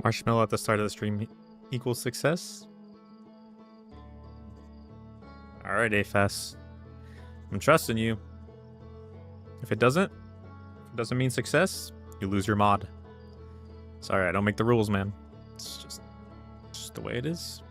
Marshmallow at the start of the stream equals success. Alright, AFAS. I'm trusting you. If it doesn't mean success, you lose your mod. Sorry, I don't make the rules, man. It's just the way it is.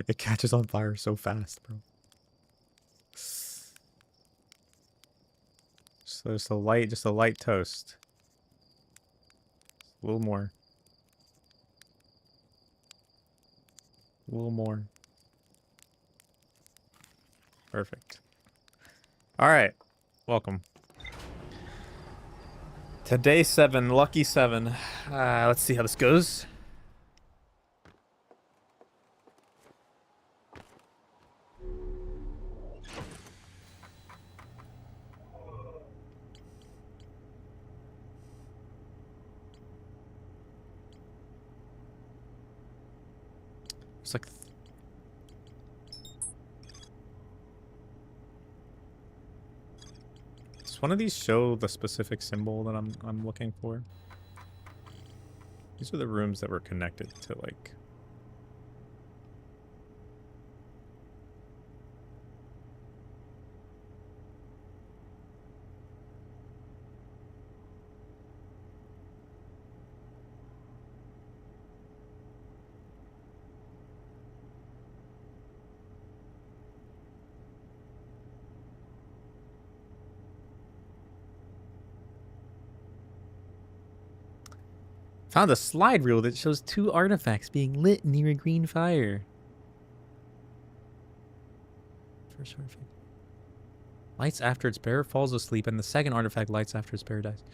It catches on fire so fast, bro. So just a light toast. A little more. A little more. Perfect. All right, welcome. To day 7, lucky 7. Let's see how this goes. It's like does one of these show the specific symbol that I'm looking for? These are the rooms that were connected to, like, found a slide reel that shows 2 artifacts being lit near a green fire. First artifact lights after its bearer falls asleep, and the second artifact lights after its bearer dies.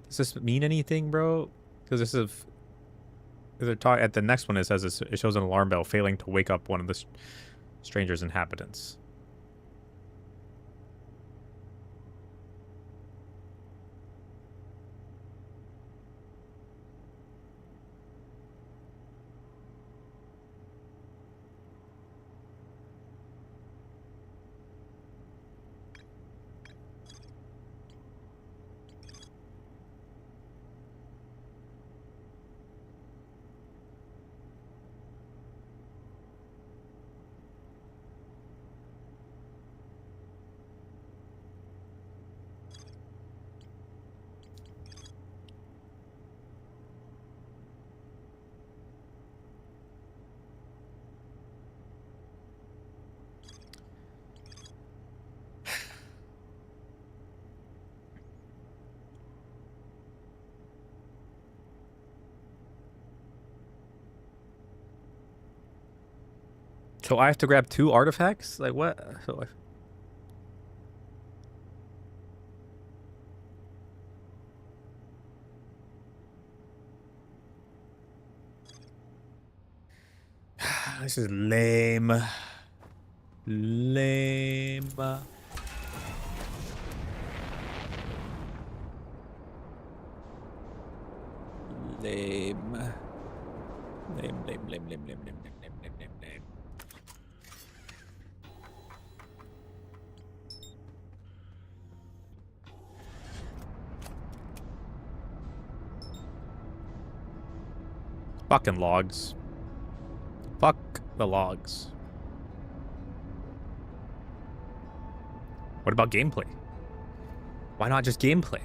Does this mean anything, bro? Because this is at the next one. It says it shows an alarm bell failing to wake up one of the stranger's inhabitants. So I have to grab 2 artifacts? Like, what? So this is lame. Lame. Lame. Lame. Fucking logs. Fuck the logs. What about gameplay? Why not just gameplay?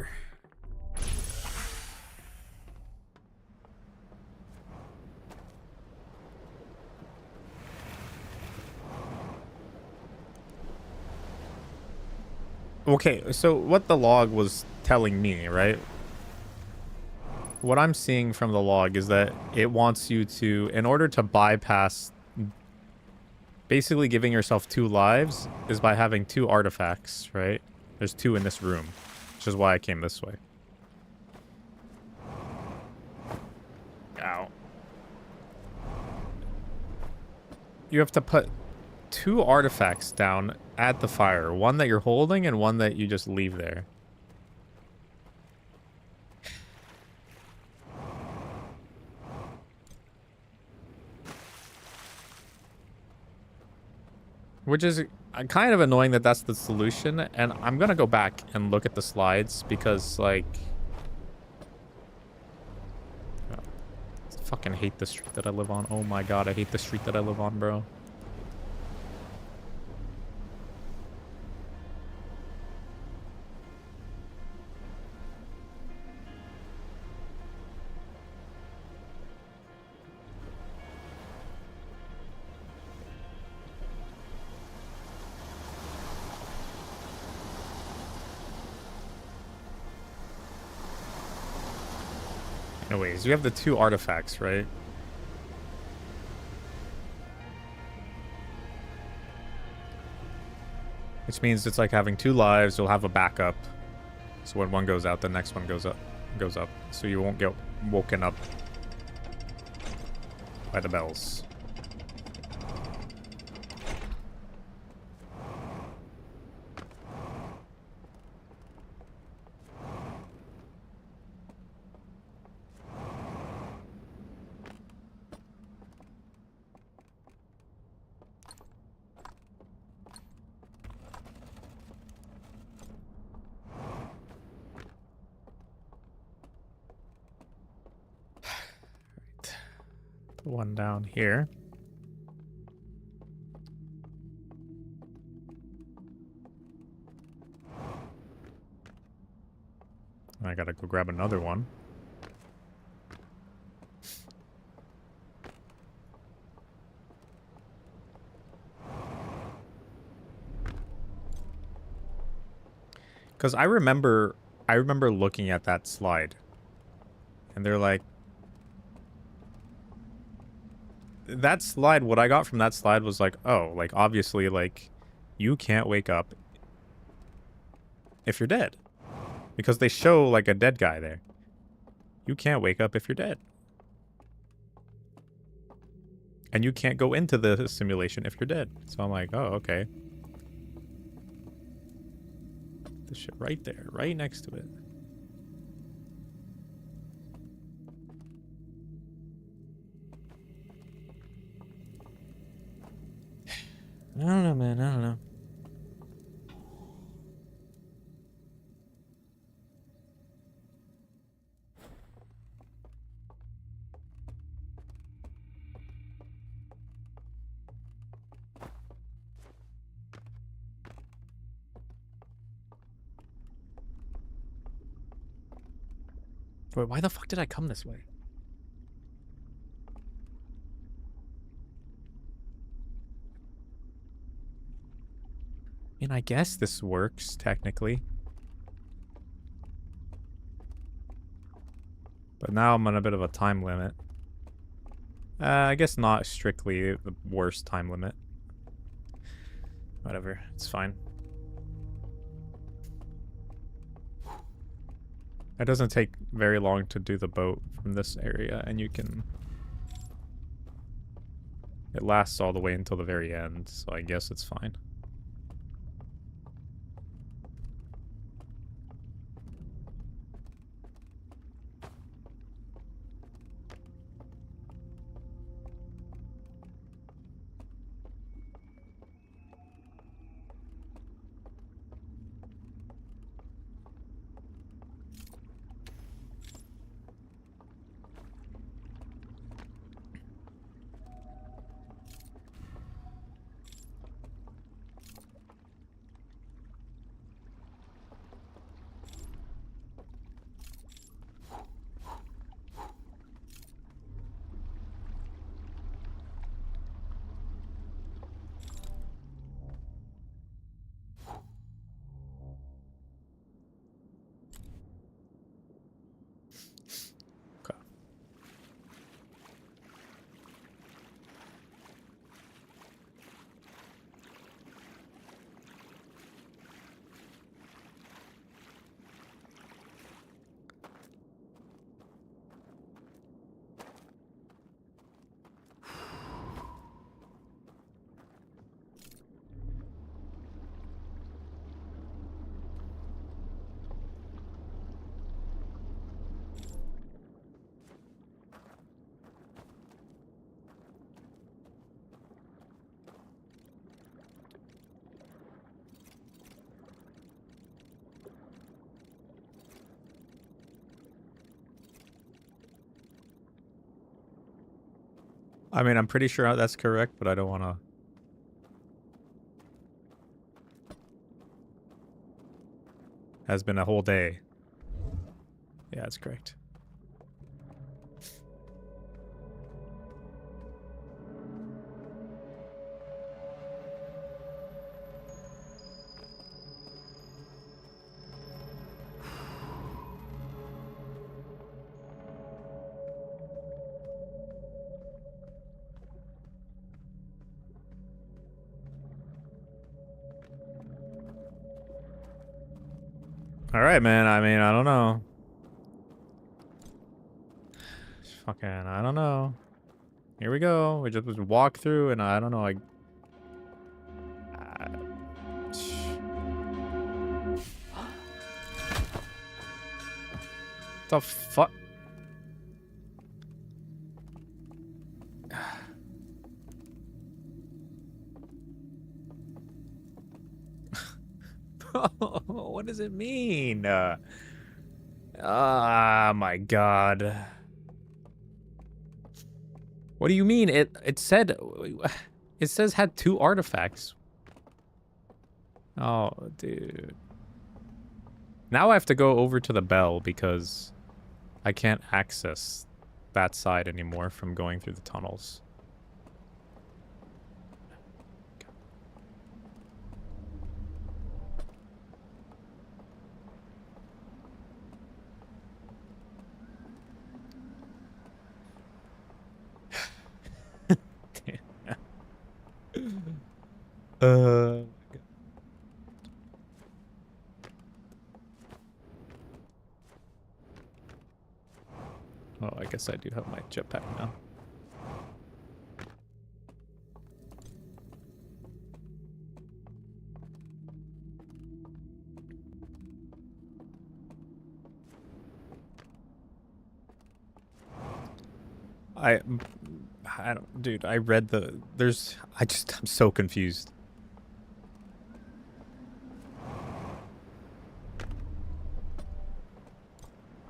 whatever. Okay, so what the log was telling me, right? What I'm seeing from the log is that it wants you to, in order to bypass basically giving yourself 2 lives, is by having 2 artifacts, right? There's 2 in this room, which is why I came this way. Ow. You have to put 2 artifacts down at the fire. One that you're holding and one that you just leave there. Which is kind of annoying that that's the solution. And I'm going to go back and look at the slides because, like... I fucking hate the street that I live on. Oh my god, I hate the street that I live on, bro. Anyways, you have the 2 artifacts, right? Which means it's like having 2 lives, you'll have a backup. So when one goes out, the next one goes up. So you won't get woken up by the bells. One down here. I gotta go grab another one. Because I remember looking at that slide. And they're like, that slide, what I got from that slide was like, oh, like, obviously, like, you can't wake up if you're dead. Because they show, like, a dead guy there. You can't wake up if you're dead. And you can't go into the simulation if you're dead. So I'm like, oh, okay. This shit right there, right next to it. I don't know, man. I don't know. Wait, why the fuck did I come this way? I mean, I guess this works, technically. But now I'm on a bit of a time limit. I guess not strictly the worst time limit. Whatever, it's fine. It doesn't take very long to do the boat from this area, and you can... It lasts all the way until the very end, so I guess it's fine. I mean, I'm pretty sure that's correct, but I don't want to... Has been a whole day. Yeah, that's correct. All right, man. I mean, I don't know. Fucking, I don't know. Here we go. We just walk through, and I don't know. The fuck? What does it mean? Ah, my God. What do you mean? It said it says had 2 artifacts. Oh, dude. Now I have to go over to the bell because I can't access that side anymore from going through the tunnels. uh Oh, I guess I do have my jetpack now. I don't, dude, I read I'm so confused.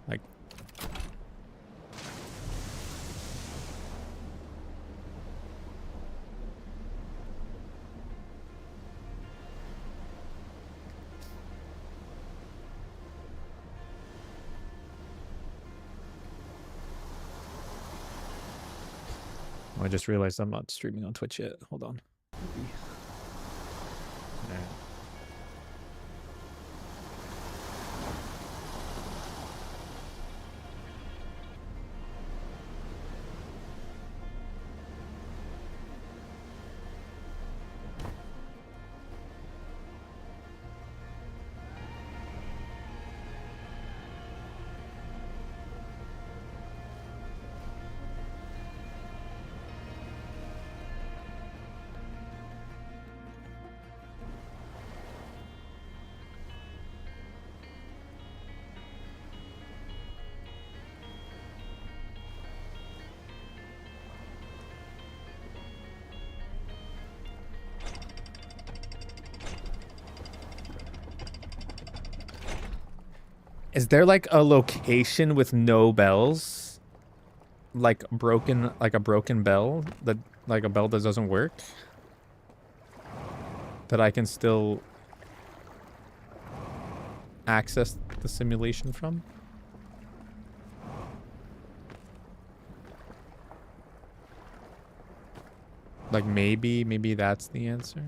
Like, I just realized I'm not streaming on Twitch yet. Hold on. Yeah. Is there like a location with no bells? Like a broken bell that like a bell that doesn't work? That I can still access the simulation from? Like maybe that's the answer.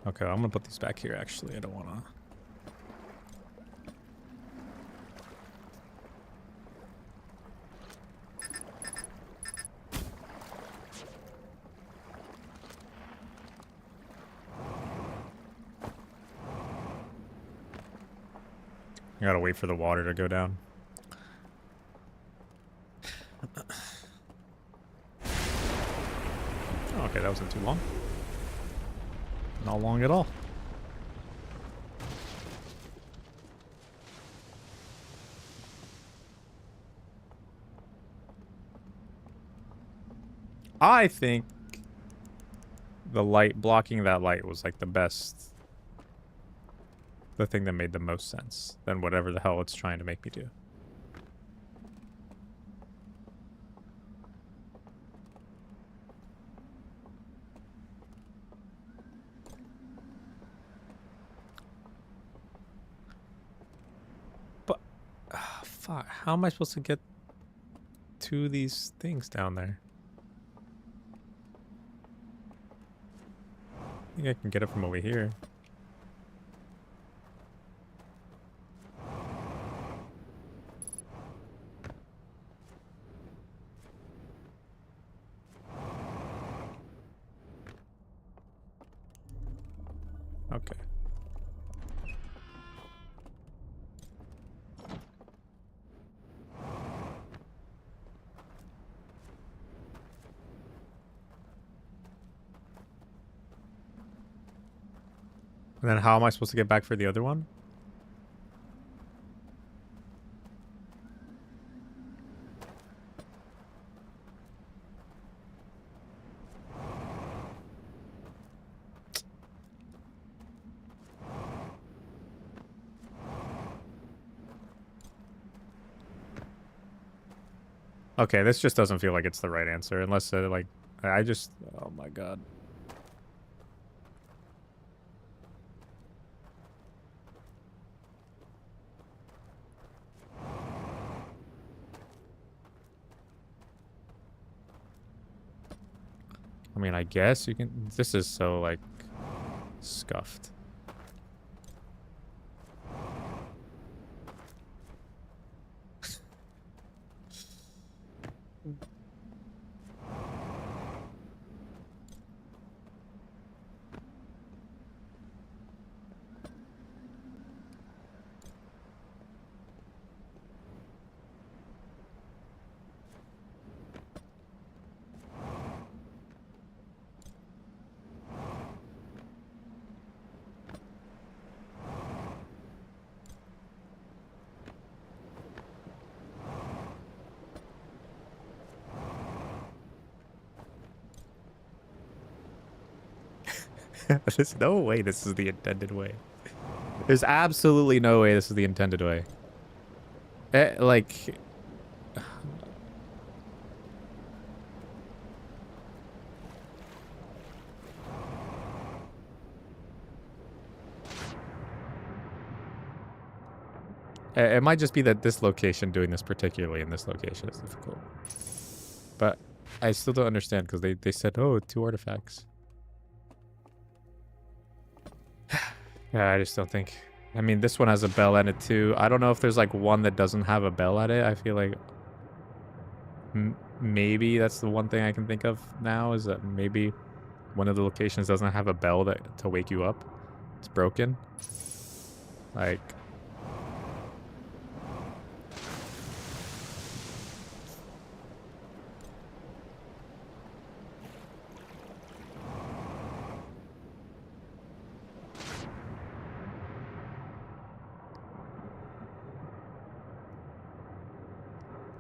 Okay, I'm gonna put these back here actually. I don't wanna. I gotta wait for the water to go down. Oh, okay, that wasn't too long. Not long at all. I think the light, blocking that light was like the thing that made the most sense than whatever the hell it's trying to make me do. Fuck, how am I supposed to get to these things down there? I think I can get it from over here. Okay. And then how am I supposed to get back for the other one? Okay, this just doesn't feel like it's the right answer unless like I just oh my god. I mean, I guess you can. This is so like scuffed. There's no way this is the intended way. There's absolutely no way this is the intended way. Like... It might just be that this location, doing this particularly in this location, is difficult. But I still don't understand because they said, oh, 2 artifacts. Yeah, I just don't think... I mean, this one has a bell at it too. I don't know if there's like one that doesn't have a bell at it. I feel like maybe that's the one thing I can think of now is that maybe one of the locations doesn't have a bell that to wake you up. It's broken. Like...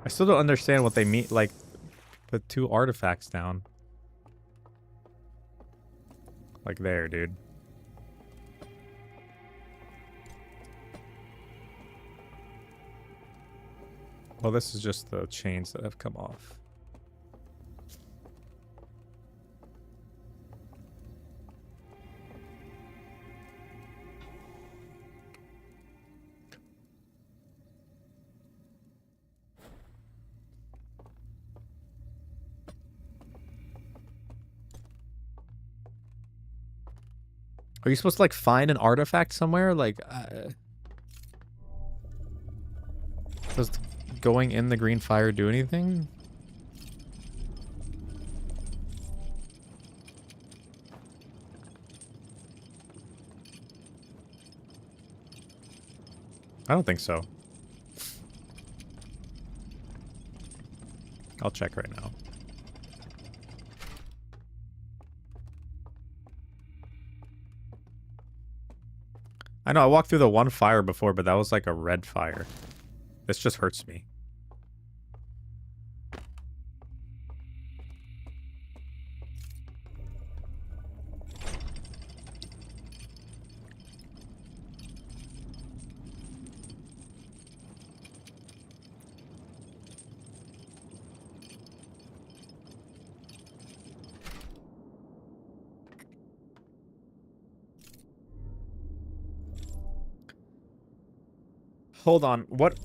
I still don't understand what they mean, like, put 2 artifacts down. Like there, dude. Well, this is just the chains that have come off. Are you supposed to, like, find an artifact somewhere? Like, does going in the green fire do anything? I don't think so. I'll check right now. I know, I walked through the one fire before, but that was like a red fire. This just hurts me. Hold on, what?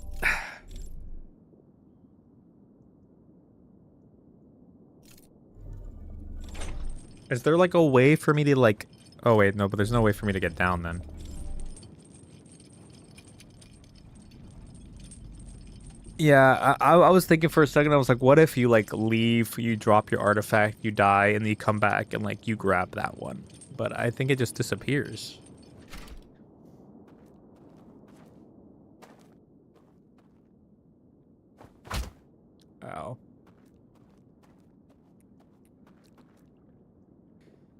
Is there like a way for me to like... Oh wait, no, but there's no way for me to get down then. Yeah, I was thinking for a second, I was like, what if you like leave, you drop your artifact, you die, and then you come back and like you grab that one. But I think it just disappears. Ow.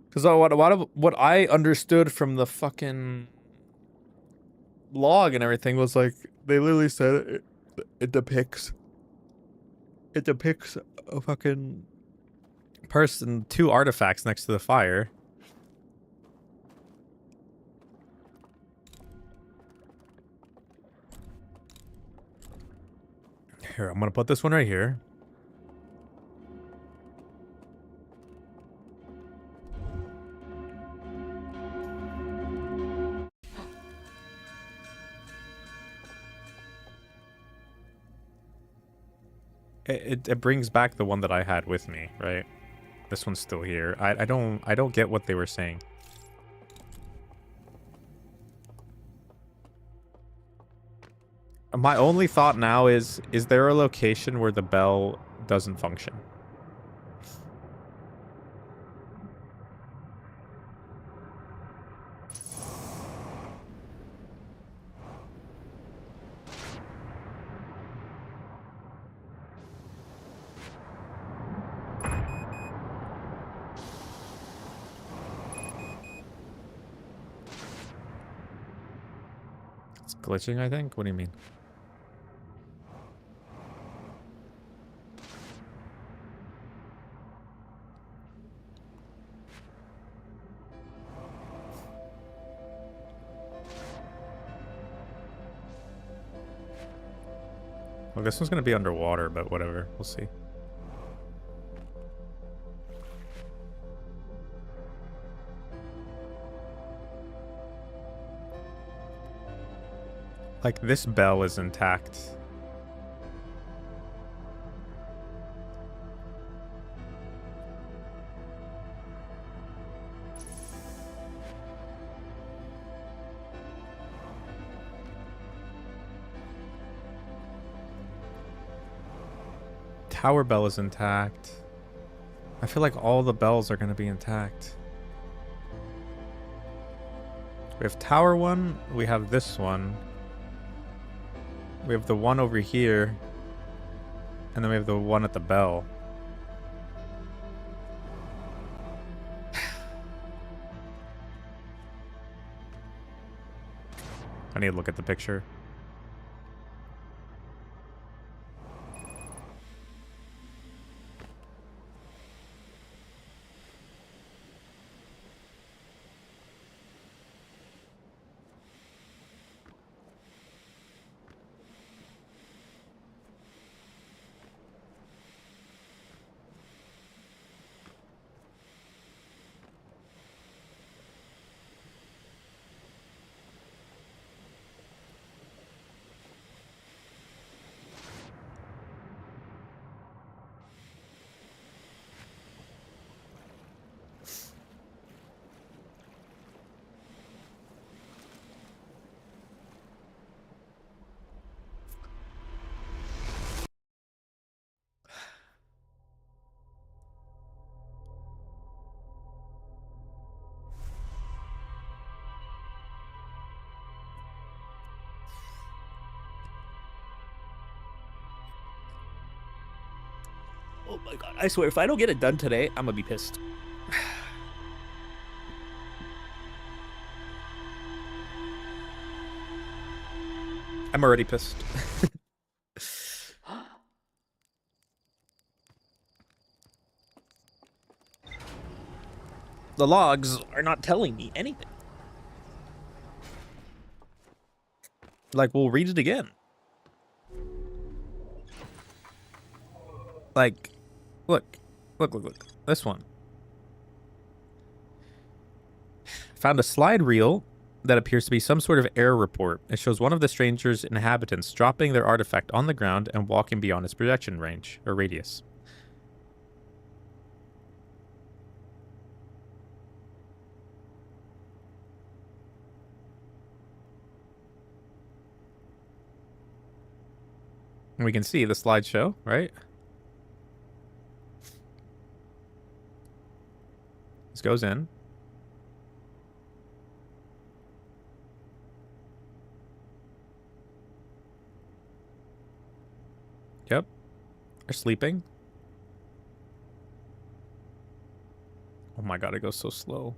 Because what I understood from the fucking log and everything was like, they literally said it depicts a fucking person, two artifacts next to the fire. Here, I'm gonna put this one right here. It brings back the one that I had with me, right? This one's still here. I don't get what they were saying. My only thought now is there a location where the bell doesn't function? It's glitching, I think? What do you mean? Well, this one's gonna be underwater, but whatever. We'll see. Like, this bell is intact. Tower bell is intact. I feel like all the bells are going to be intact. We have tower one. We have this one. We have the one over here. And then we have the one at the bell. I need to look at the picture. Oh my god, I swear, if I don't get it done today, I'm gonna be pissed. I'm already pissed. The logs are not telling me anything. Like, we'll read it again. Like, look. This one. Found a slide reel that appears to be some sort of error report. It shows one of the stranger's inhabitants dropping their artifact on the ground and walking beyond its projection range, or radius. And we can see the slideshow, right? This goes in. Yep. They're sleeping. Oh my god, it goes so slow.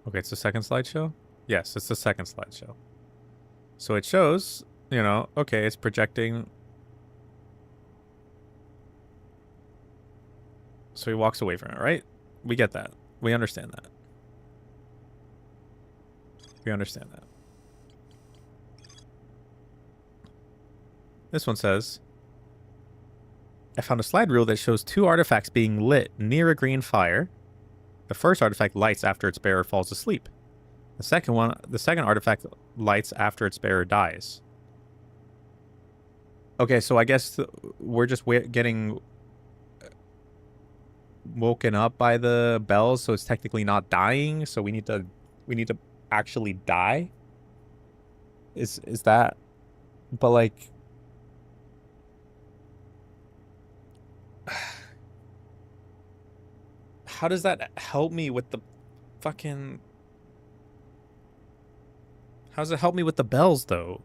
Okay, it's the second slideshow? Yes, it's the second slideshow. So it shows, you know, okay, it's projecting. So he walks away from it, right? We get that. We understand that. We understand that. This one says, I found a slide rule that shows two artifacts being lit near a green fire. The first artifact lights after its bearer falls asleep. The second artifact lights after its bearer dies. Okay, so I guess we're just getting woken up by the bells, so it's technically not dying. So we need to actually die. Is that? But like, how does that help me with the fucking? How does it help me with the bells though?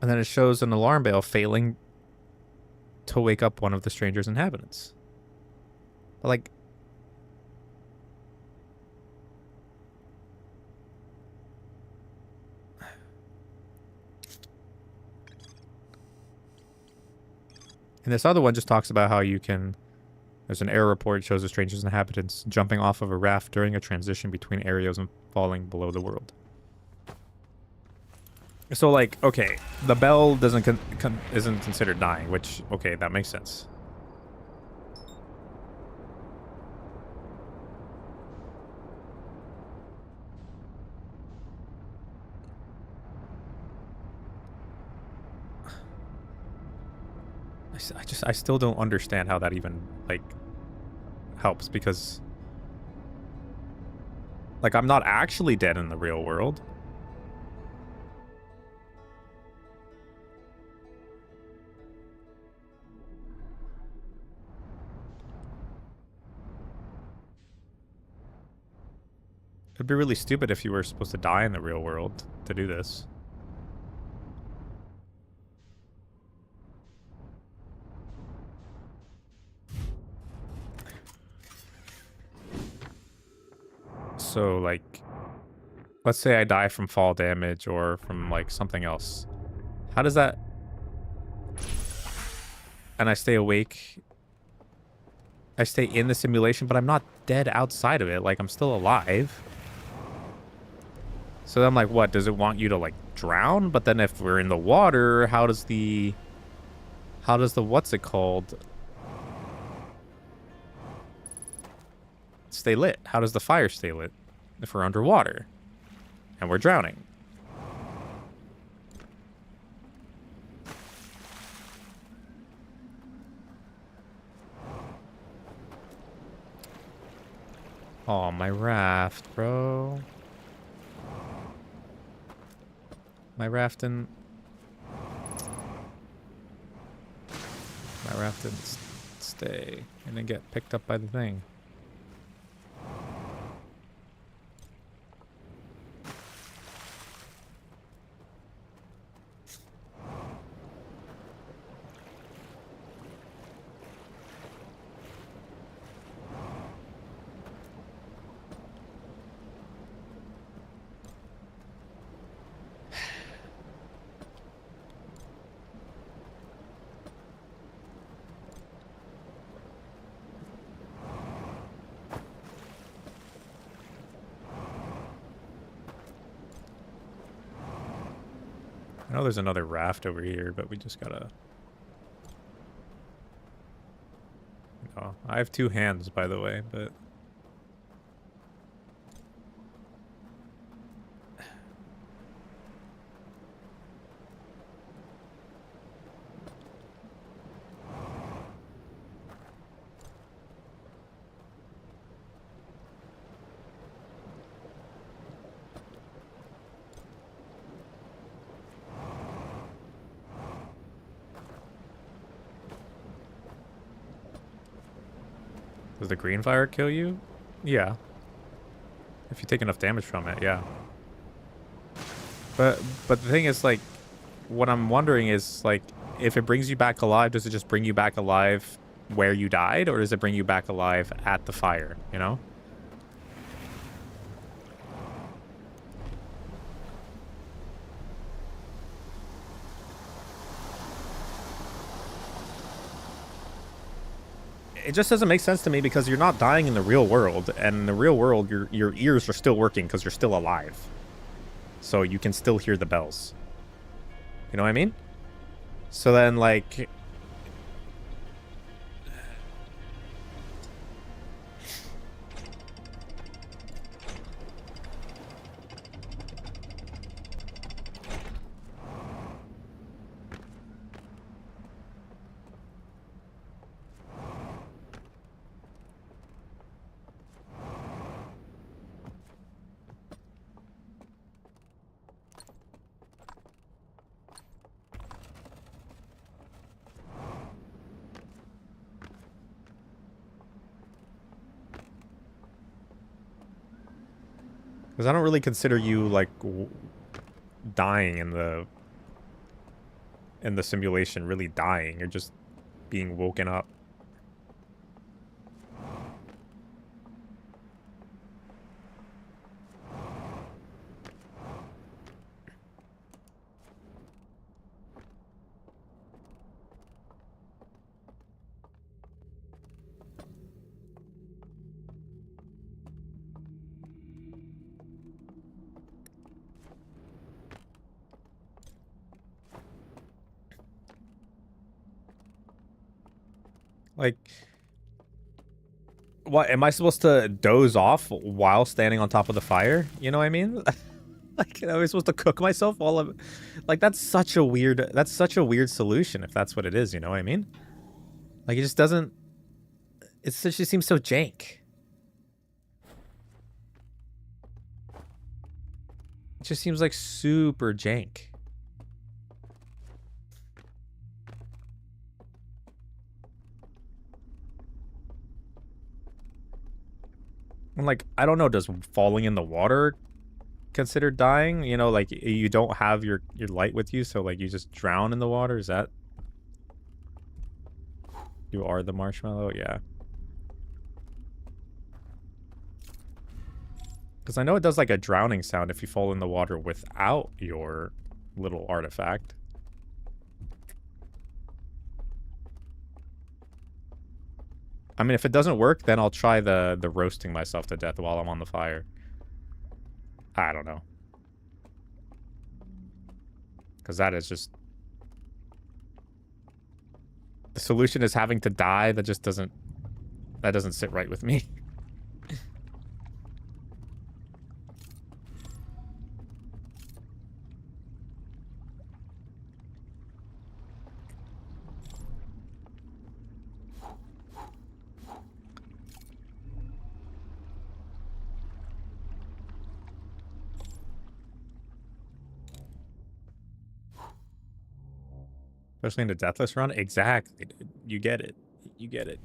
And then it shows an alarm bell failing to wake up one of the stranger's inhabitants. But like, and this other one just talks about how you can. There's an error report that shows the stranger's inhabitants jumping off of a raft during a transition between areas and falling below the world. So like, okay, the bell isn't considered dying, which, okay, that makes sense. I still don't understand how that even, like, helps, because, like, I'm not actually dead in the real world. It'd be really stupid if you were supposed to die in the real world to do this. So, like, let's say I die from fall damage or from, like, something else. How does that... And I stay awake. I stay in the simulation, but I'm not dead outside of it. Like, I'm still alive. So I'm like, what? Does it want you to, like, drown? But then if we're in the water, how does the... what's it called? Stay lit. How does the fire stay lit if we're underwater and we're drowning? Oh, my raft, bro. My raft didn't stay and then get picked up by the thing. I know there's another raft over here, but we just gotta... Oh, I have two hands, by the way, but... Does the green fire kill you? Yeah. If you take enough damage from it, yeah. But the thing is, like, what I'm wondering is, like, if it brings you back alive, does it just bring you back alive where you died, or does it bring you back alive at the fire, you know? It just doesn't make sense to me because you're not dying in the real world, and in the real world, your ears are still working because you're still alive. So you can still hear the bells. You know what I mean? So then, like... Because I don't really consider you, like, dying in the simulation, really dying. You're just being woken up. Like, what, am I supposed to doze off while standing on top of the fire? You know what I mean? Like, am I supposed to cook myself while I'm... Like, that's such a weird solution if that's what it is, you know what I mean? Like, it just doesn't... It just seems so jank. It just seems like super jank. And, like, I don't know, does falling in the water consider dying? You know, like, you don't have your light with you, so, like, you just drown in the water? Is that... You are the marshmallow? Yeah. Because I know it does, like, a drowning sound if you fall in the water without your little artifact. I mean, if it doesn't work, then I'll try the roasting myself to death while I'm on the fire. I don't know. Because that is just... The solution is having to die. That just doesn't... That doesn't sit right with me. Especially in the Deathless run? Exactly. You get it. You get it.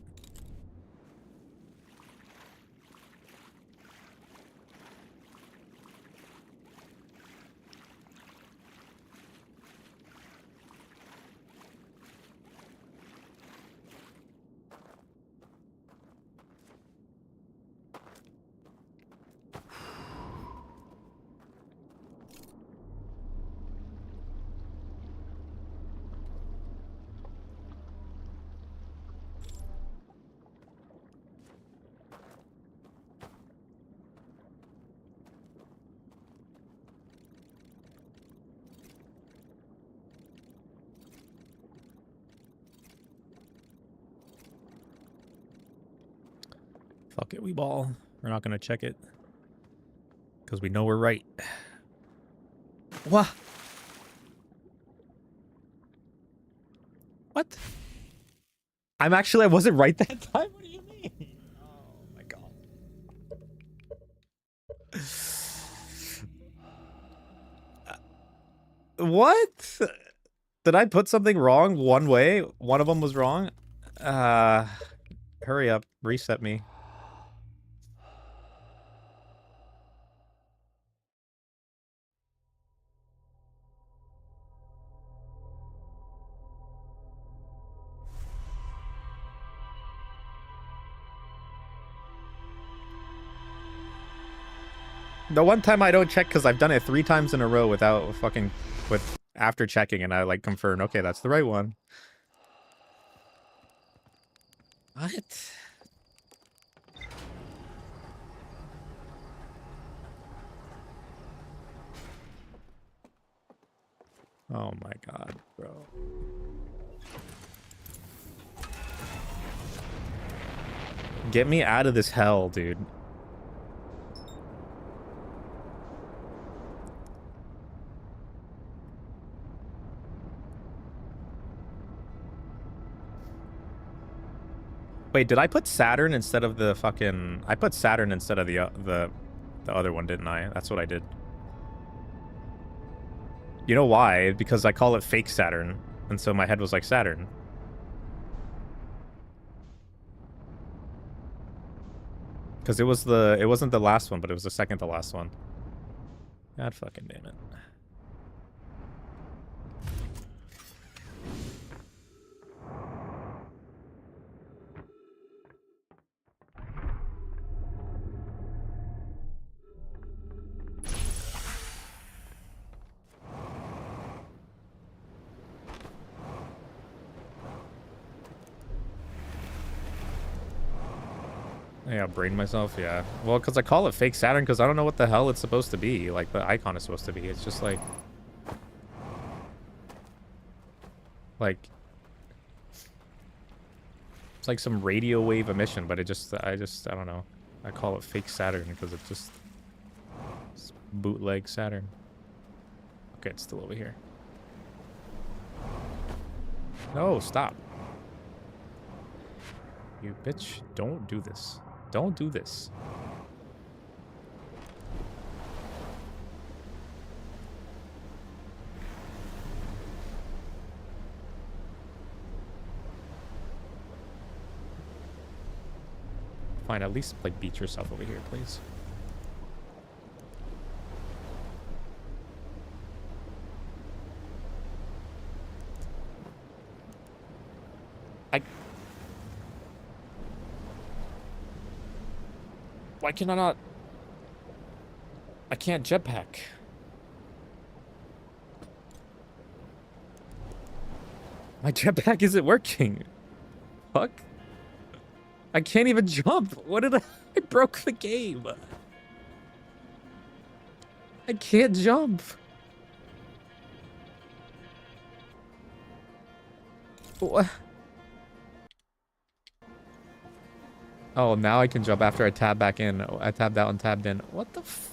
Fuck it, we ball. We're not gonna check it. Because we know we're right. What? What? I wasn't right that time? What do you mean? Oh my god. What? Did I put something wrong one way? One of them was wrong? Hurry up. Reset me. The one time I don't check because I've done it 3 times in a row without fucking with after checking, and I like confirmed, okay, that's the right one. What? Oh my god, bro. Get me out of this hell, dude. Wait, did I put Saturn instead of the fucking... I put Saturn instead of the other one, didn't I? That's what I did. You know why? Because I call it fake Saturn, and so my head was like Saturn. Because it wasn't the last one, but it was the second to last one. God fucking damn it. Yeah, brain myself, yeah. Well, because I call it fake Saturn because I don't know what the hell it's supposed to be. Like, the icon is supposed to be. It's just like... It's like some radio wave emission, but I don't know. I call it fake Saturn because it's bootleg Saturn. Okay, it's still over here. No, stop. You bitch, don't do this. Don't do this. Fine, at least like beat yourself over here, please. Why can I not? I can't jetpack. My jetpack isn't working. Fuck. I can't even jump. What did I broke the game. I can't jump. What? Oh, now I can jump after I tab back in. I tabbed out and tabbed in. What the f...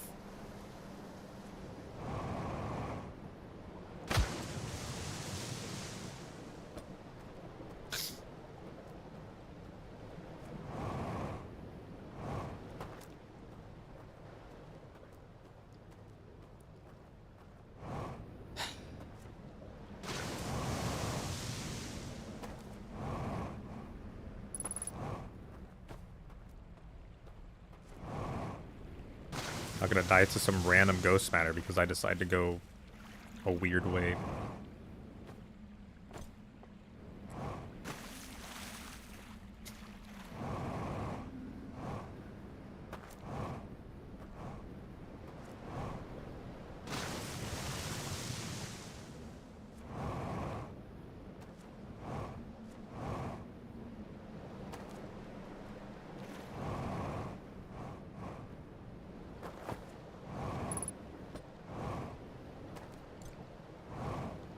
I'm gonna die to some random ghost matter because I decided to go a weird way.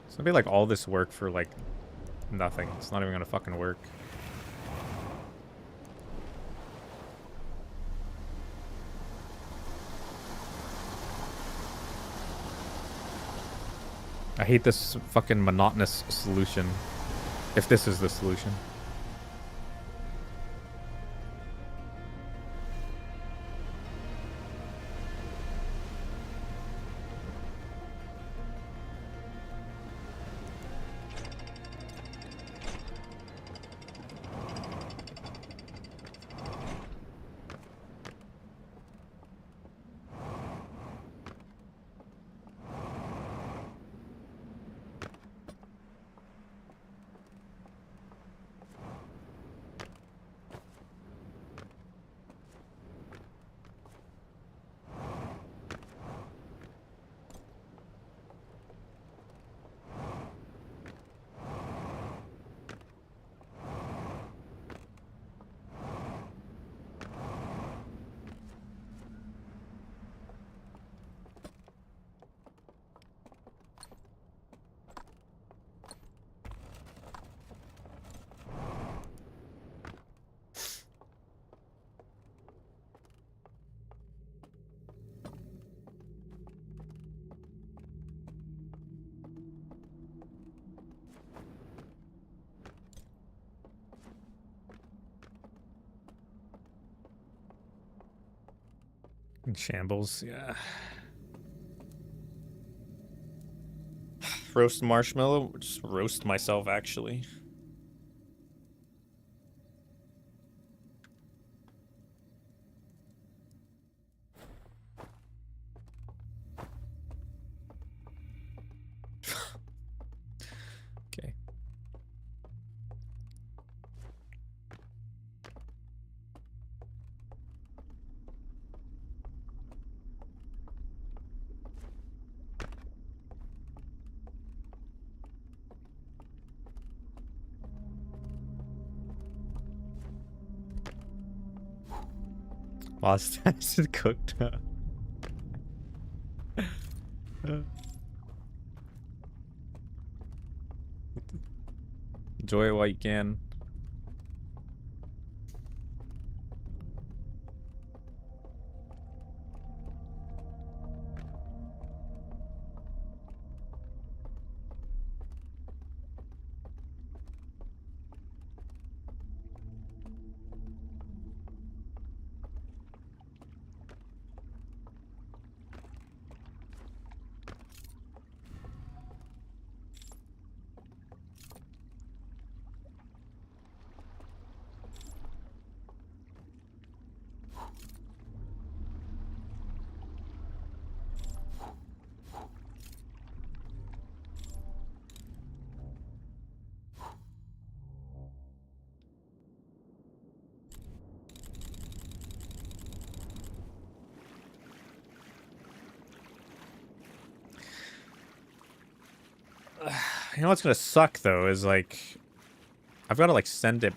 It's gonna be like all this work for like nothing. It's not even gonna fucking work. I hate this fucking monotonous solution. If this is the solution. In shambles, yeah. Roast marshmallow? Just roast myself, actually. Okay. Lost acid cooked. Enjoy it while you can. You know what's gonna suck though is like I've got to like send it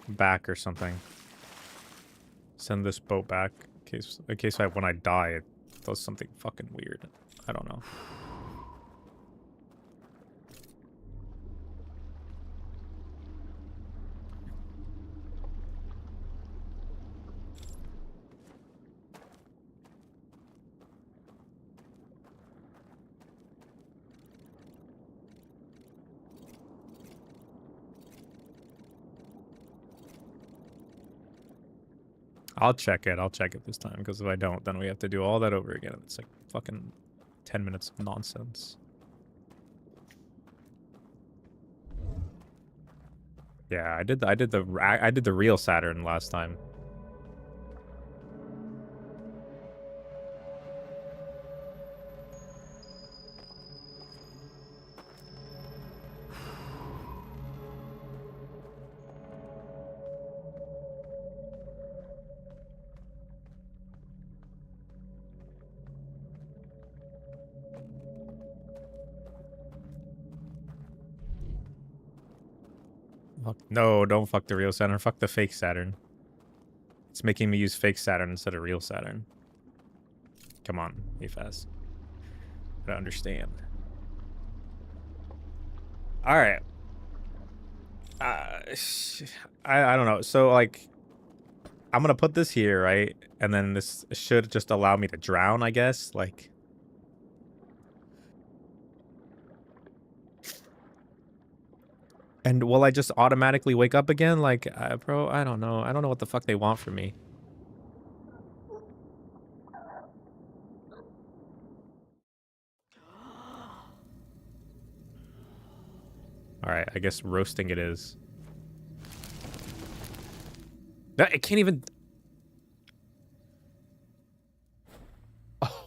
back or something. Send this boat back in case when I die it does something fucking weird. I don't know. I'll check it. I'll check it this time because if I don't, then we have to do all that over again. It's like fucking 10 minutes of nonsense. Yeah, I did the real Saturn last time. Fuck. No, don't fuck the real Saturn. Fuck the fake Saturn. It's making me use fake Saturn instead of real Saturn. Come on, be fast. I don't understand. All right. I don't know. So like, I'm gonna put this here, right? And then this should just allow me to drown, I guess. Like. And will I just automatically wake up again? Like, bro, I don't know. I don't know what the fuck they want from me. All right, I guess roasting it is. No, it can't even. Oh.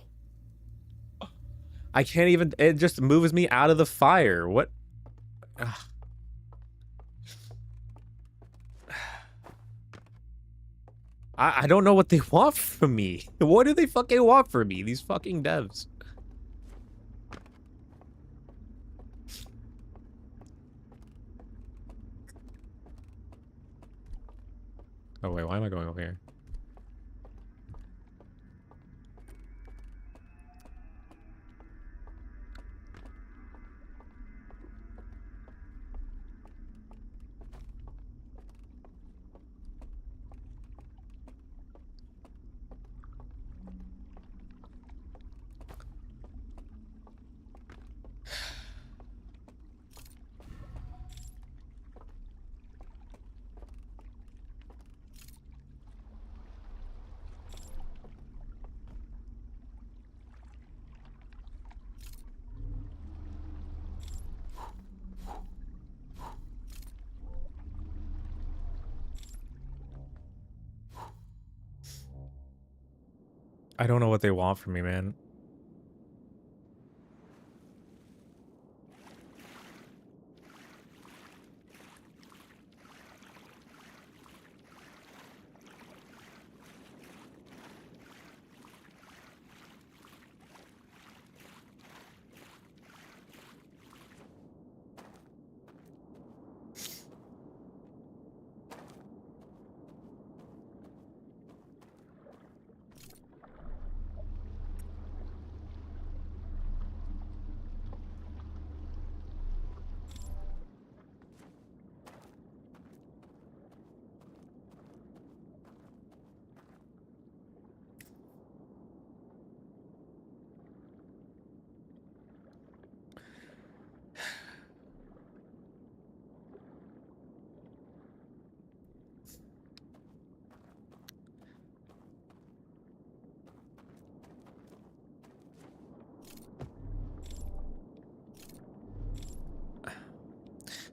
I can't even. It just moves me out of the fire. What? Ugh. I don't know what they want from me. What do they fucking want from me? These fucking devs. Oh wait, why am I going over here? I don't know what they want from me, man.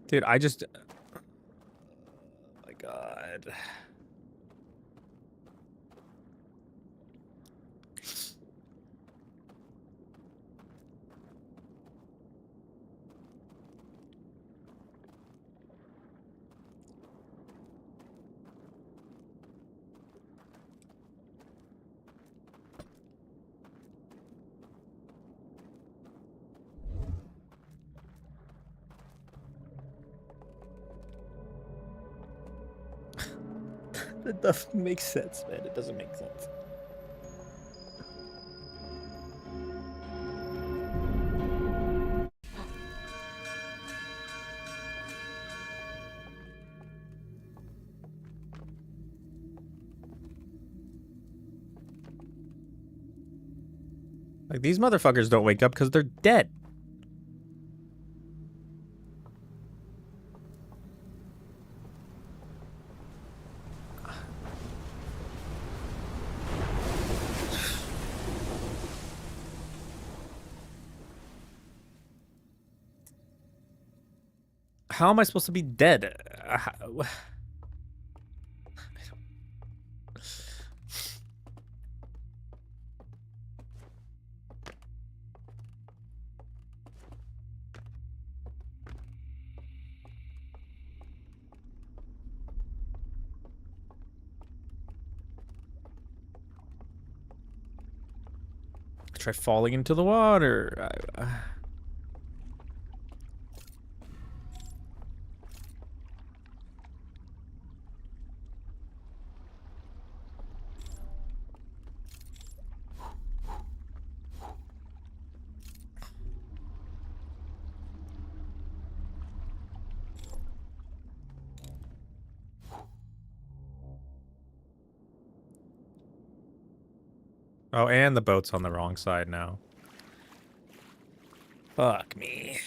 Dude, I just... Oh my god. That doesn't make sense, man. It doesn't make sense. Like, these motherfuckers don't wake up because they're dead. How am I supposed to be dead? Try falling into the water. Oh, and the boat's on the wrong side now. Fuck me.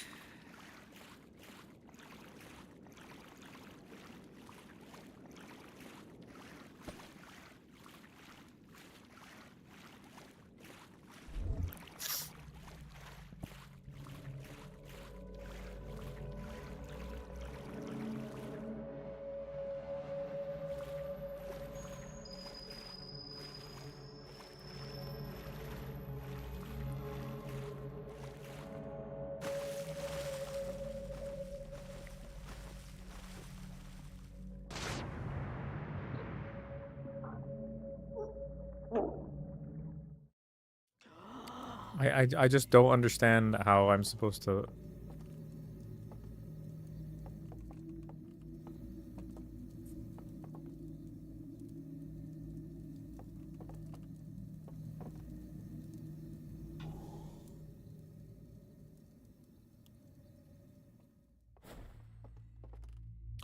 I just don't understand how I'm supposed to...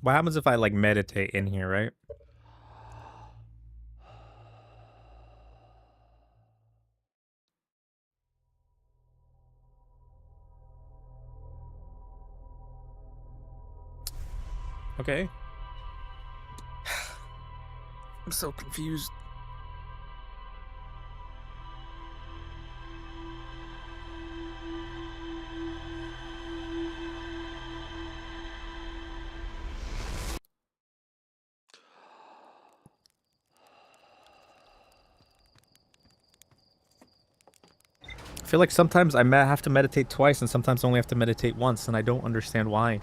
What happens if I, like, meditate in here, right? Okay. I'm so confused. feel like sometimes I have to meditate twice and sometimes I only have to meditate once, and I don't understand why.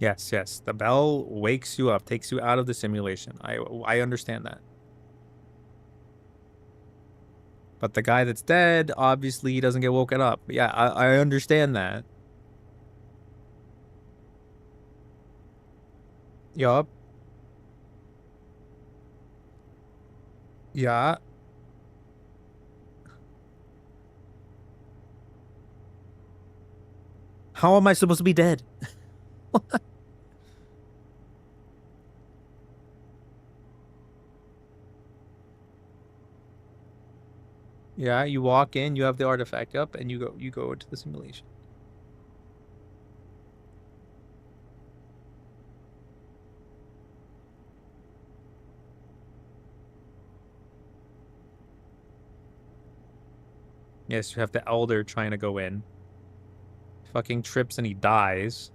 Yes, yes. The bell wakes you up, takes you out of the simulation. I understand that. But the guy that's dead, obviously he doesn't get woken up. Yeah, I understand that. Yup. Yeah. How am I supposed to be dead? Yeah, you walk in, you have the artifact up, and you go into the simulation. Yes, you have the elder trying to go in. Fucking trips and he dies.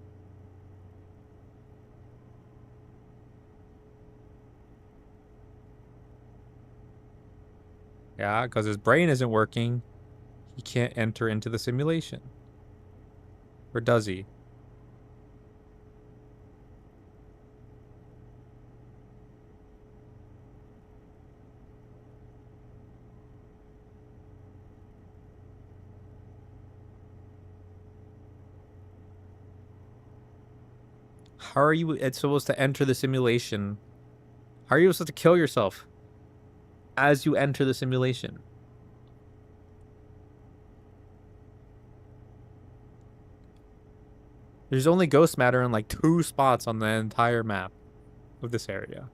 Yeah, because his brain isn't working. He can't enter into the simulation. Or does he? How are you supposed to enter the simulation? How are you supposed to kill yourself as you enter the simulation? There's only ghost matter in like 2 spots on the entire map of this area.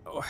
Oh.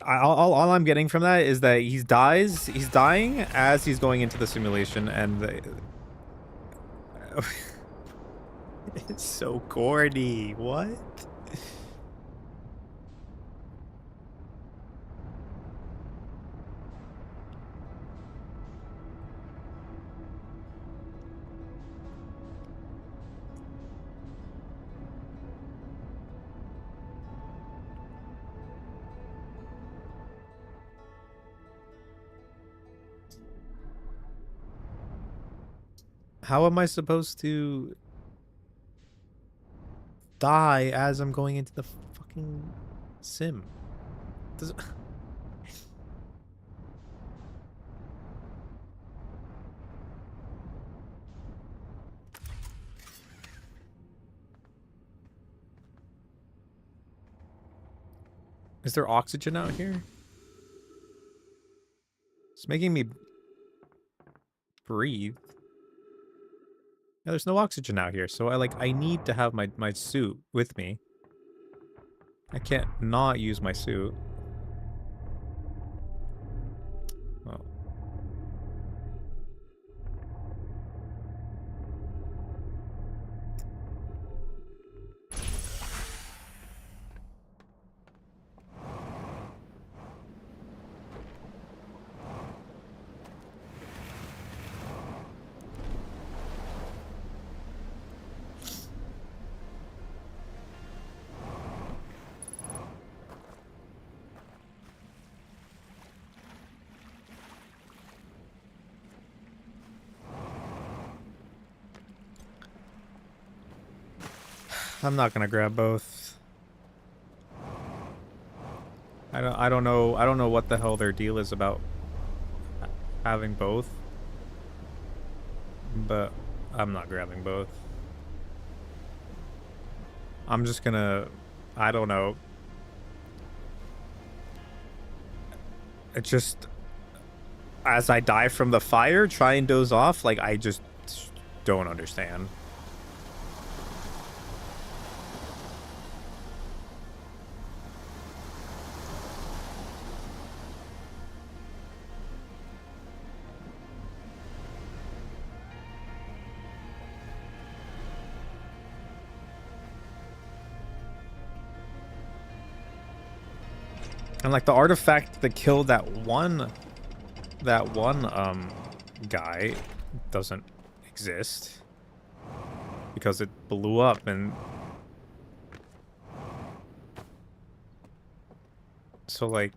All I'm getting from that is that he's dying as he's going into the simulation, and it's so corny. What? How am I supposed to die as I'm going into the fucking sim? Does Is there oxygen out here? It's making me breathe. Yeah, there's no oxygen out here, so I need to have my suit with me. I can't not use my suit. Oh. I'm not gonna grab both. I don't know what the hell their deal is about having both. But I'm not grabbing both. I'm just gonna, I don't know. It just, as I die from the fire, try and doze off. Like, I just don't understand. And like the artifact that killed that one guy doesn't exist because it blew up. And so like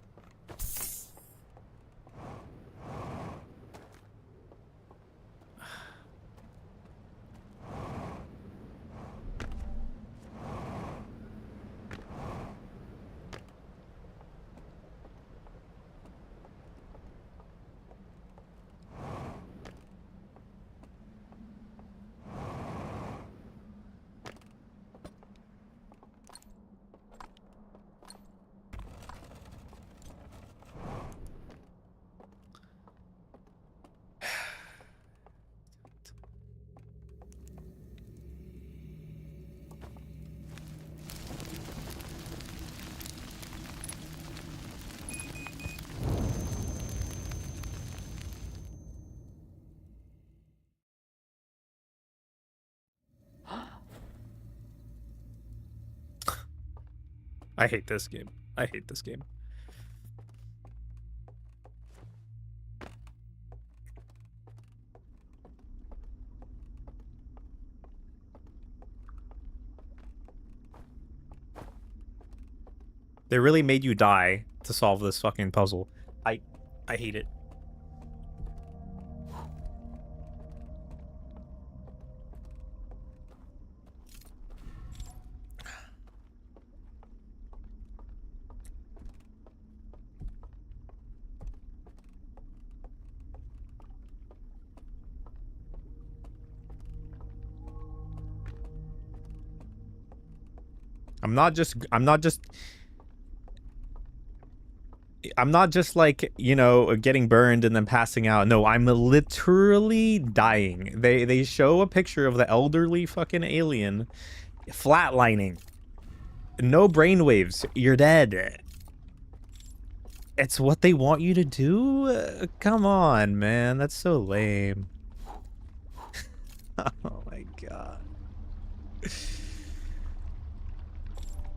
I hate this game. I hate this game. They really made you die to solve this fucking puzzle. I hate it. I'm not just like, you know, getting burned and then passing out. No, I'm literally dying. They show a picture of the elderly fucking alien flatlining. No brainwaves. You're dead. It's what they want you to do? Come on, man. That's so lame. Oh my god.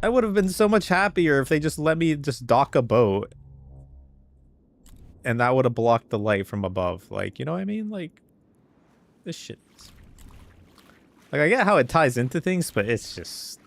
I would have been so much happier if they just let me just dock a boat. And that would have blocked the light from above. Like, you know what I mean? Like, this shit. Like, I get how it ties into things, but it's just...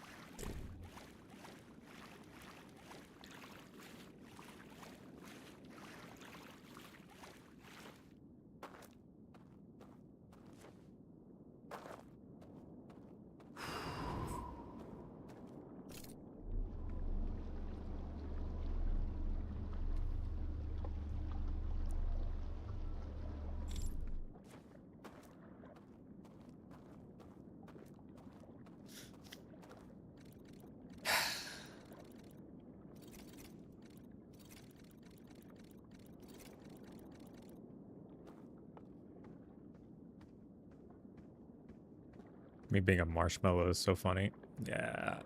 Me being a marshmallow is so funny. Yeah.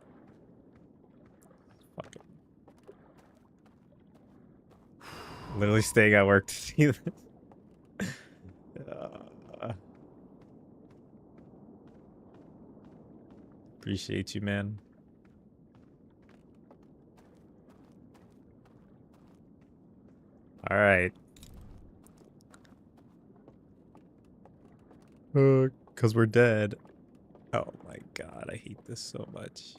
Fuck it. Literally staying at work to see this. Appreciate you, man. All right. Because we're dead. Oh my god, I hate this so much.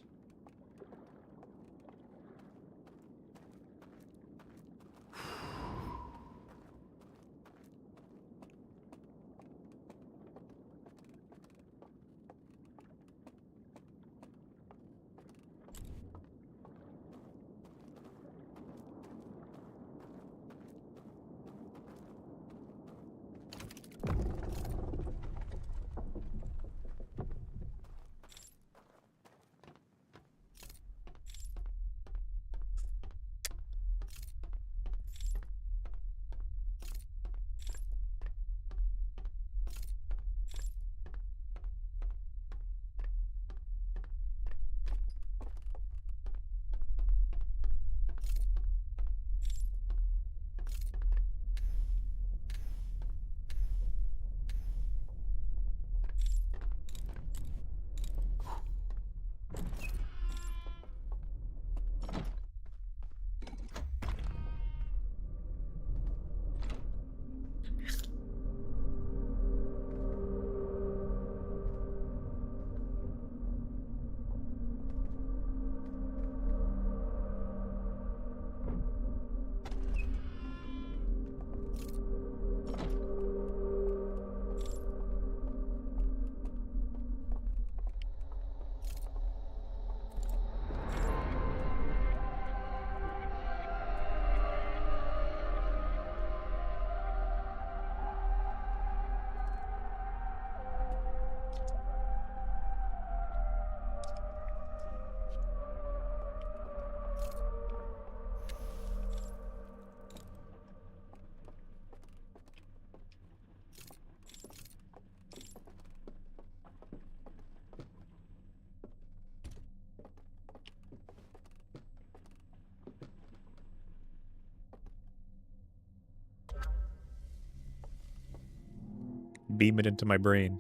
Beam it into my brain.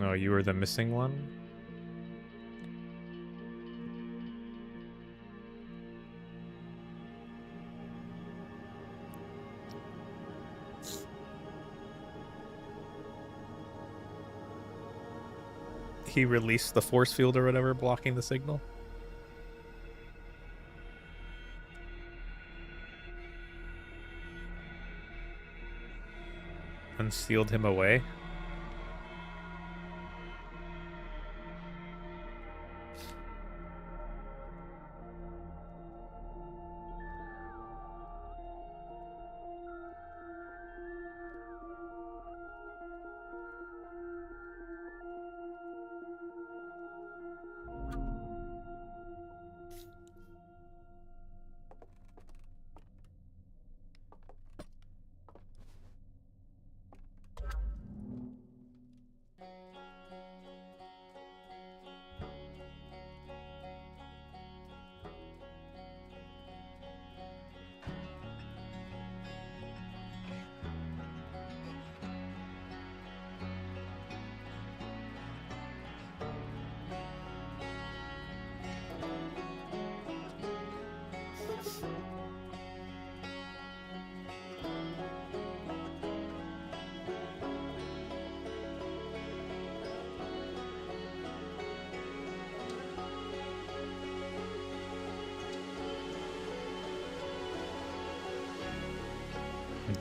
Oh, you were the missing one? He released the force field or whatever, blocking the signal. And sealed him away.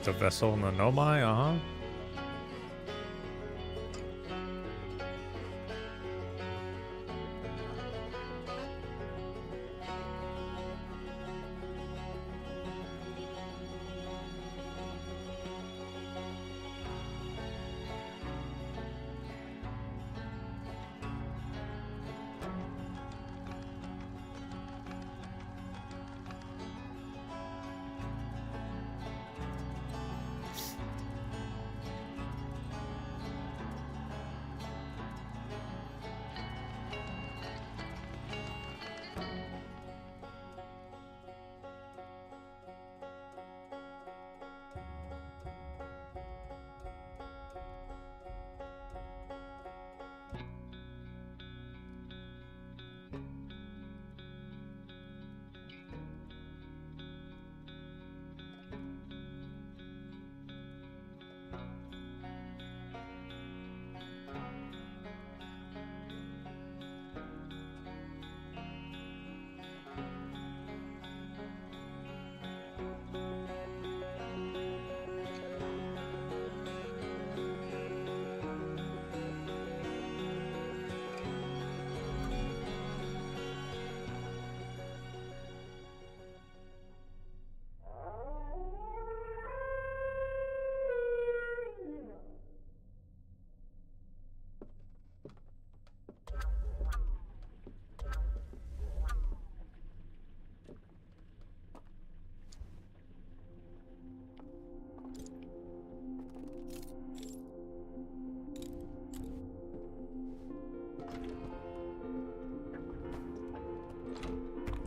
The vessel in the Nomai, uh-huh.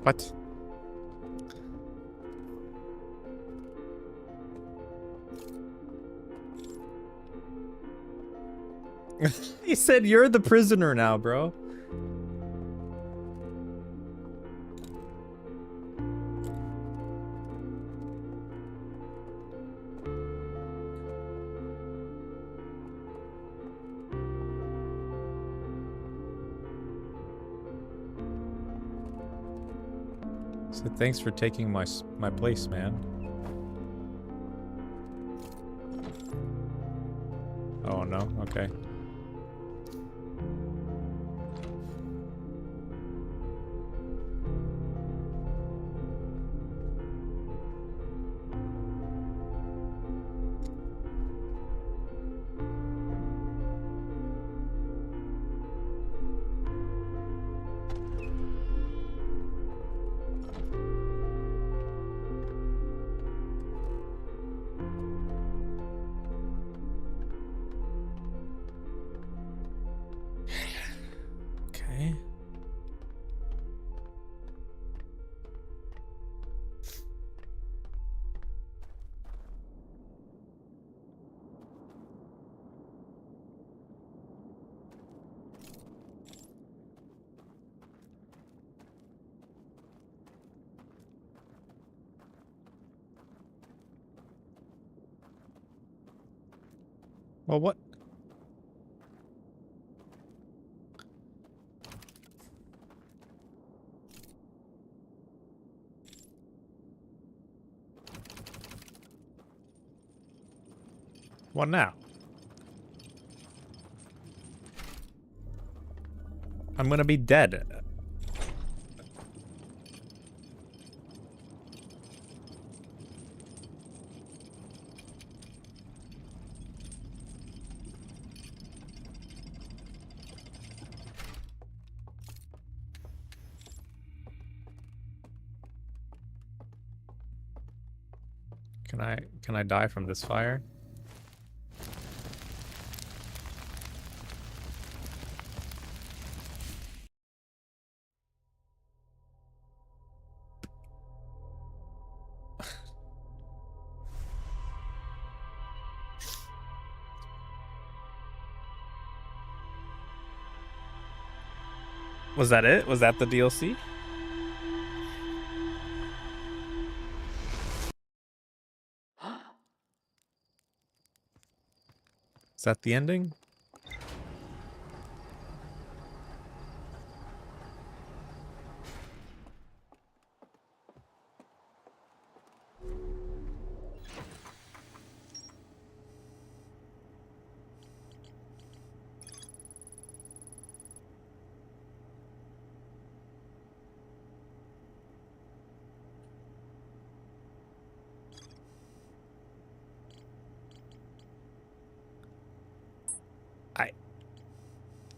What? He said you're the prisoner now, bro. So thanks for taking my place, man. Oh no, okay. Okay. Well, what? What now? I'm gonna be dead. Can I die from this fire? Was that it? Was that the DLC? Is that the ending?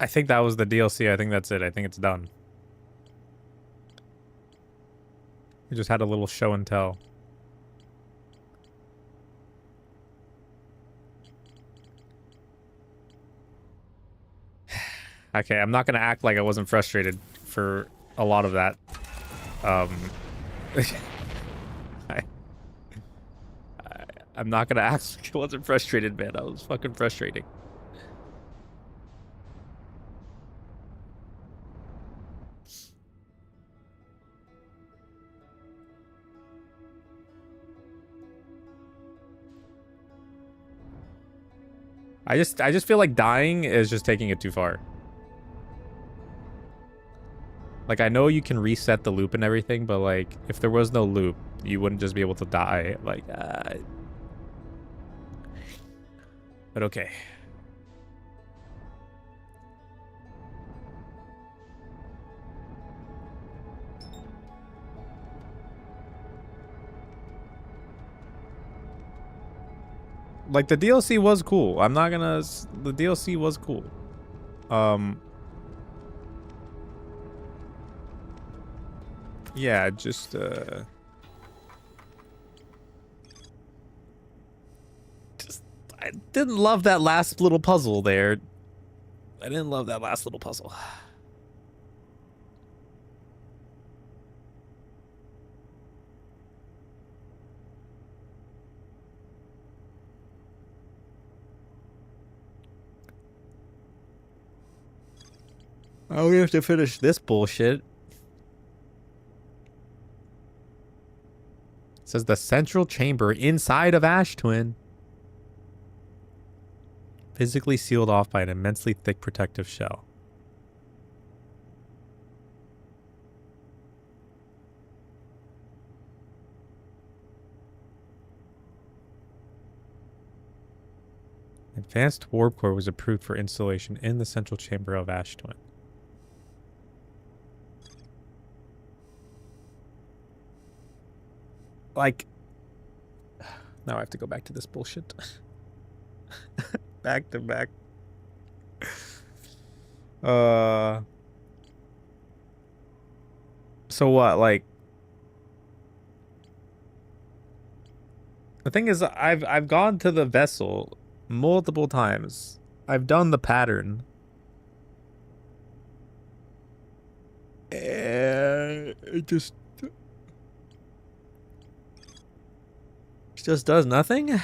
I think that was the DLC. I think that's it. I think it's done. We just had a little show and tell. Okay, I'm not gonna act like I wasn't frustrated for a lot of that. I, I'm not gonna act like I wasn't frustrated, man. I was fucking frustrating. I just feel like dying is just taking it too far. Like, I know you can reset the loop and everything, but like, if there was no loop, you wouldn't just be able to die. Like, but okay. Like, the DLC was cool. I'm not gonna... The DLC was cool. Yeah, just, I didn't love that last little puzzle there. I didn't love that last little puzzle. Oh, we have to finish this bullshit. It says the central chamber inside of Ash Twin. Physically sealed off by an immensely thick protective shell. Advanced warp core was approved for installation in the central chamber of Ash Twin. Like, now I have to go back to this bullshit. Back to back. So what, like, the thing is, I've gone to the vessel multiple times. I've done the pattern. It just does nothing.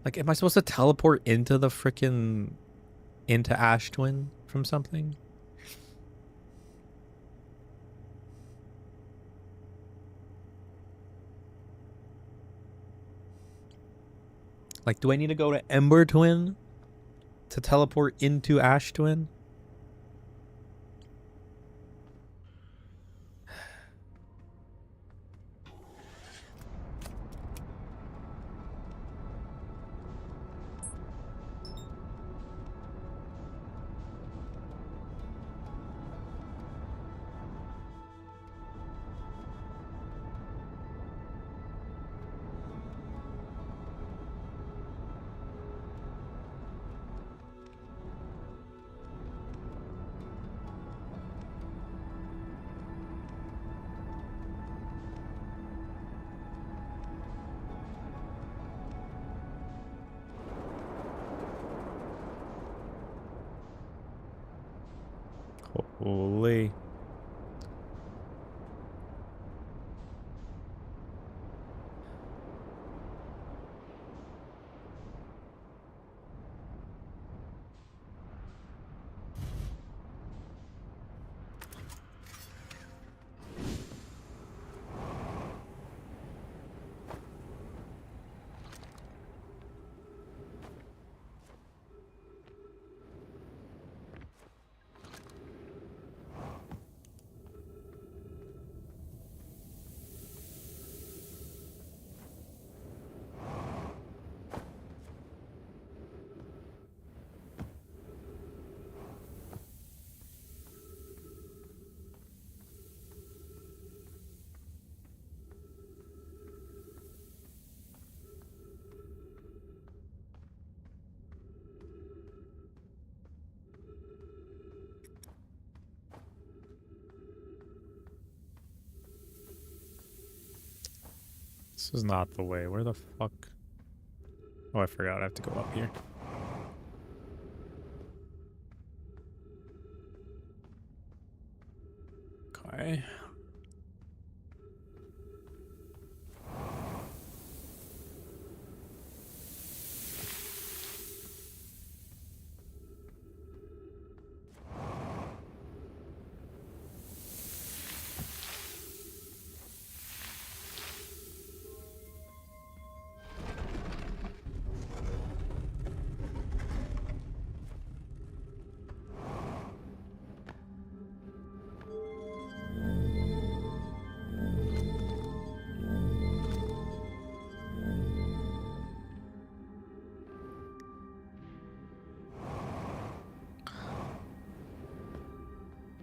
Like, am I supposed to teleport into the frickin' into Ash Twin from something? Like, do I need to go to Ember Twin to teleport into Ash Twin? Holy. This is not the way. Where the fuck? Oh, I forgot. I have to go up here. Okay.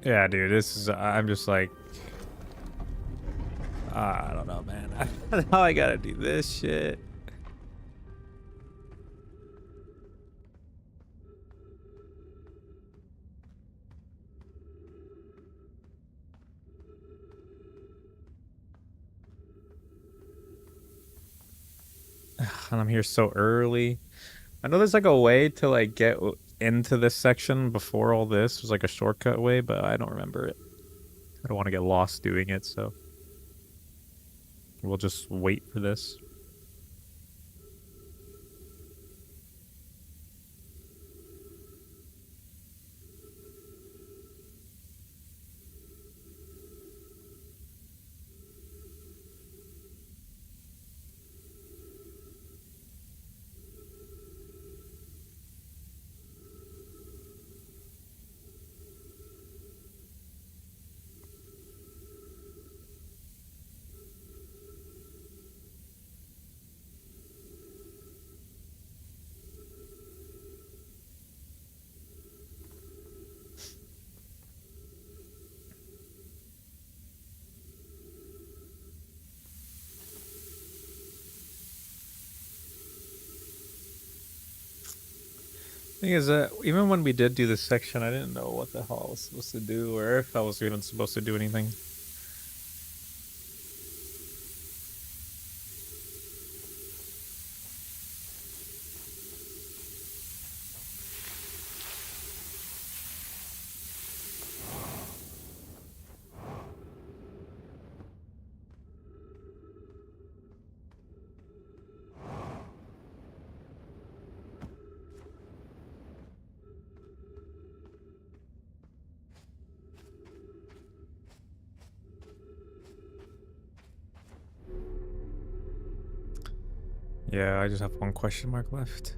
Yeah, dude, this is, I'm just like, I don't know, man. I don't know how I gotta do this shit. And I'm here so early. I know there's like a way to like get into this section before all this. There's like a shortcut way, but I don't remember it. I don't want to get lost doing it, so we'll just wait for this. Thing is that even when we did do this section, I didn't know what the hell I was supposed to do or if I was even supposed to do anything. Yeah, I just have one question mark left.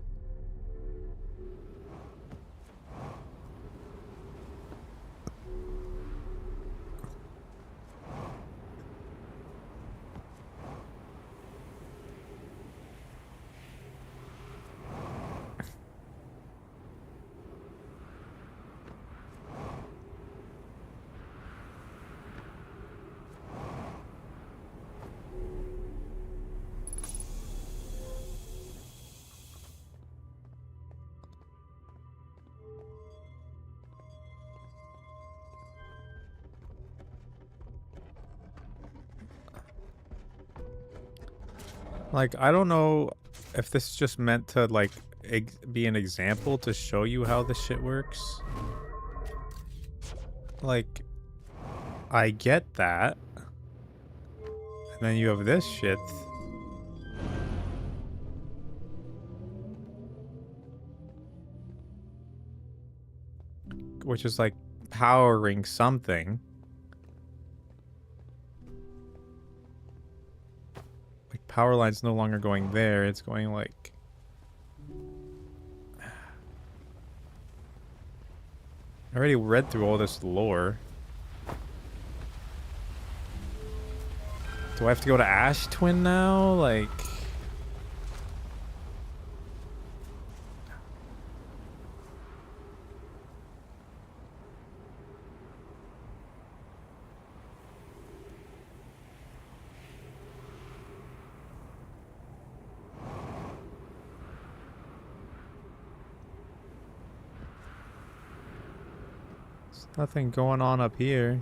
Like, I don't know if this is just meant to, like, be an example to show you how this shit works. Like, I get that. And then you have this shit. Which is, like, powering something. Like, power line's no longer going there. It's going, like... I already read through all this lore. Do I have to go to Ash Twin now? Like... There's nothing going on up here.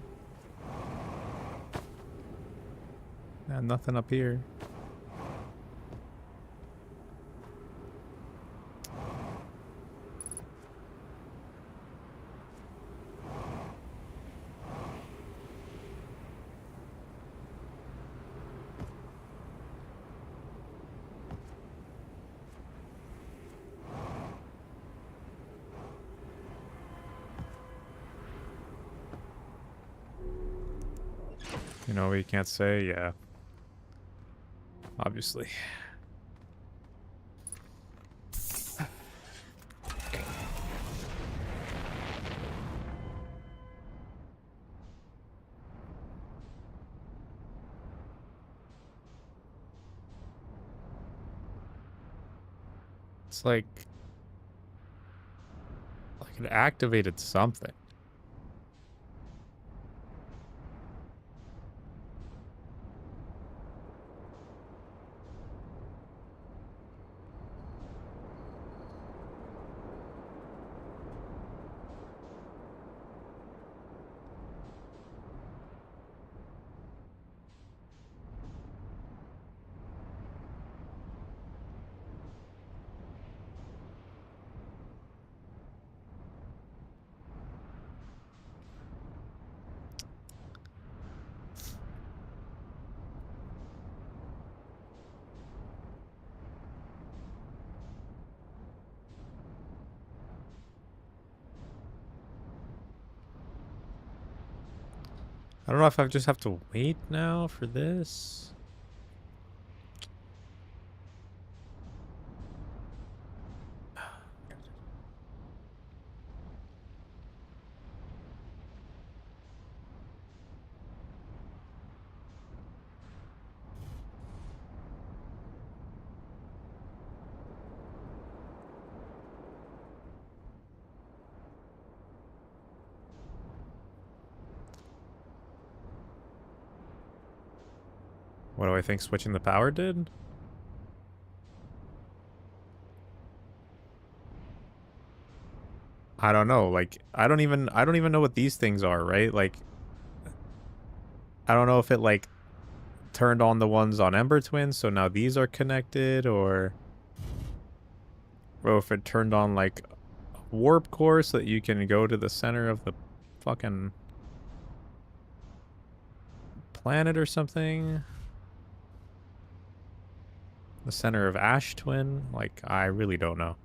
Yeah, nothing up here. You know, we can't say, yeah. Obviously. It's like it activated something. I don't know if I just have to wait now for this. What do I think switching the power did? I don't know. Like, I don't even know what these things are, right? Like, I don't know if it, like, turned on the ones on Ember Twins, so now these are connected, or if it turned on, like, a warp core so that you can go to the center of the fucking planet or something. The center of Ash Twin. Like, I really don't know.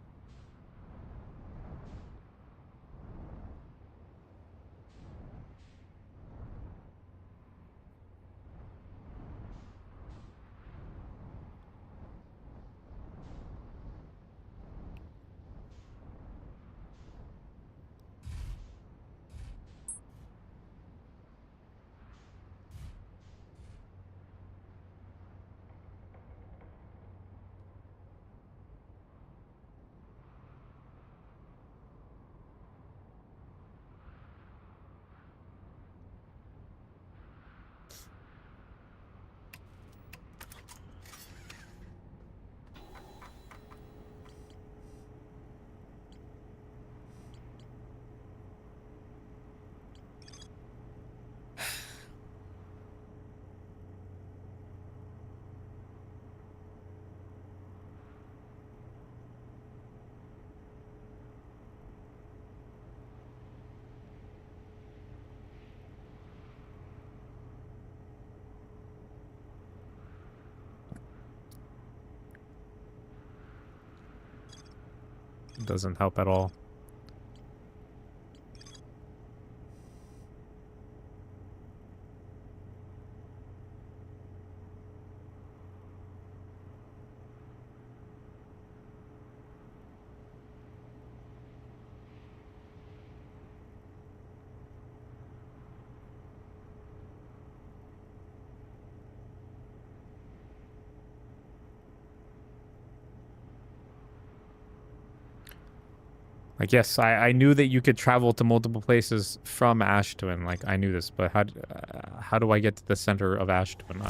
It doesn't help at all. Like, yes, I knew that you could travel to multiple places from Ashtwin. Like, I knew this, but how do I get to the center of Ashtwin?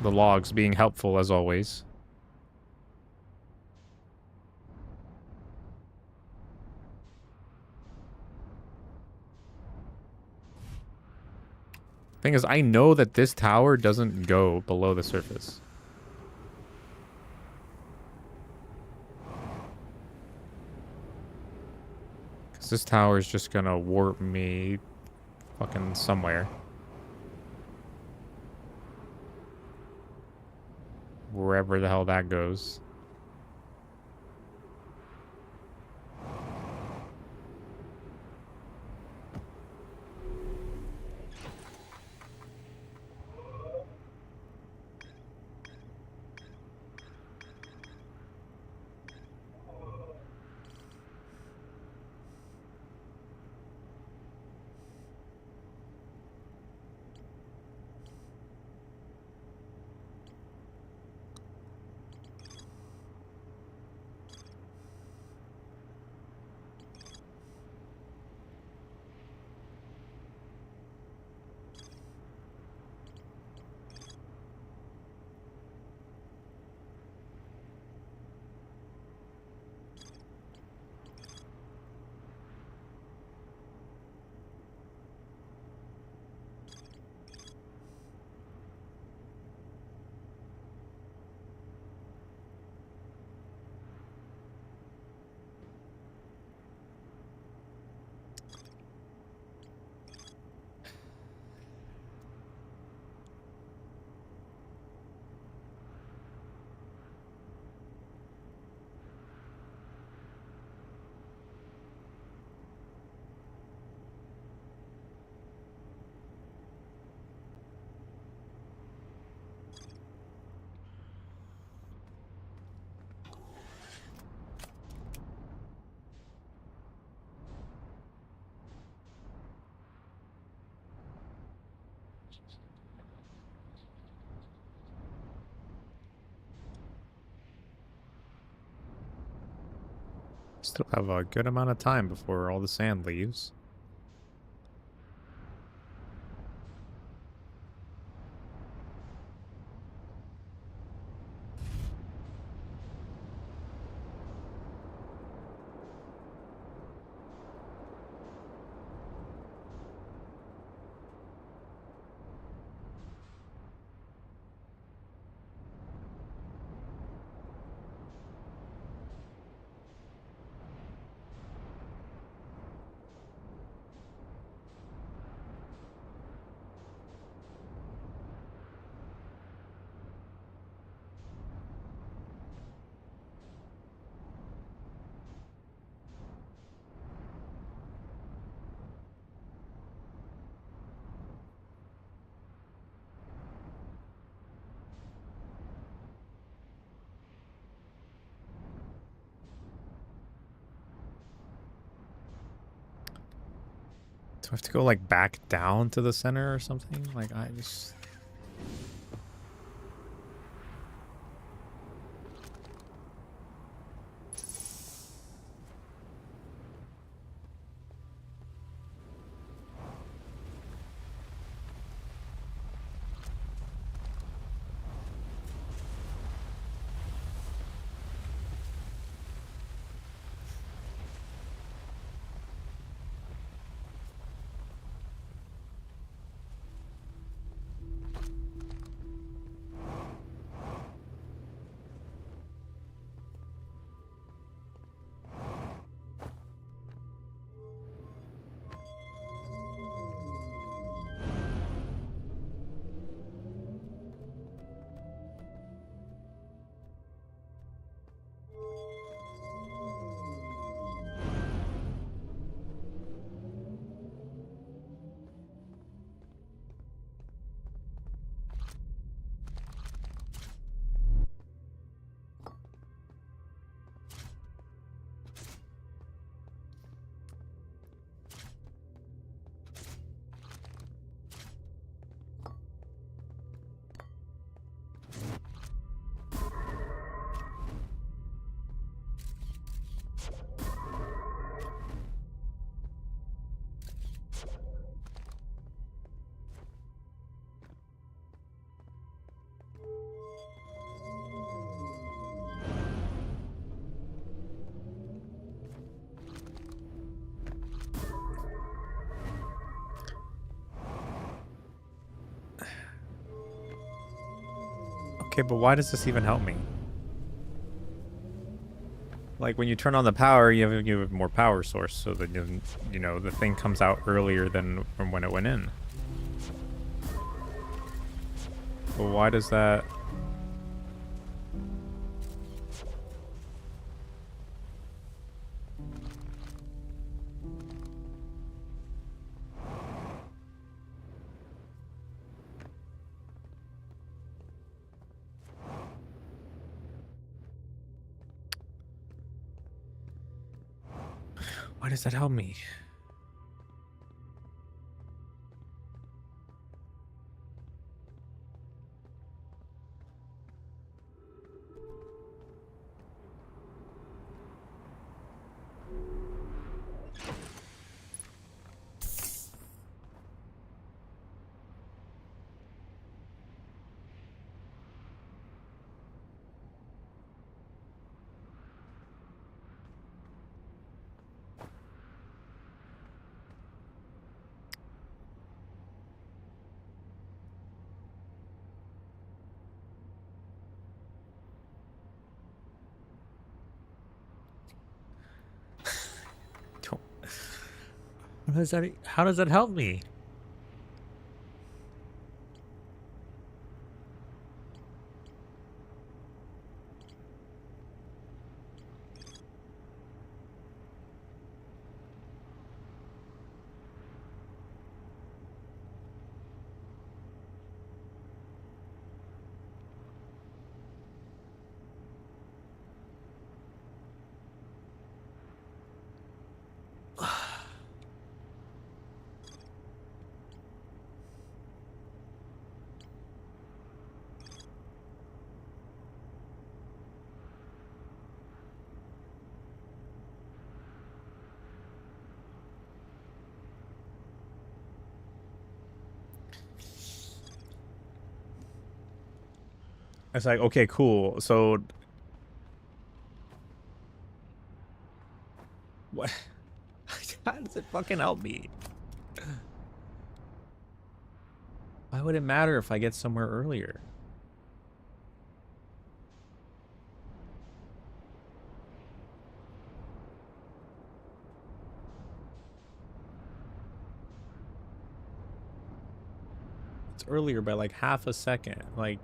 The logs being helpful as always. Thing is, I know that this tower doesn't go below the surface. Because this tower is just gonna warp me fucking somewhere. Wherever the hell that goes. Still have a good amount of time before all the sand leaves. Do I have to go like back down to the center or something? Like I just... Okay, but why does this even help me? Like when you turn on the power, you have more power source, so that you know the thing comes out earlier than from when it went in. But why does that? Why does that help me? Don't. How does that? How does that help me? It's like, okay, cool. So what? How does it fucking help me? Why would it matter if I get somewhere earlier? It's earlier by like half a second. Like,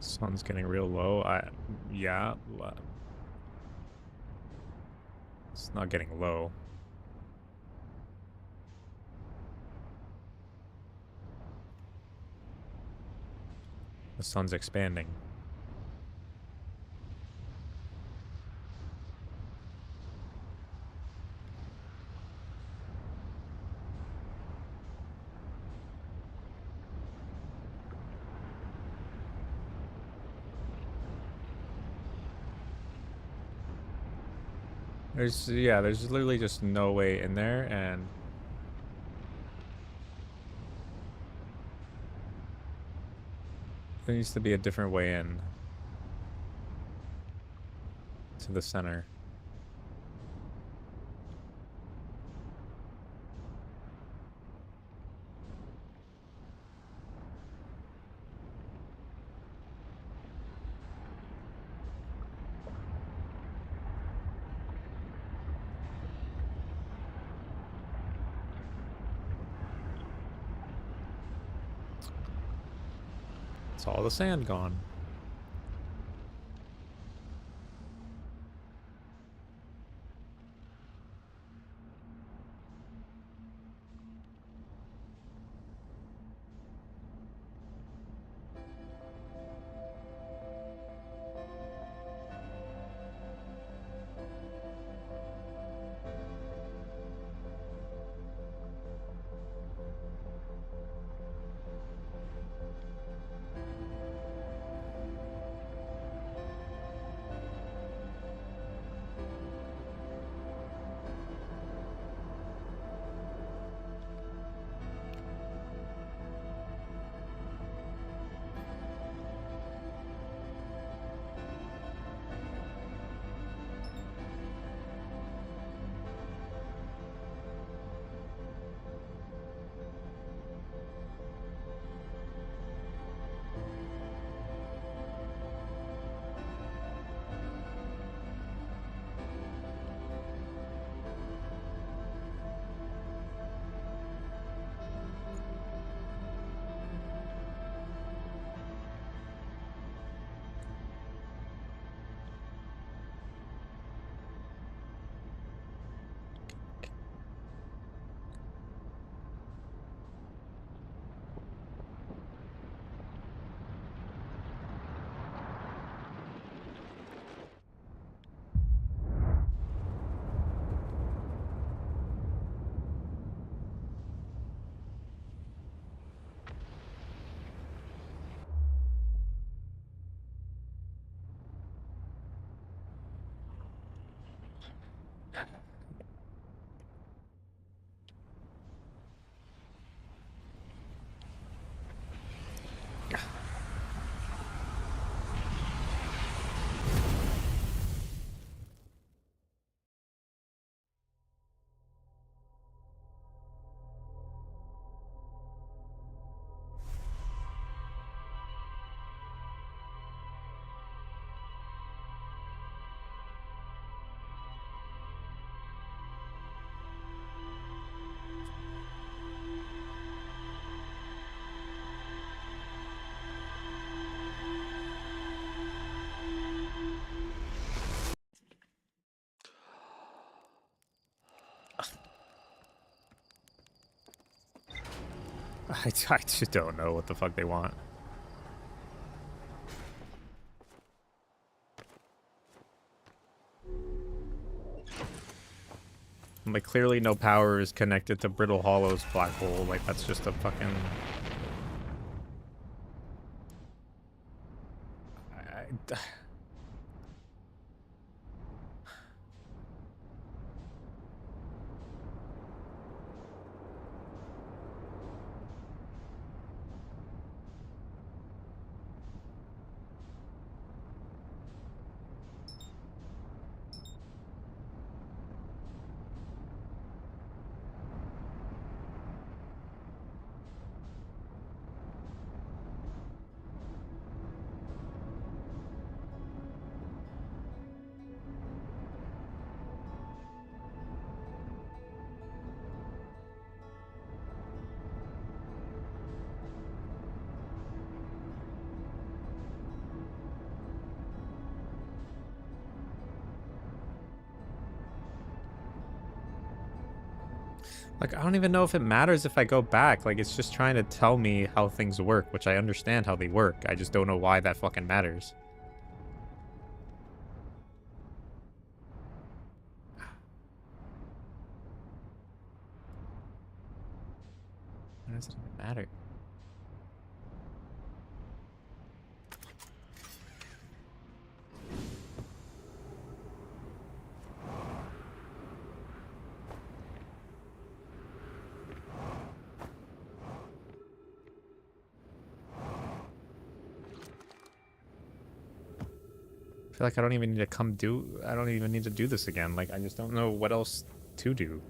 sun's getting real low. Yeah, it's not getting low. The sun's expanding. There's literally just no way in there, and there needs to be a different way in to the center. It's all the sand gone. I just don't know what the fuck they want. Like, clearly no power is connected to Brittle Hollow's black hole. Like, that's just a fucking... Like, I don't even know if it matters if I go back. Like, it's just trying to tell me how things work, which I understand how they work. I just don't know why that fucking matters. Why does it even matter? I feel like I don't even need to I don't even need to do this again. Like, I just don't know what else to do.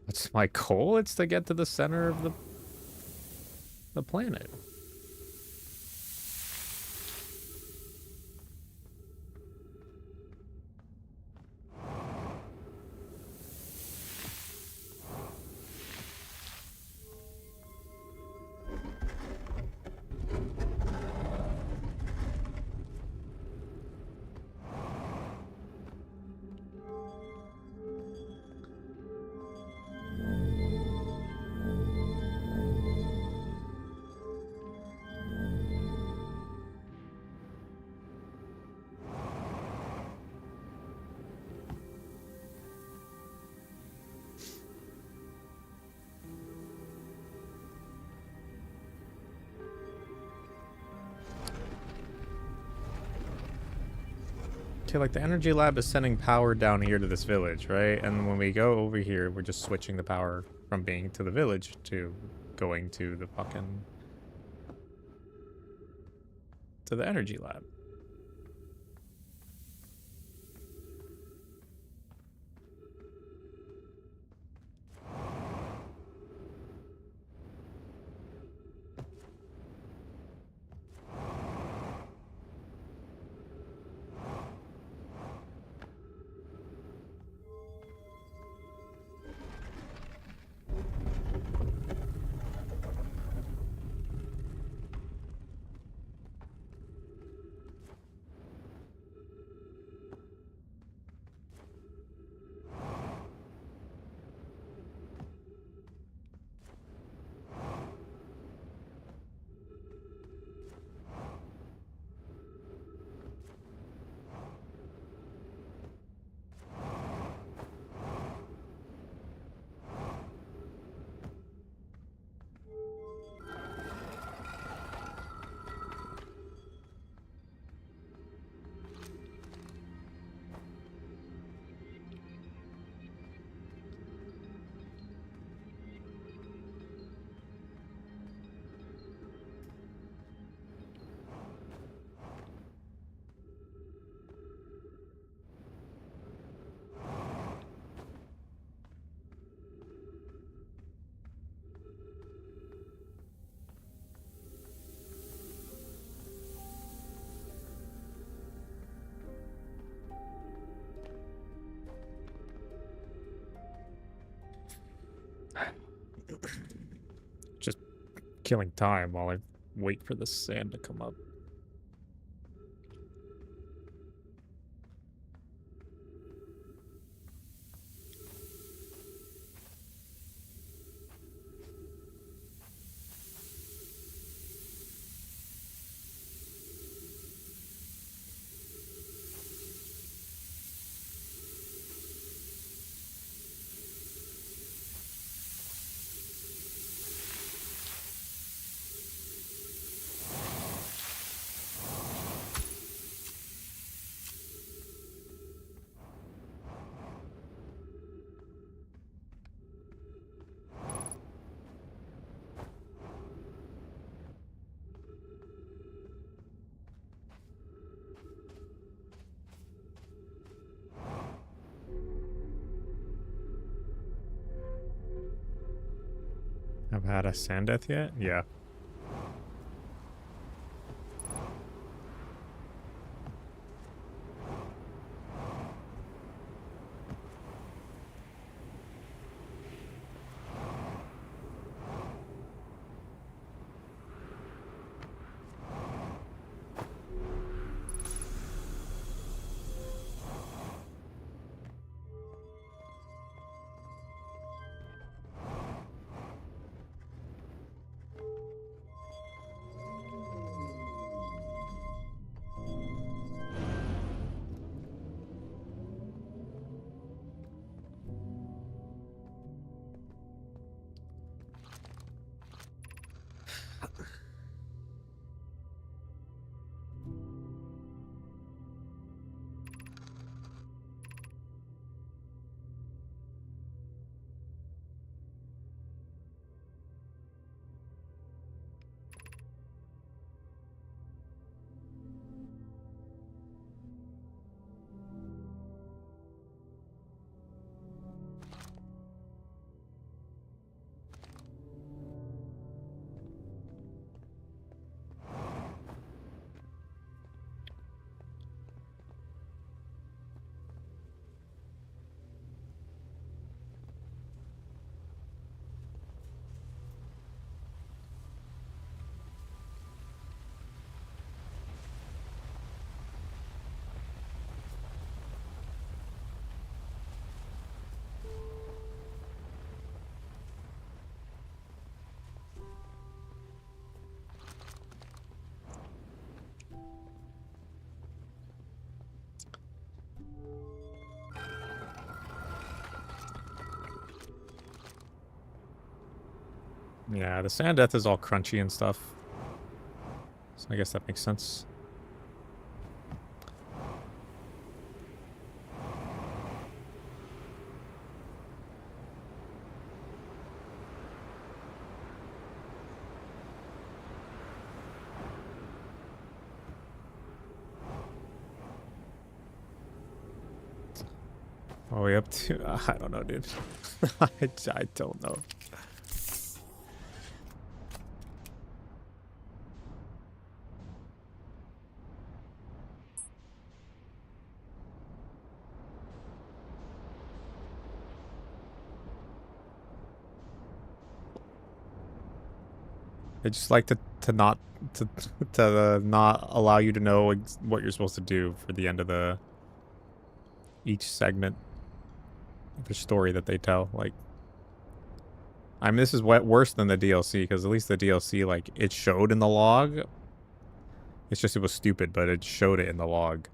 What's my goal? It's to get to the center of the planet. Okay, like the energy lab is sending power down here to this village, right? And when we go over here, we're just switching the power from being to the village to going to the fucking... to the energy lab. killing time while I wait for the sand to come up. Have I had a sand death yet? Yeah. Yeah, the sand death is all crunchy and stuff. So I guess that makes sense. What are we up to? I don't know, dude. I don't know. They just like to not to not allow you to know what you're supposed to do for the end of the each segment of the story that they tell. Like, I mean, this is worse than the DLC because at least the DLC, like, it showed in the log. It's just it was stupid, but it showed it in the log.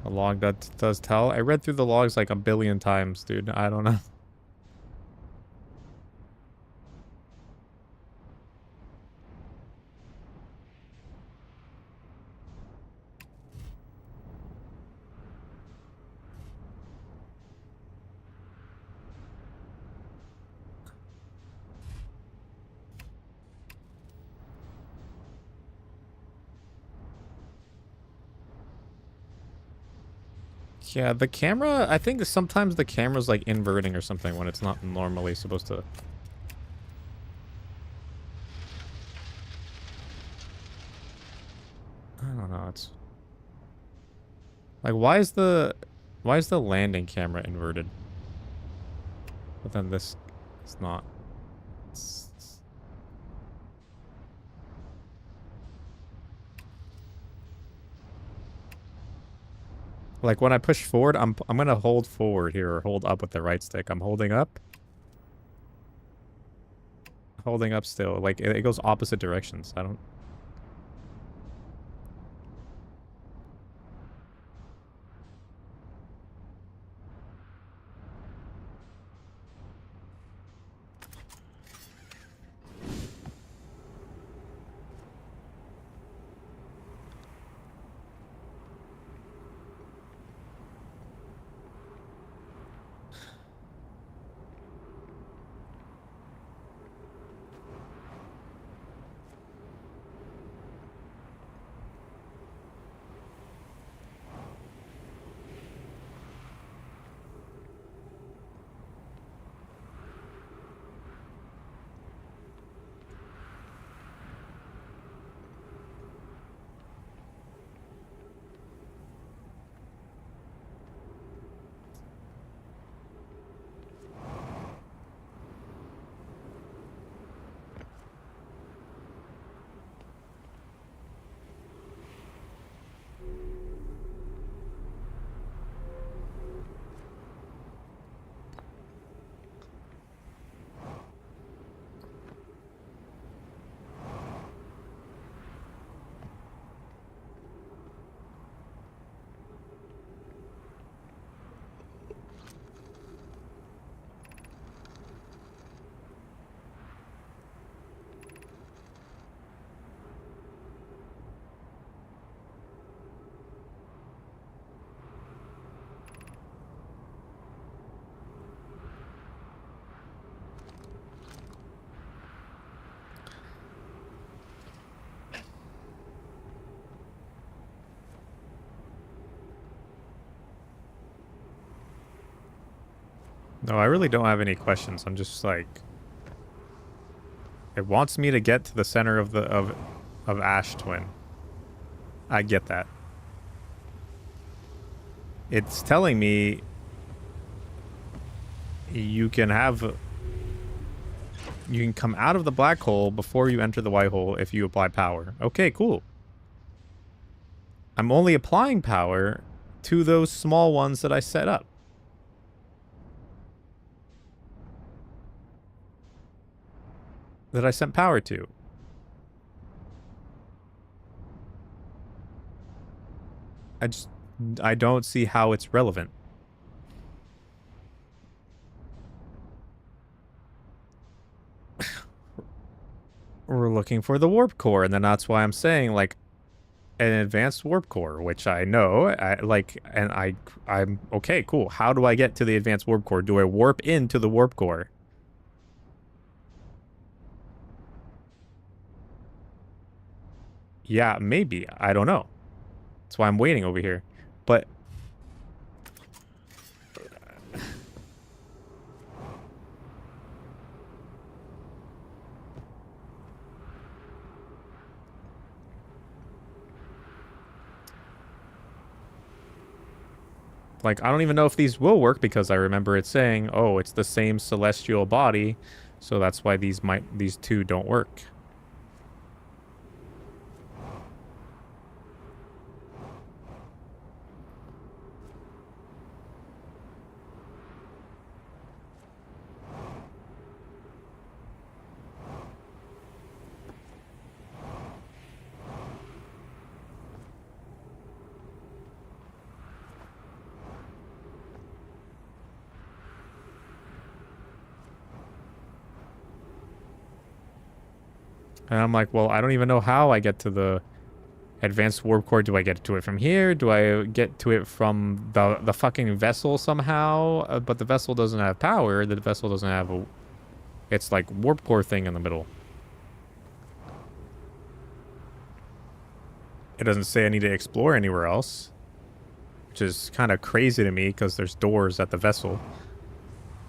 A log that does tell. I read through the logs like a billion times, dude. I don't know. Yeah, the camera, I think sometimes the camera's like inverting or something when it's not normally supposed to. I don't know, it's like why is the landing camera inverted? But then this is not. Like when I push forward, I'm gonna hold forward here or hold up with the right stick. I'm holding up. Holding up still. Like it goes opposite directions. I don't. No, I really don't have any questions. I'm just like, it wants me to get to the center of the of Ash Twin. I get that. It's telling me you can come out of the black hole before you enter the white hole if you apply power. Okay, cool. I'm only applying power to those small ones that I set up. That I sent power to. I don't see how it's relevant. We're looking for the warp core, and then that's why I'm saying like an advanced warp core, which I know, I'm okay, cool. How do I get to the advanced warp core? Do I warp into the warp core? Yeah, maybe. I don't know. That's why I'm waiting over here. But like, I don't even know if these will work because I remember it saying, oh, it's the same celestial body. So that's why these two don't work. And I'm like, well, I don't even know how I get to the advanced warp core. Do I get to it from here? Do I get to it from the fucking vessel somehow? But the vessel doesn't have power. The vessel doesn't have a... It's like warp core thing in the middle. It doesn't say I need to explore anywhere else. which is kind of crazy to me because there's doors at the vessel,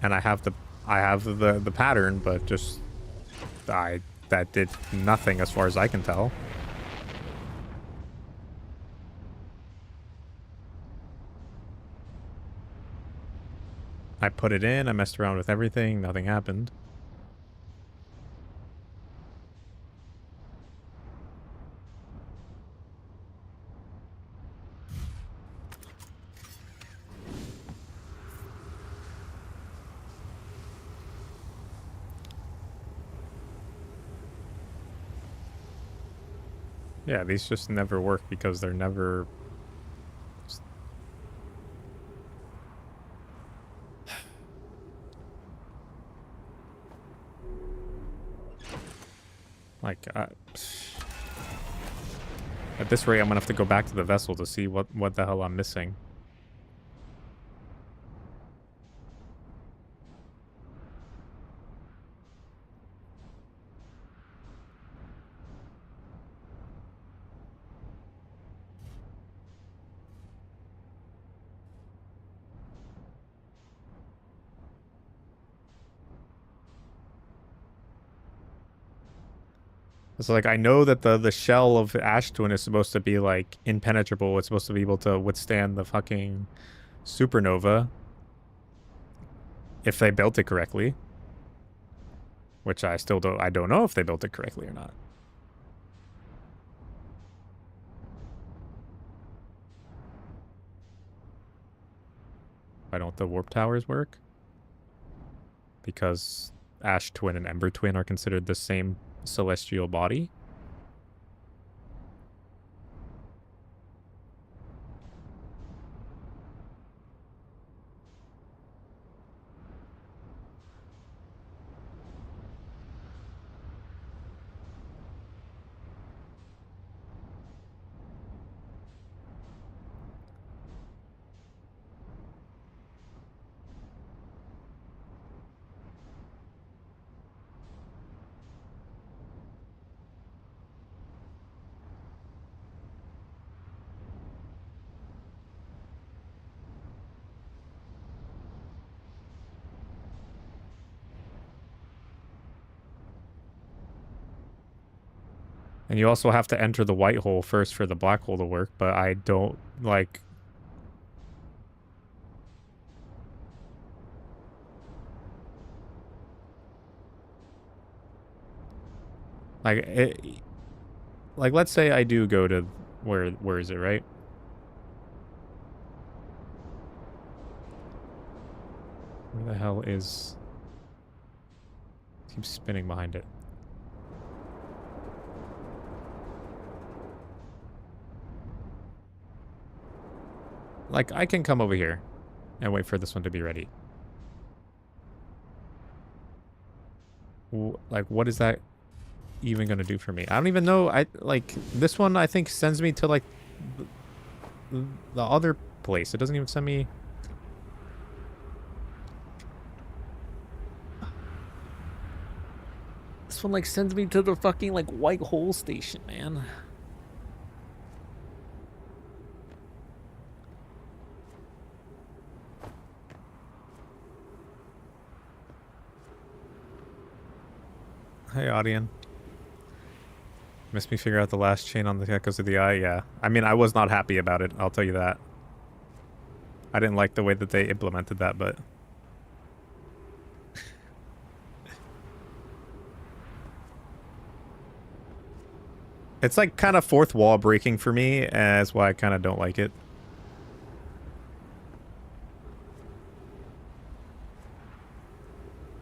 and I have the pattern, but just that did nothing as far as I can tell. I put it in, I messed around with everything, nothing happened. Yeah, these just never work because they're never... Like, at this rate, I'm gonna have to go back to the vessel to see what the hell I'm missing. It's like, I know that the shell of Ash Twin is supposed to be, like, impenetrable. It's supposed to be able to withstand the fucking supernova. If they built it correctly. Which I don't know if they built it correctly or not. Why don't the warp towers work? Because Ash Twin and Ember Twin are considered the same celestial body. And you also have to enter the white hole first for the black hole to work, but I don't, like... Like, let's say I do go to... Where is it, right? Where the hell is... Keeps spinning behind it. Like, I can come over here and wait for this one to be ready. Like, what is that even going to do for me? I don't even know. Like, this one, I think, sends me to, like, the other place. It doesn't even send me... This one, like, sends me to the fucking, like, white hole station, man. Hey, Audion. Missed me figure out the last chain on the Echoes of the Eye? Yeah. I mean, I was not happy about it, I'll tell you that. I didn't like the way that they implemented that, but... It's like kind of fourth wall breaking for me, and that's why I kind of don't like it.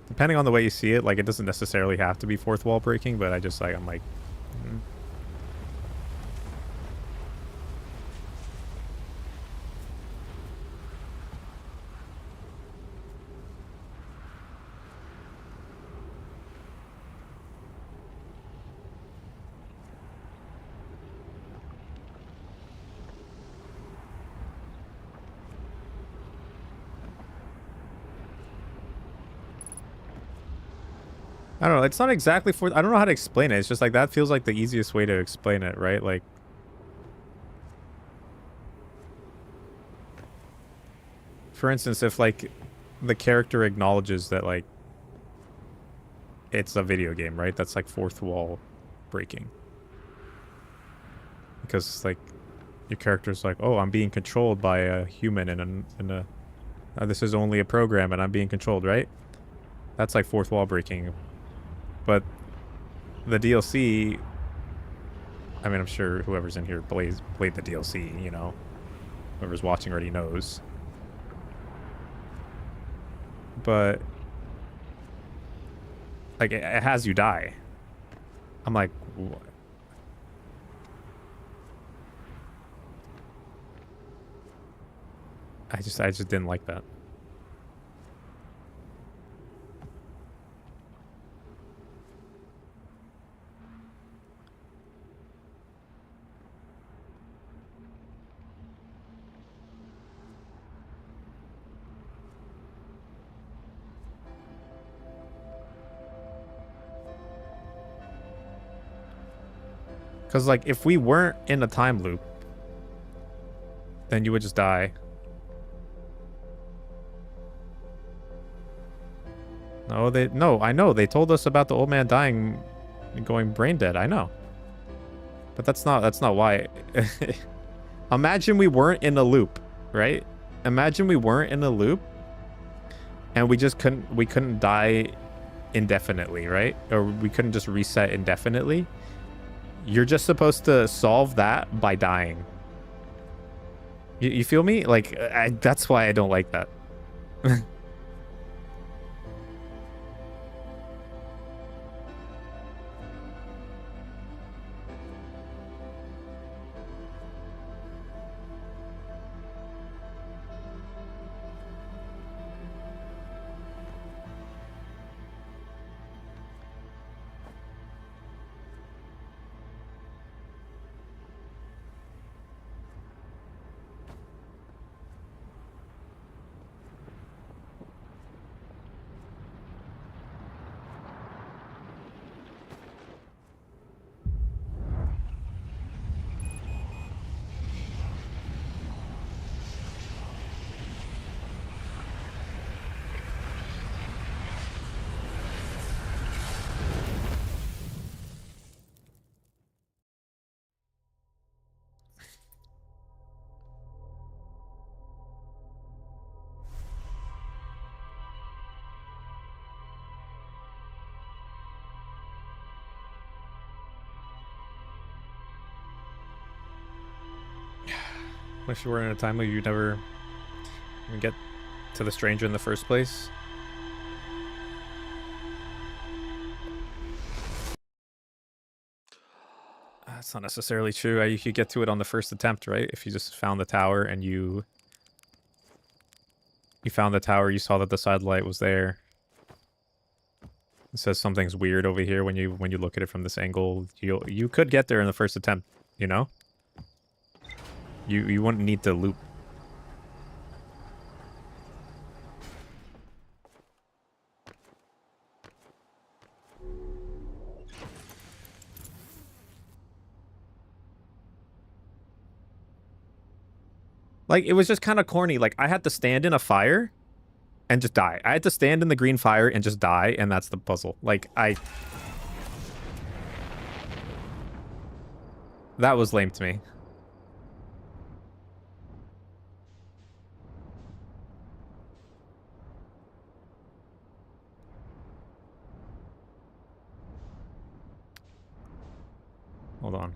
Depending on the way you see it, like, it doesn't necessarily have to be fourth wall breaking, but I just, like, I'm like... I don't know, it's not exactly for... I don't know how to explain it. It's just like, that feels like the easiest way to explain it, right? Like... for instance, if like the character acknowledges that like it's a video game, right? That's like fourth wall breaking. Because like your character's like, oh, I'm being controlled by a human and this is only a program and I'm being controlled, right? That's like fourth wall breaking. But the DLC, I mean, I'm sure whoever's in here played the DLC, you know. Whoever's watching already knows. But like it has you die. I'm like, what? I just didn't like that. Because like if we weren't in a time loop, then you would just die. No, I know. They told us about the old man dying and going brain dead. I know. But that's not why. Imagine we weren't in a loop, right? Imagine we weren't in a loop and we couldn't die indefinitely, right? Or we couldn't just reset indefinitely. You're just supposed to solve that by dying. You feel me? Like that's why I don't like that. Wish you were in a time where you never even get to the stranger in the first place. That's not necessarily true. You could get to it on the first attempt, right? If you just found the tower and you found the tower, you saw that the satellite was there. It says something's weird over here when you look at it from this angle. You could get there in the first attempt, you know? You wouldn't need to loop. Like, it was just kind of corny. Like, I had to stand in a fire and just die. I had to stand in the green fire and just die, and that's the puzzle. Like, that was lame to me. Hold on.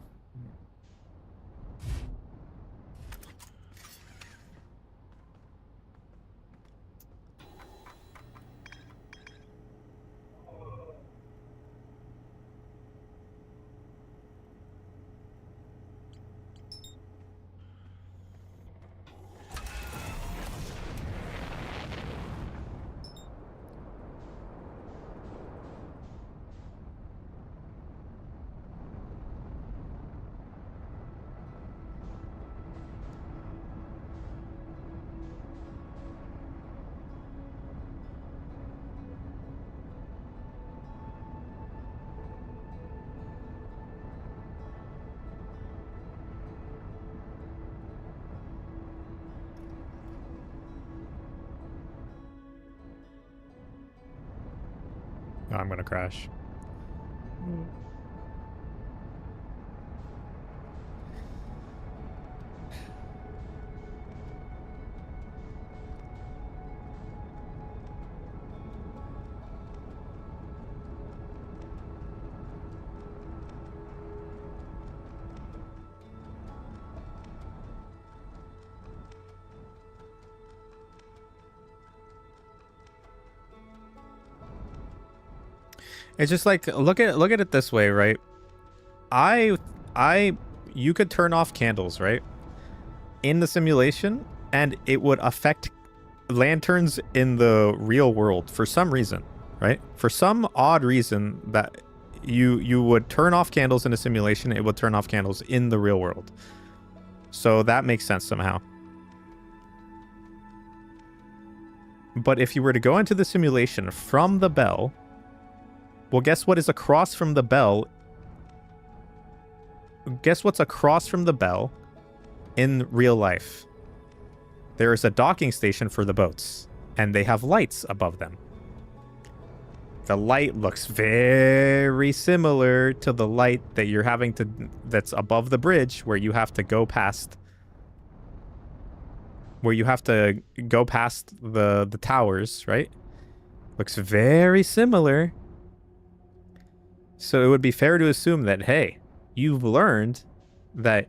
I'm gonna crash. It's just like look at it this way, right? I I you could turn off candles, right? In the simulation, and it would affect lanterns in the real world for some reason, right? For some odd reason that you would turn off candles in a simulation, it would turn off candles in the real world. So that makes sense somehow. But if you were to go into the simulation from the bell, well, guess what is across from the bell? Guess what's across from the bell in real life? There is a docking station for the boats, and they have lights above them. The light looks very similar to the light that you're having to, that's above the bridge where you have to go past, the towers, right? Looks very similar. So it would be fair to assume that, hey, you've learned that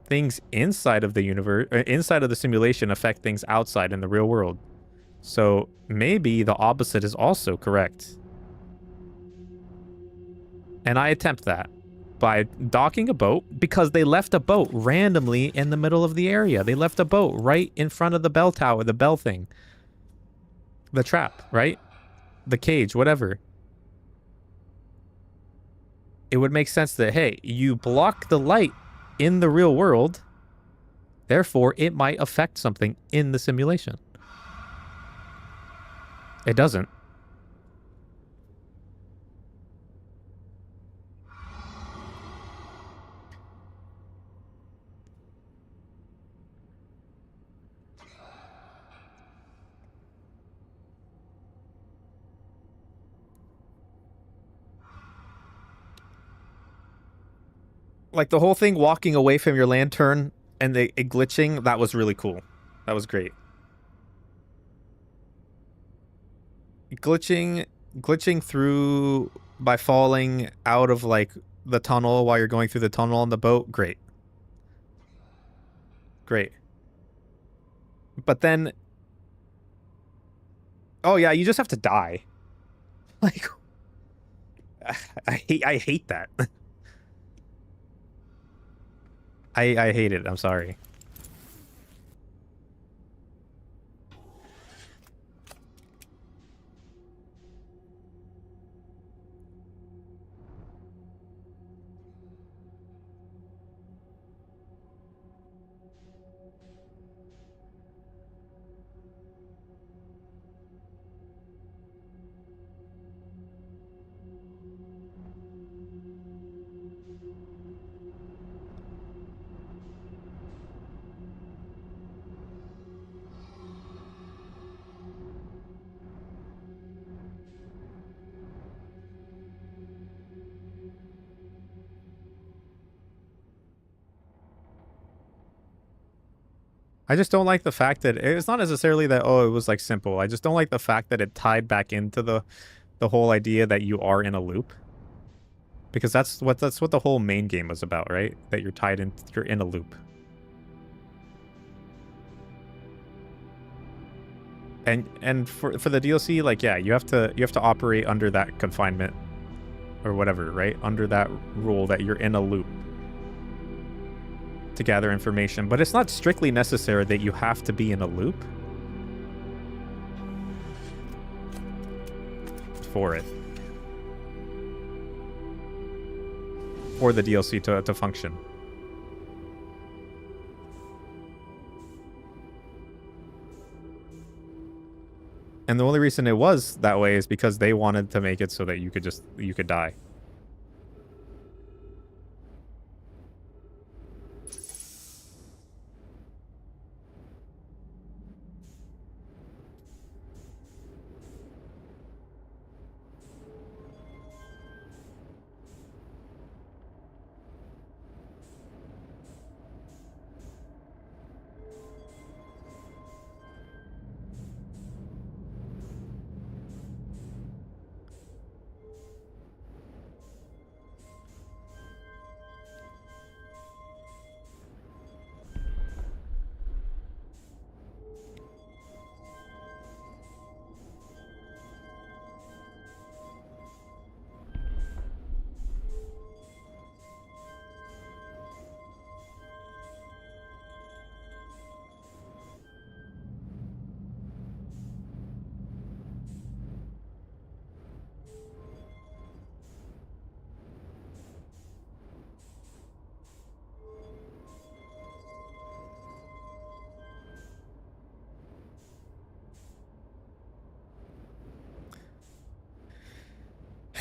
things inside of the universe, inside of the simulation affect things outside in the real world. So maybe the opposite is also correct. And I attempt that by docking a boat because they left a boat randomly in the middle of the area. They left a boat right in front of the bell tower, the bell thing. The trap, right? The cage, whatever. It would make sense that, hey, you block the light in the real world, therefore it might affect something in the simulation. It doesn't. Like the whole thing walking away from your lantern and it glitching, that was really cool. That was great. Glitching through by falling out of like the tunnel while you're going through the tunnel on the boat, great. Great. But then, oh yeah, you just have to die. Like, I hate that. I hate it. I'm sorry. I just don't like the fact that it's not necessarily that, oh, it was like simple. I just don't like the fact that it tied back into the whole idea that you are in a loop. Because that's what the whole main game was about, right? That you're in a loop. And for the DLC, like yeah, you have to operate under that confinement or whatever, right? Under that rule that you're in a loop to gather information, but it's not strictly necessary that you have to be in a loop for it. For the DLC to function. And the only reason it was that way is because they wanted to make it so that you could die.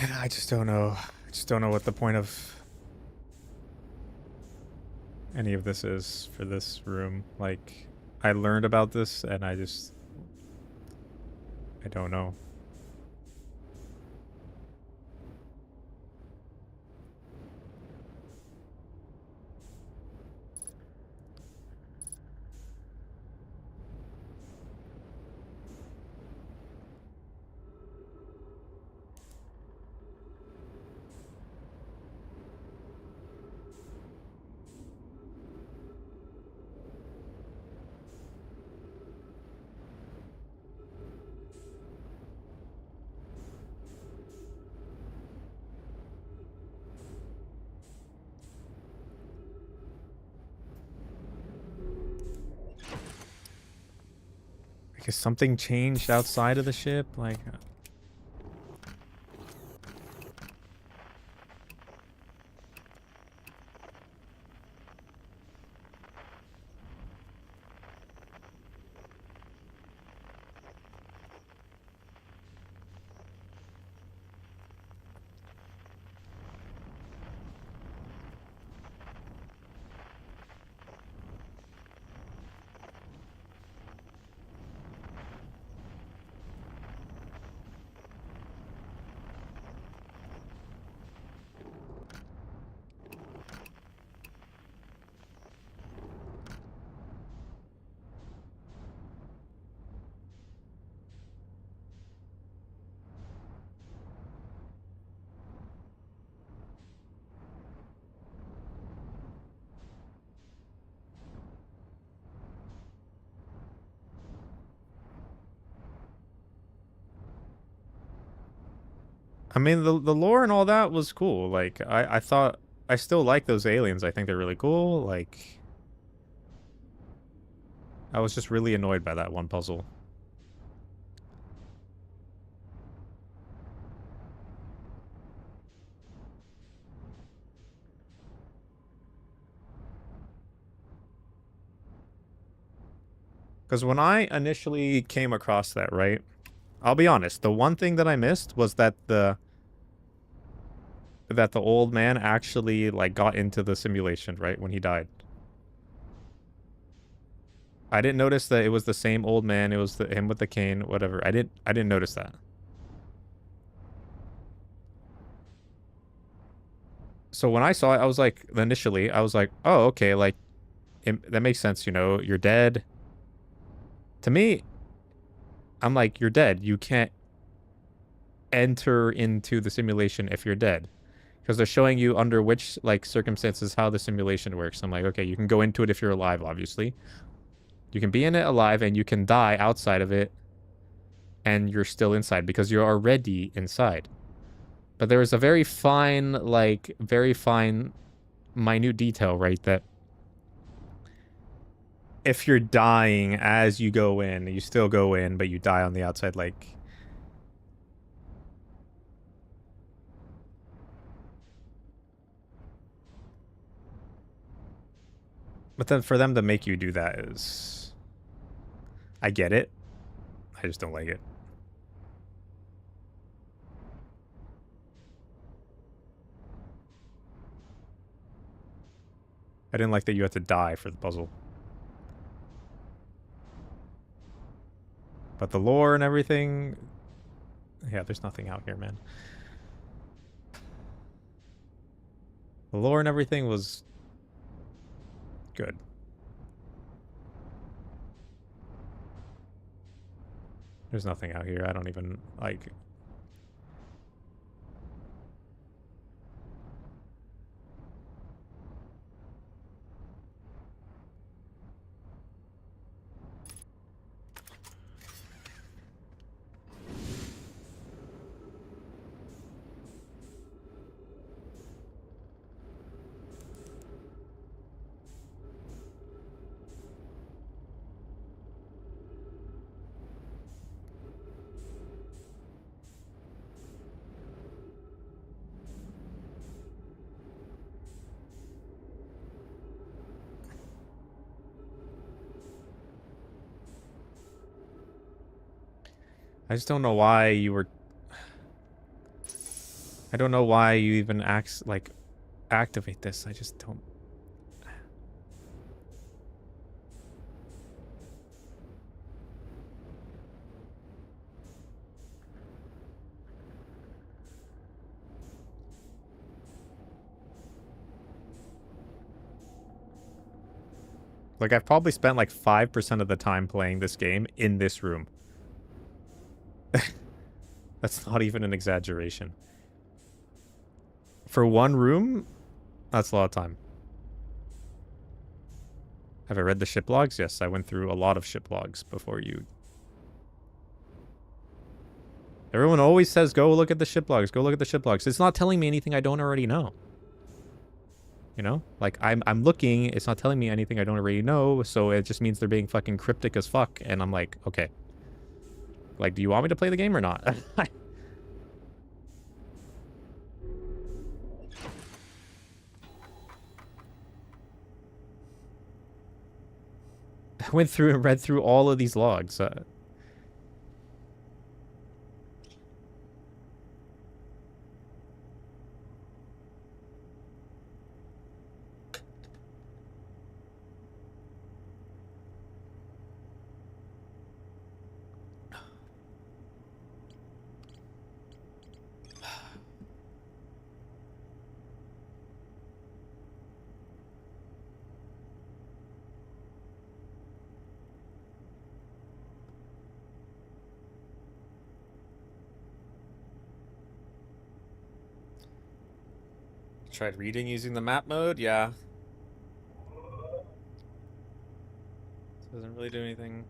I just don't know. I just don't know what the point of any of this is for this room. Like, I learned about this and I don't know. Because something changed outside of the ship, like I mean the lore and all that was cool. Like I thought I still like those aliens. I think they're really cool. Like I was just really annoyed by that one puzzle. Because when I initially came across that, right? I'll be honest, the one thing that I missed was that the old man actually like got into the simulation, right, when he died. I didn't notice that it was the same old man, it was him with the cane, whatever. I didn't notice that. So when I saw it, I was like, initially, I was like, oh, okay, like, that makes sense, you know, you're dead. To me, I'm like, you're dead. You can't enter into the simulation if you're dead. Because they're showing you under which, like, circumstances how the simulation works. I'm like, okay, you can go into it if you're alive, obviously. You can be in it alive, and you can die outside of it, and you're still inside, because you're already inside. But there was a very fine, like, very fine, minute detail, right, that if you're dying as you go in, you still go in, but you die on the outside, like... But then for them to make you do that is... I get it. I just don't like it. I didn't like that you had to die for the puzzle. But the lore and everything... Yeah, there's nothing out here, man. The lore and everything was... good. There's nothing out here. I don't even, like... I just don't know why you were... I don't know why you even activate this. I just don't. Like, I've probably spent like 5% of the time playing this game in this room. That's not even an exaggeration. For one room, that's a lot of time. Have I read the ship logs? Yes, I went through a lot of ship logs before you. Everyone always says, go look at the ship logs, go look at the ship logs. It's not telling me anything I don't already know. You know? Like, I'm looking, it's not telling me anything I don't already know, so it just means they're being fucking cryptic as fuck, and I'm like, okay. Like, do you want me to play the game or not? I went through and read through all of these logs. Tried reading using the map mode? Yeah. Doesn't really do anything.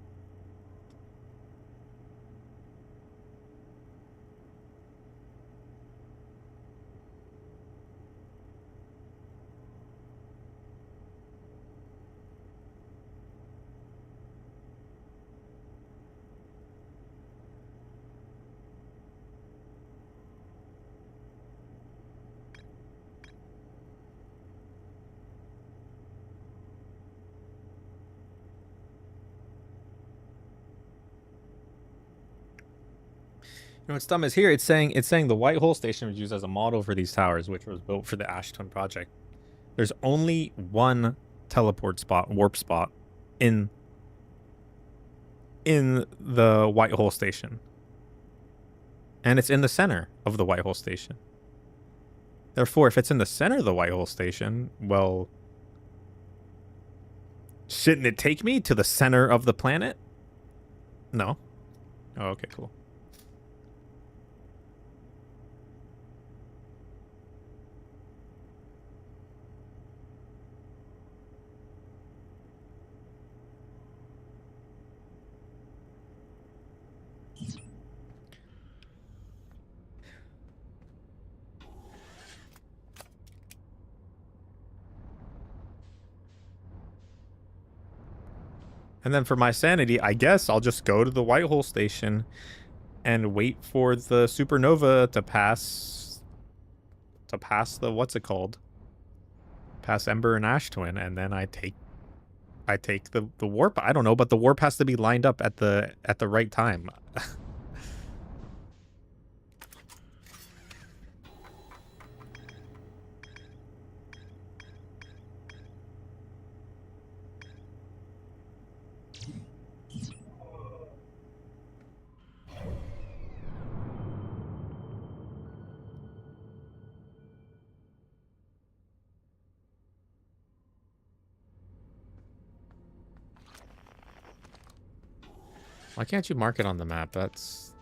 You know what's dumb is here it's saying the White Hole Station was used as a model for these towers, which was built for the Ash Twin project. There's only one teleport spot, warp spot, in the White Hole Station. And it's in the center of the White Hole Station. Therefore, if it's in the center of the White Hole Station, well, shouldn't it take me to the center of the planet? No. Oh, okay, cool. And then for my sanity, I guess I'll just go to the White Hole Station and wait for the supernova to pass the what's it called? Pass Ember and Ash Twin, and then I take the warp. I don't know, but the warp has to be lined up at the right time. Why can't you mark it on the map? That's...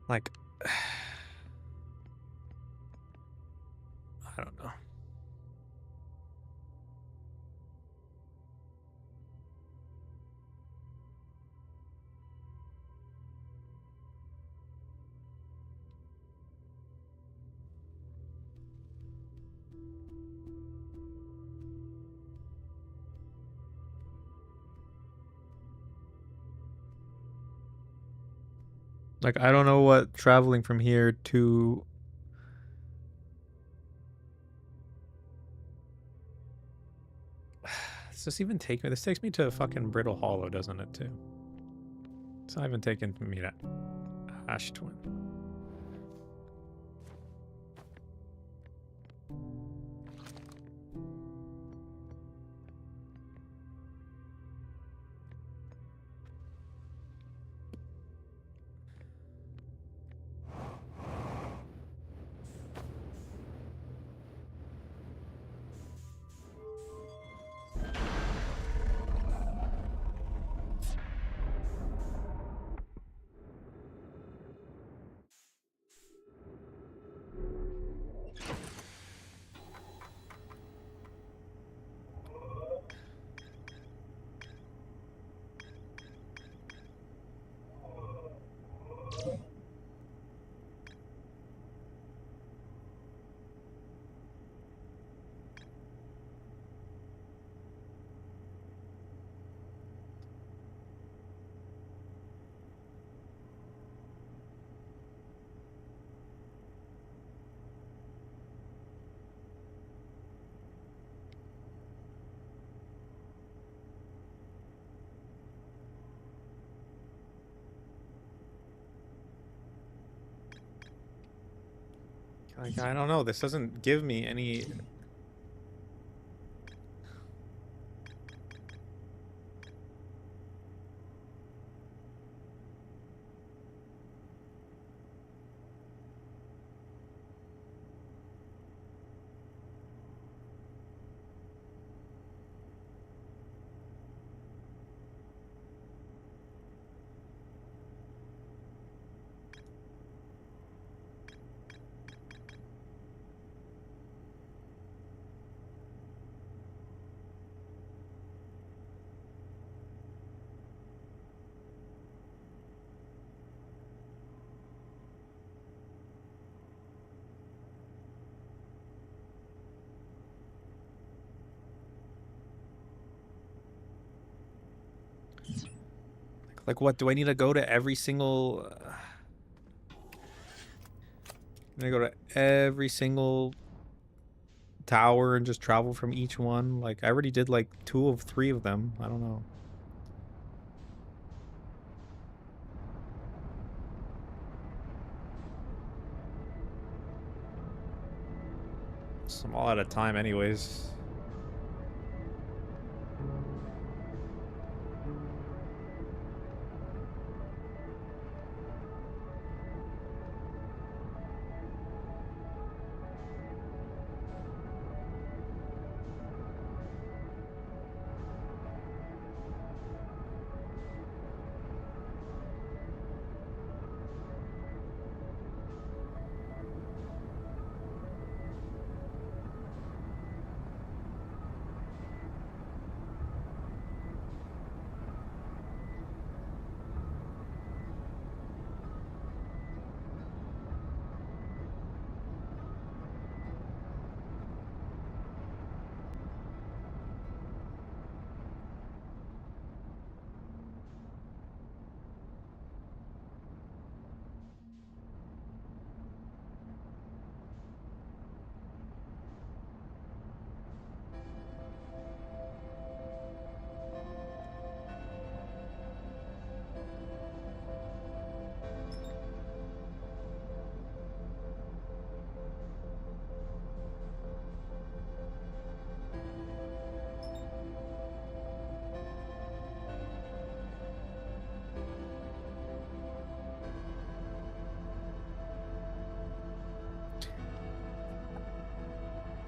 Like, I don't know. Like, I don't know what traveling from here to... Does this even take me? This takes me to fucking Brittle Hollow, doesn't it, too? It's not even taking me to Ash Twin. Like, I don't know. This doesn't give me any... Like, what? Do I need to go to every single... I'm gonna go to every single tower and just travel from each one? Like, I already did, like, 2 of 3 of them. I don't know. I'm all out of time anyways.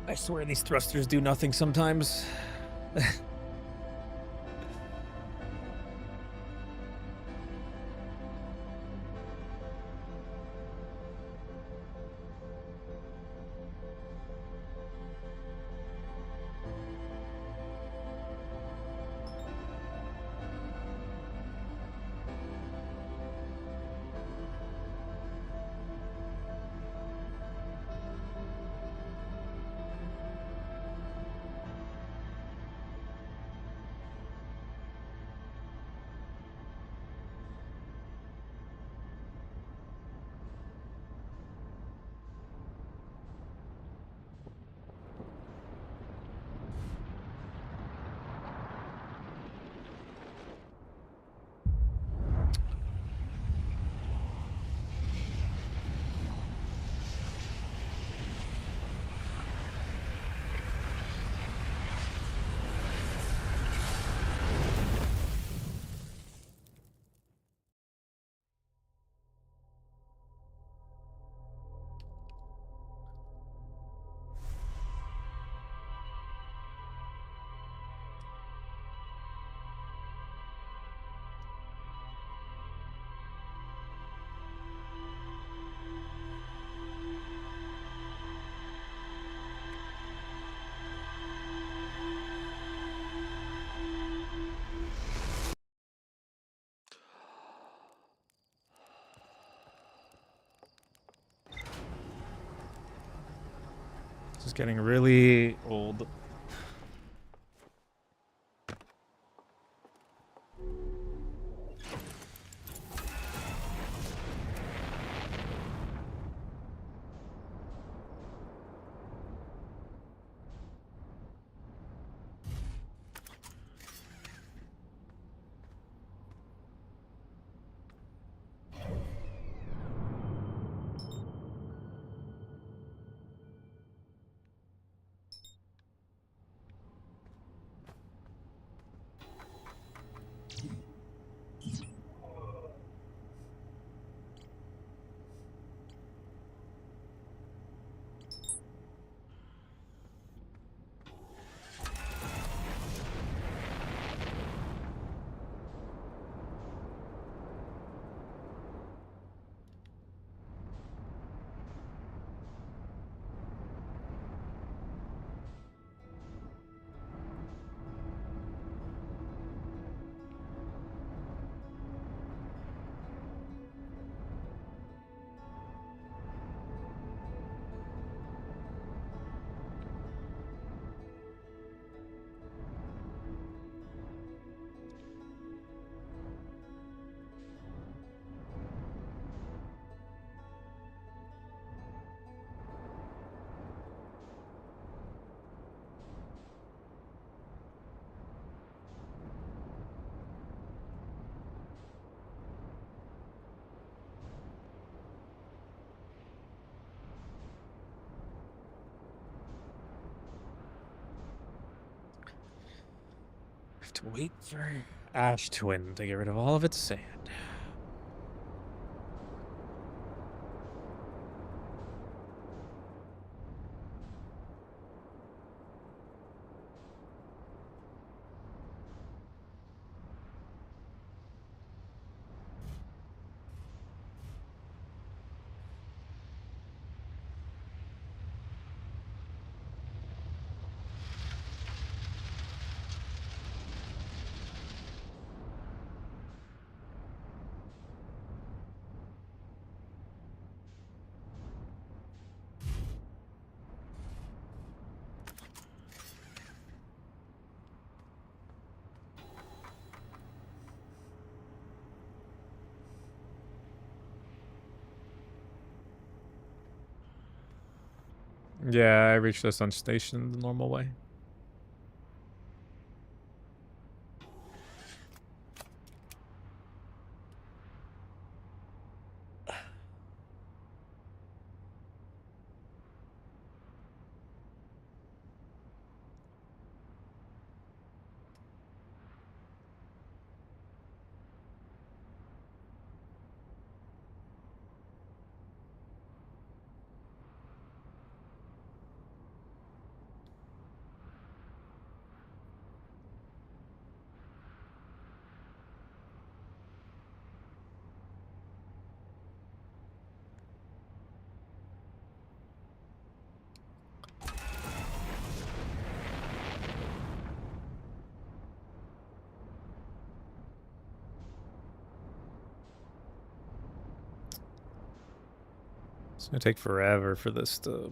I swear these thrusters do nothing sometimes. is getting really old. Have to wait for Ash Twin to get rid of all of its sand. Yeah, I reached the sun station the normal way. It's gonna take forever for this to...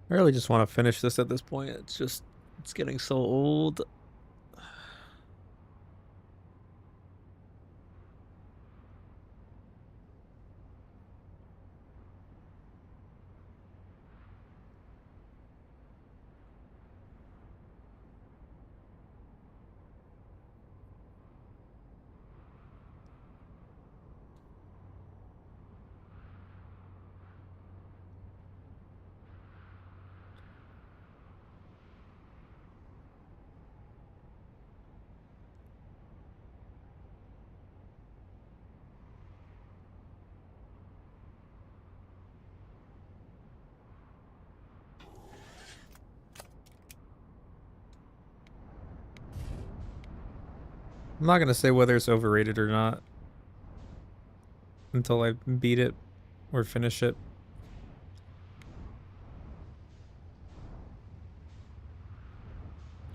I really just want to finish this at this point. It's just... It's getting so old. I'm not gonna say whether it's overrated or not until I beat it or finish it.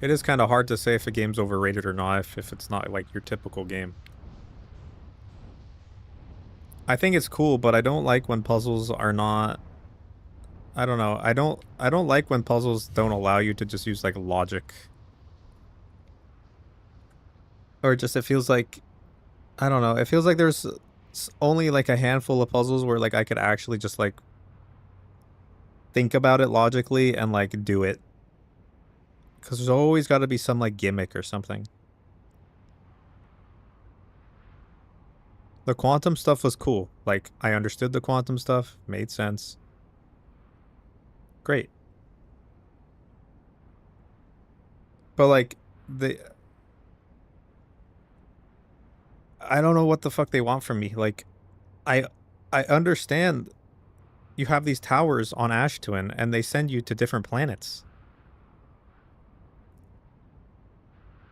It is kind of hard to say if a game's overrated or not if it's not like your typical game. I think it's cool, but I don't like when puzzles are not. I don't know. I don't like when puzzles don't allow you to just use like logic. Or just it feels like I don't know. It feels like there's only like a handful of puzzles where like I could actually just like think about it logically and like do it. Cuz there's always got to be some like gimmick or something. The quantum stuff was cool. Like I understood the quantum stuff, made sense. Great. But like the I don't know what the fuck they want from me. Like I I understand you have these towers on Ashtuan and they send you to different planets,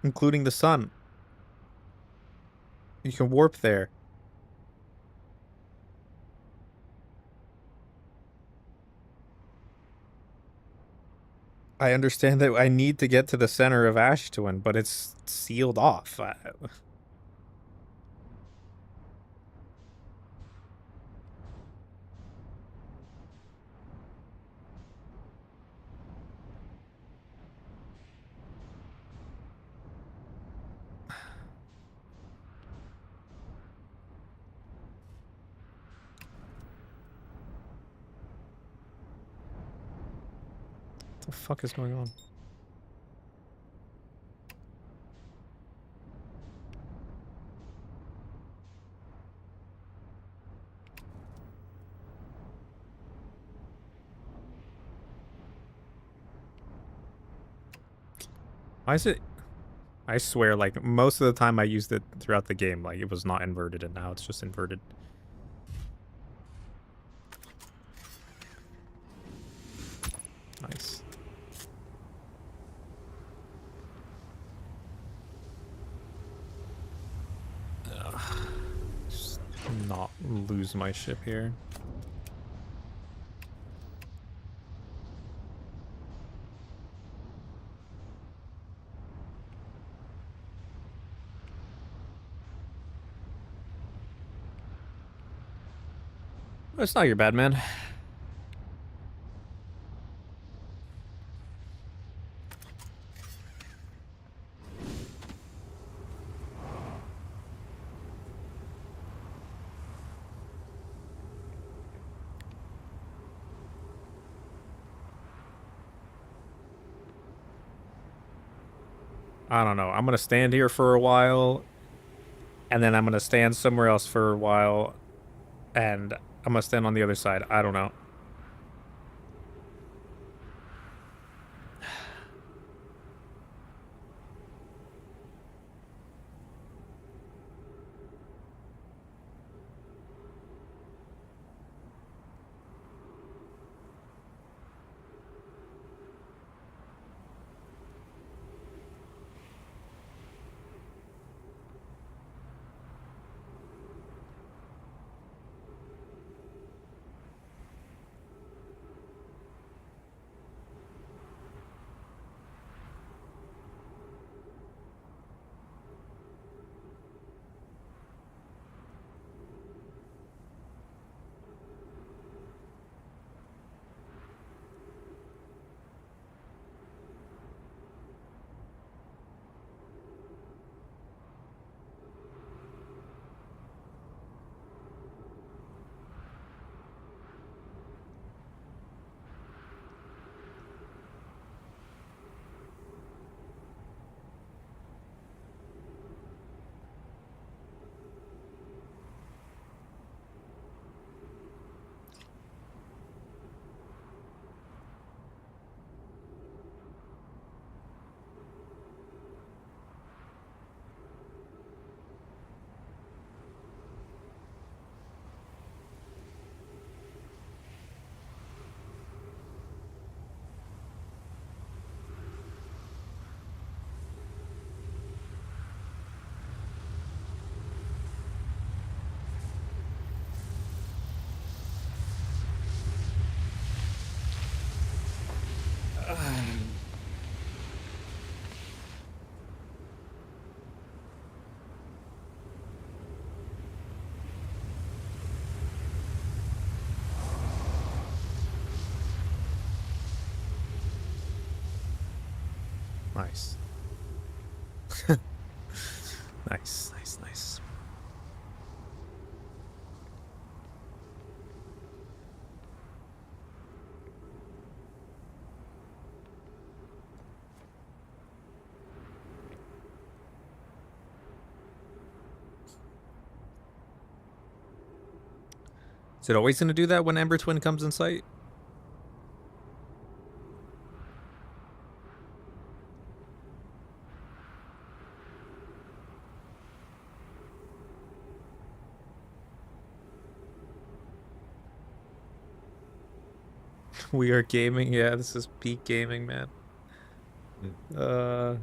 including the sun. You can warp there. I understand that I need to get to the center of Ashtuan, but it's sealed off. What the fuck is going on? Why is it? I swear, like, most of the time I used it throughout the game, like, it was not inverted, and now it's just inverted. Nice. Ugh. Just not lose my ship here. It's not your bad, man. I don't know. I'm gonna stand here for a while, and then I'm gonna stand somewhere else for a while, and I'm gonna stand on the other side. I don't know. Nice. Nice, nice, nice. Is it always going to do that when Ember Twin comes in sight? We are gaming. Yeah, this is peak gaming, man. Uh...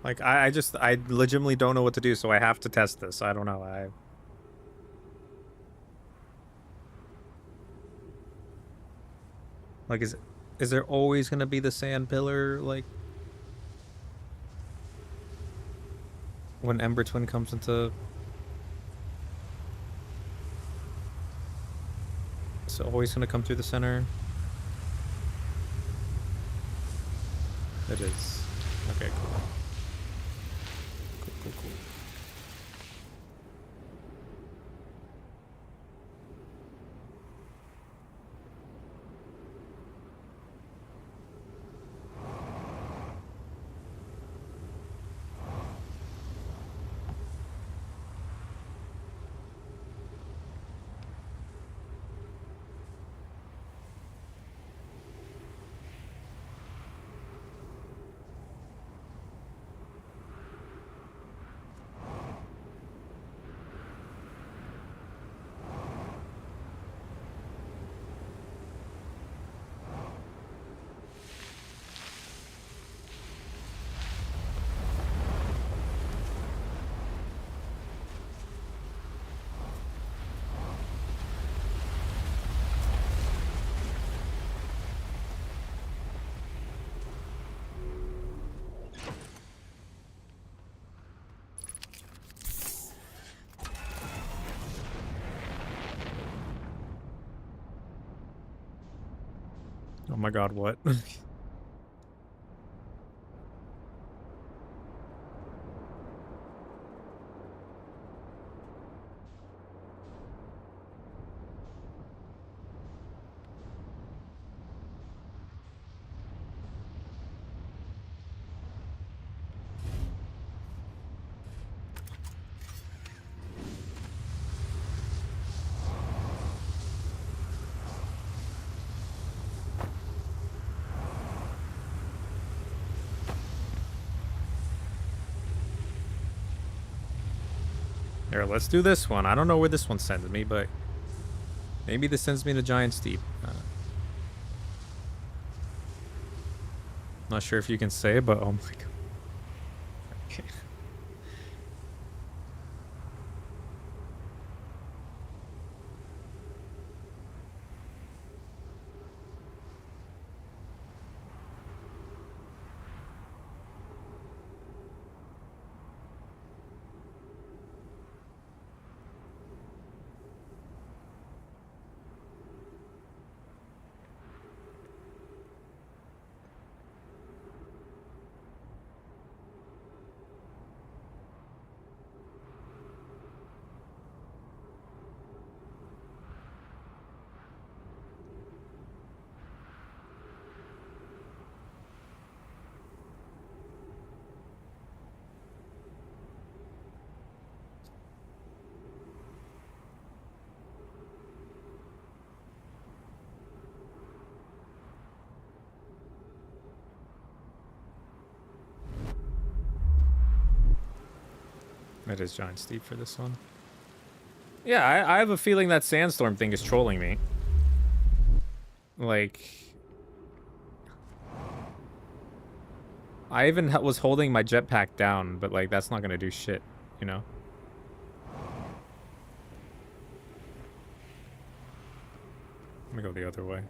Like I legitimately don't know what to do, so I have to test this. I don't know. Like is there always gonna be the sand pillar like when Ember Twin comes into? Is it always gonna come through the center? It is. Okay, cool. Cool. Oh my god, what? Here, let's do this one. I don't know where this one sends me, but maybe this sends me to Giant Steep. Not sure if you can say, but oh my god. Okay. It is giant steep for this one. Yeah, I have a feeling that sandstorm thing is trolling me. Like, I even was holding my jetpack down, but like that's not gonna do shit, you know? Let me go the other way.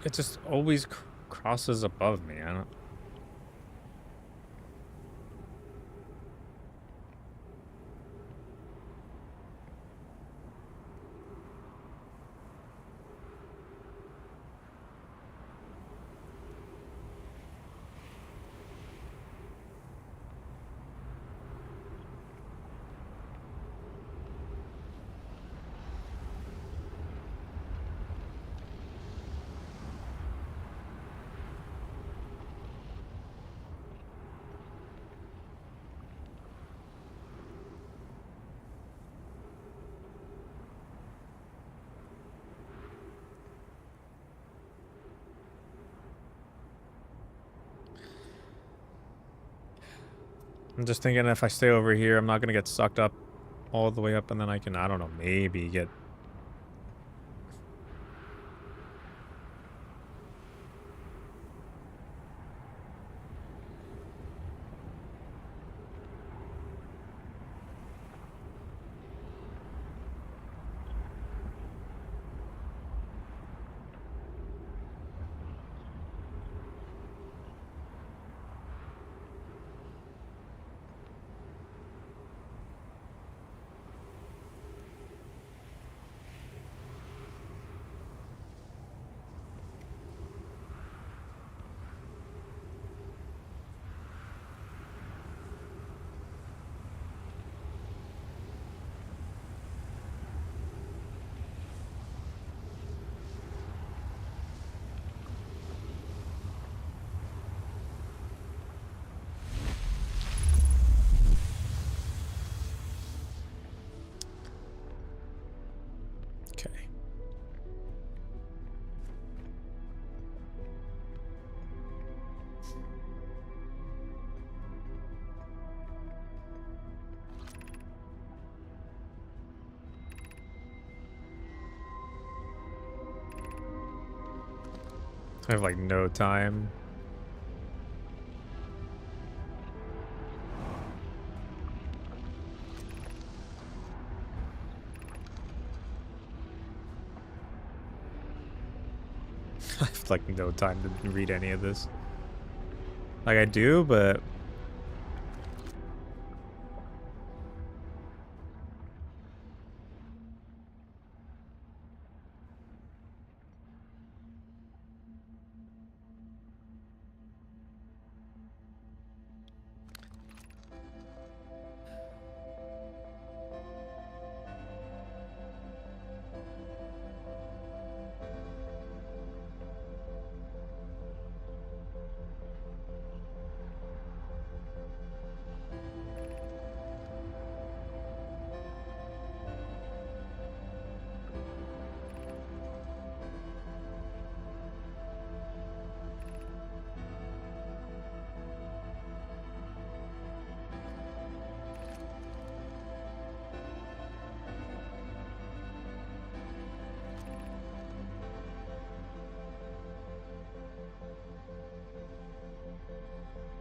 It just always crosses above me. I don't. I'm just thinking if I stay over here, I'm not gonna get sucked up all the way up, and then I can, I don't know, maybe get. Okay. I have like no time. I have like no time to read any of this. Like I do, but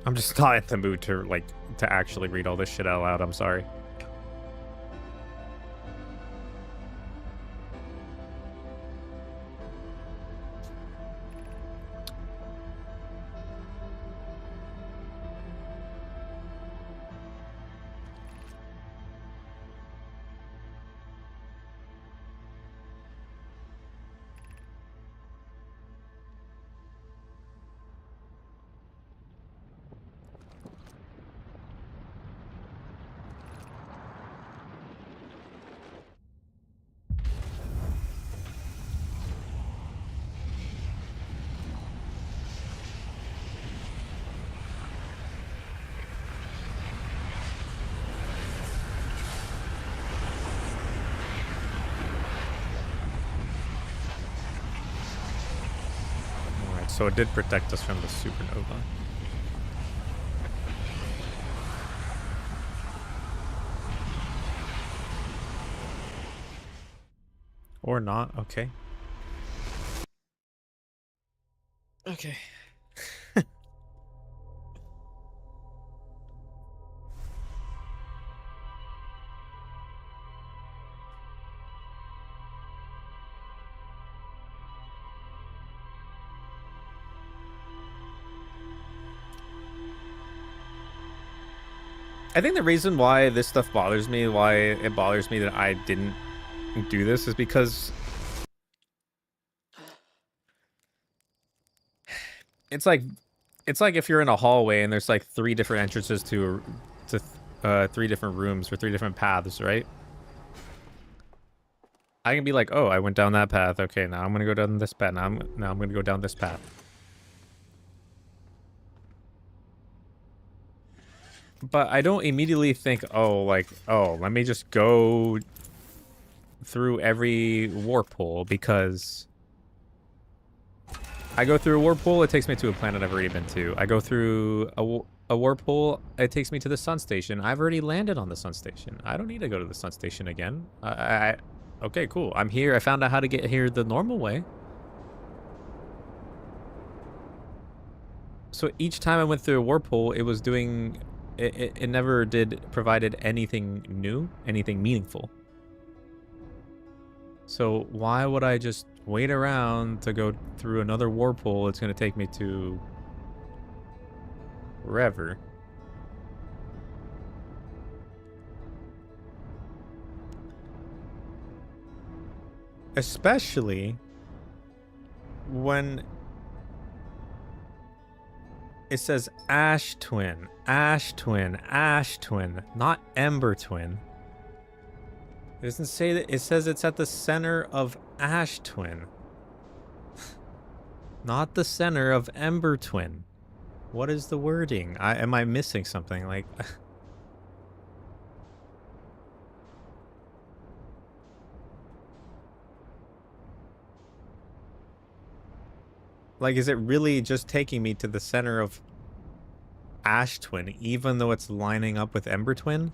I'm just not in the mood to actually read all this shit out loud. I'm sorry. Alright, so it did protect us from the supernova. Or not, okay. Okay. I think the reason why this stuff bothers me, why it bothers me that I didn't do this, is because it's like if you're in a hallway and there's like 3 different entrances to 3 different rooms or 3 different paths, right? I can be like, oh, I went down that path. Okay, now I'm gonna go down this path. Now I'm gonna go down this path. But I don't immediately think, oh, like, oh, let me just go through every warp hole, because I go through a warp hole, it takes me to a planet I've already been to. I go through a warp hole, it takes me to the sun station. I've already landed on the sun station. I don't need to go to the sun station again. Okay, cool. I'm here. I found out how to get here the normal way. So each time I went through a warp hole, it was doing... It never provided anything new, anything meaningful. So why would I just wait around to go through another warp hole? It's going to take me to wherever. Especially when it says Ash Twin, Ash Twin, Ash Twin, not Ember Twin. It doesn't say that. It says it's at the center of Ash Twin. Not the center of Ember Twin. What is the wording? Am I missing something? Like... Like, is it really just taking me to the center of Ash Twin, even though it's lining up with Ember Twin?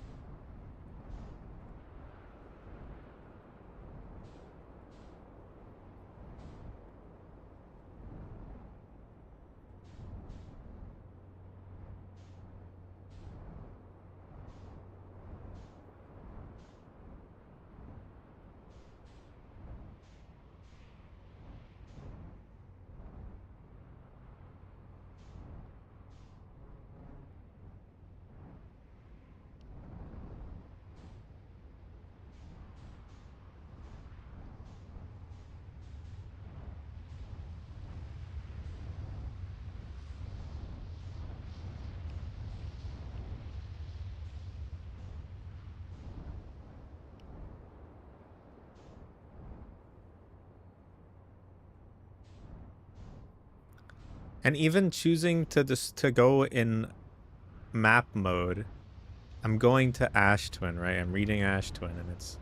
And even choosing to just to go in map mode, I'm going to Ash Twin, right? I'm reading Ash Twin, and it's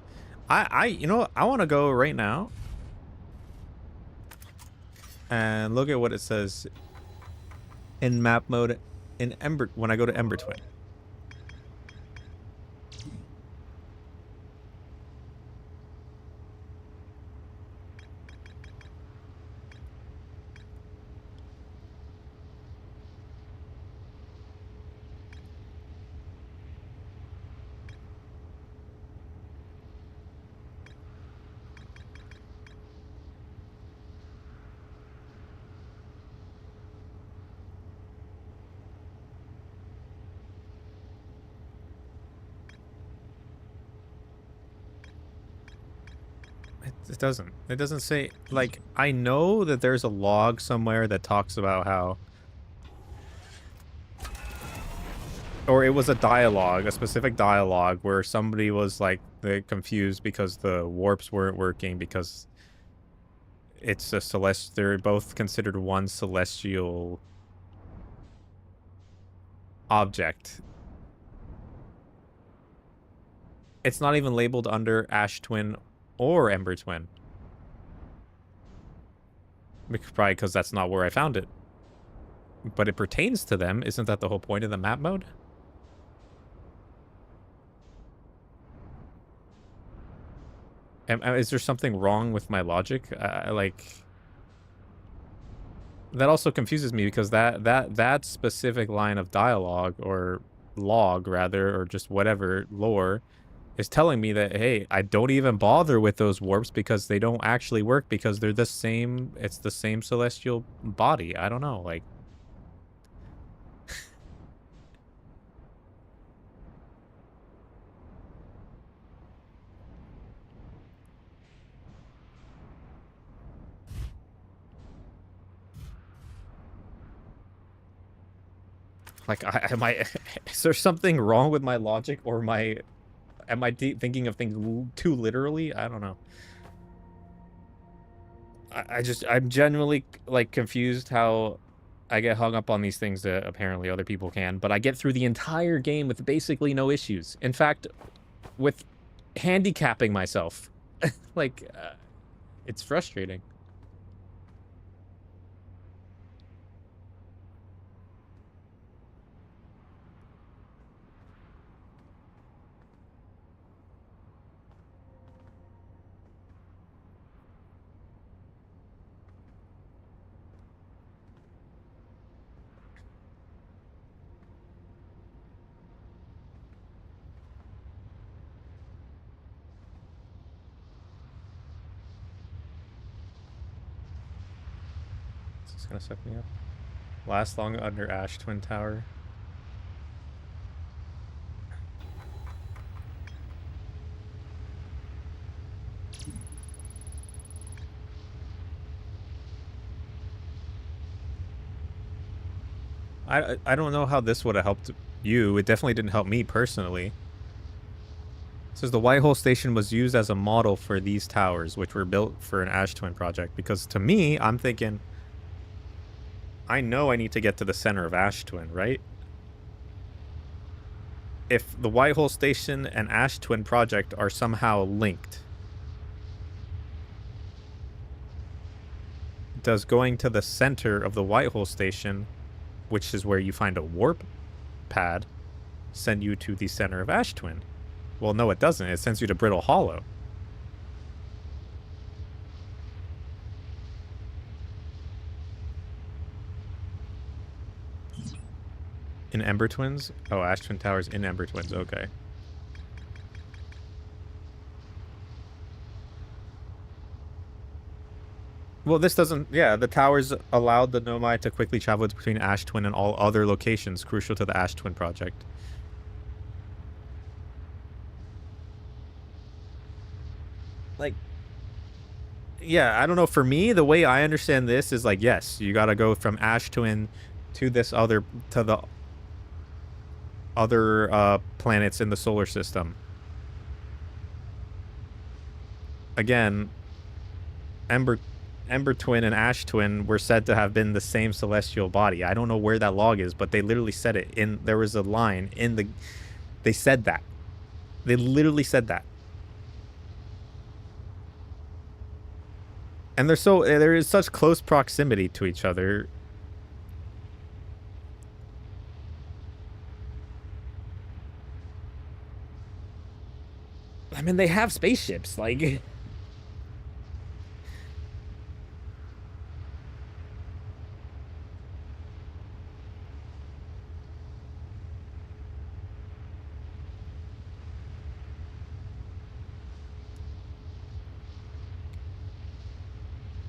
you know what? I want to go right now and look at what it says in map mode in Ember when I go to Ember Twin. It doesn't. It doesn't say, like, I know that there's a log somewhere that talks about how, or it was a dialogue, a specific dialogue where somebody was like they confused because the warps weren't working because it's a celestial. They're both considered one celestial object. It's not even labeled under Ash Twin or Ember Twin. Probably because that's not where I found it. But it pertains to them. Isn't that the whole point of the map mode? Is there something wrong with my logic? Like, that also confuses me because that specific line of dialogue or log rather, or just whatever lore, is telling me that, hey, I don't even bother with those warps because they don't actually work because they're the same. It's the same celestial body. I don't know, like. Like, am I? Is there something wrong with my logic, or am I thinking of things too literally? I don't know. I'm genuinely like confused how I get hung up on these things that apparently other people can, but I get through the entire game with basically no issues. In fact, with handicapping myself, like, it's frustrating. Is this gonna suck me up? Last long under Ash Twin Tower. I don't know how this would have helped you. It definitely didn't help me personally. It says the White Hole Station was used as a model for these towers, which were built for an Ash Twin project. Because to me, I'm thinking, I know I need to get to the center of Ash Twin, right? If the White Hole Station and Ash Twin project are somehow linked, does going to the center of the White Hole Station, which is where you find a warp pad, send you to the center of Ash Twin? Well, no, it doesn't. It sends you to Brittle Hollow. In Ember Twins? Oh, Ash Twin Towers in Ember Twins. Okay. Well, this doesn't... Yeah, the towers allowed the Nomai to quickly travel between Ash Twin and all other locations crucial to the Ash Twin project. Like... Yeah, I don't know. For me, the way I understand this is like, yes, you gotta go from Ash Twin to this other... to the other planets in the solar system. Again, Ember Ember Twin and Ash Twin were said to have been the same celestial body. I don't know where that log is, but they literally said it in. There was a line in the. They said that. They literally said that. And there is such close proximity to each other. I mean, they have spaceships, like.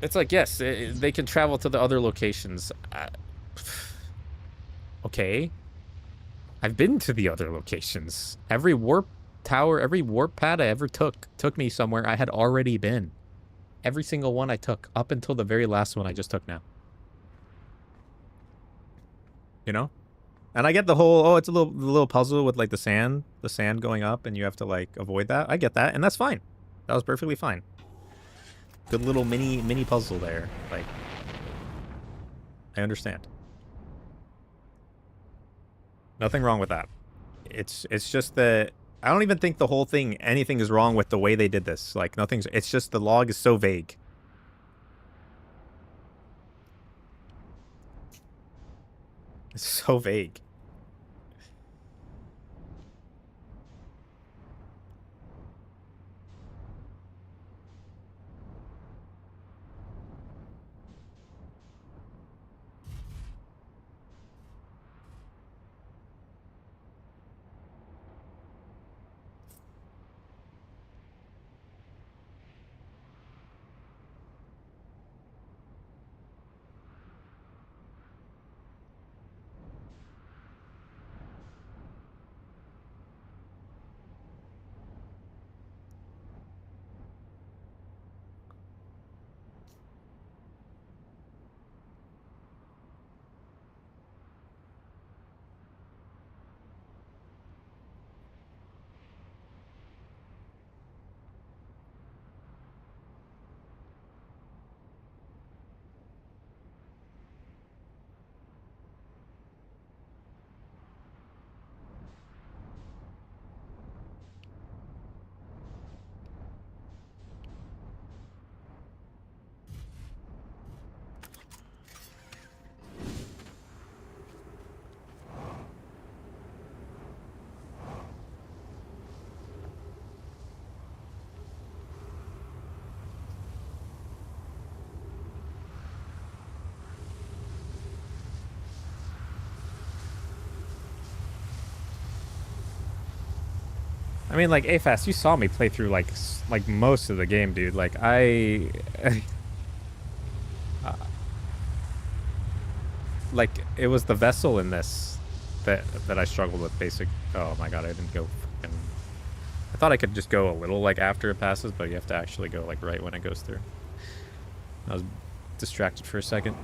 It's like, yes, they can travel to the other locations. Okay. I've been to the other locations. Every warp tower, every warp pad I ever took me somewhere I had already been. Every single one I took, up until the very last one I just took now. You know? And I get the whole, oh, it's a little puzzle with, like, the sand going up, and you have to, like, avoid that. I get that, and that's fine. That was perfectly fine. Good little mini puzzle there. Like, I understand. Nothing wrong with that. It's just that I don't even think the whole thing, anything is wrong with the way they did this. Like, nothing's, it's just the log is so vague. It's so vague. I mean, like, AFAS, you saw me play through, like most of the game, dude. Like, like, it was the vessel in this that I struggled with basic. Oh my god, I didn't go fucking. I thought I could just go a little, like, after it passes, but you have to actually go, like, right when it goes through. I was distracted for a second.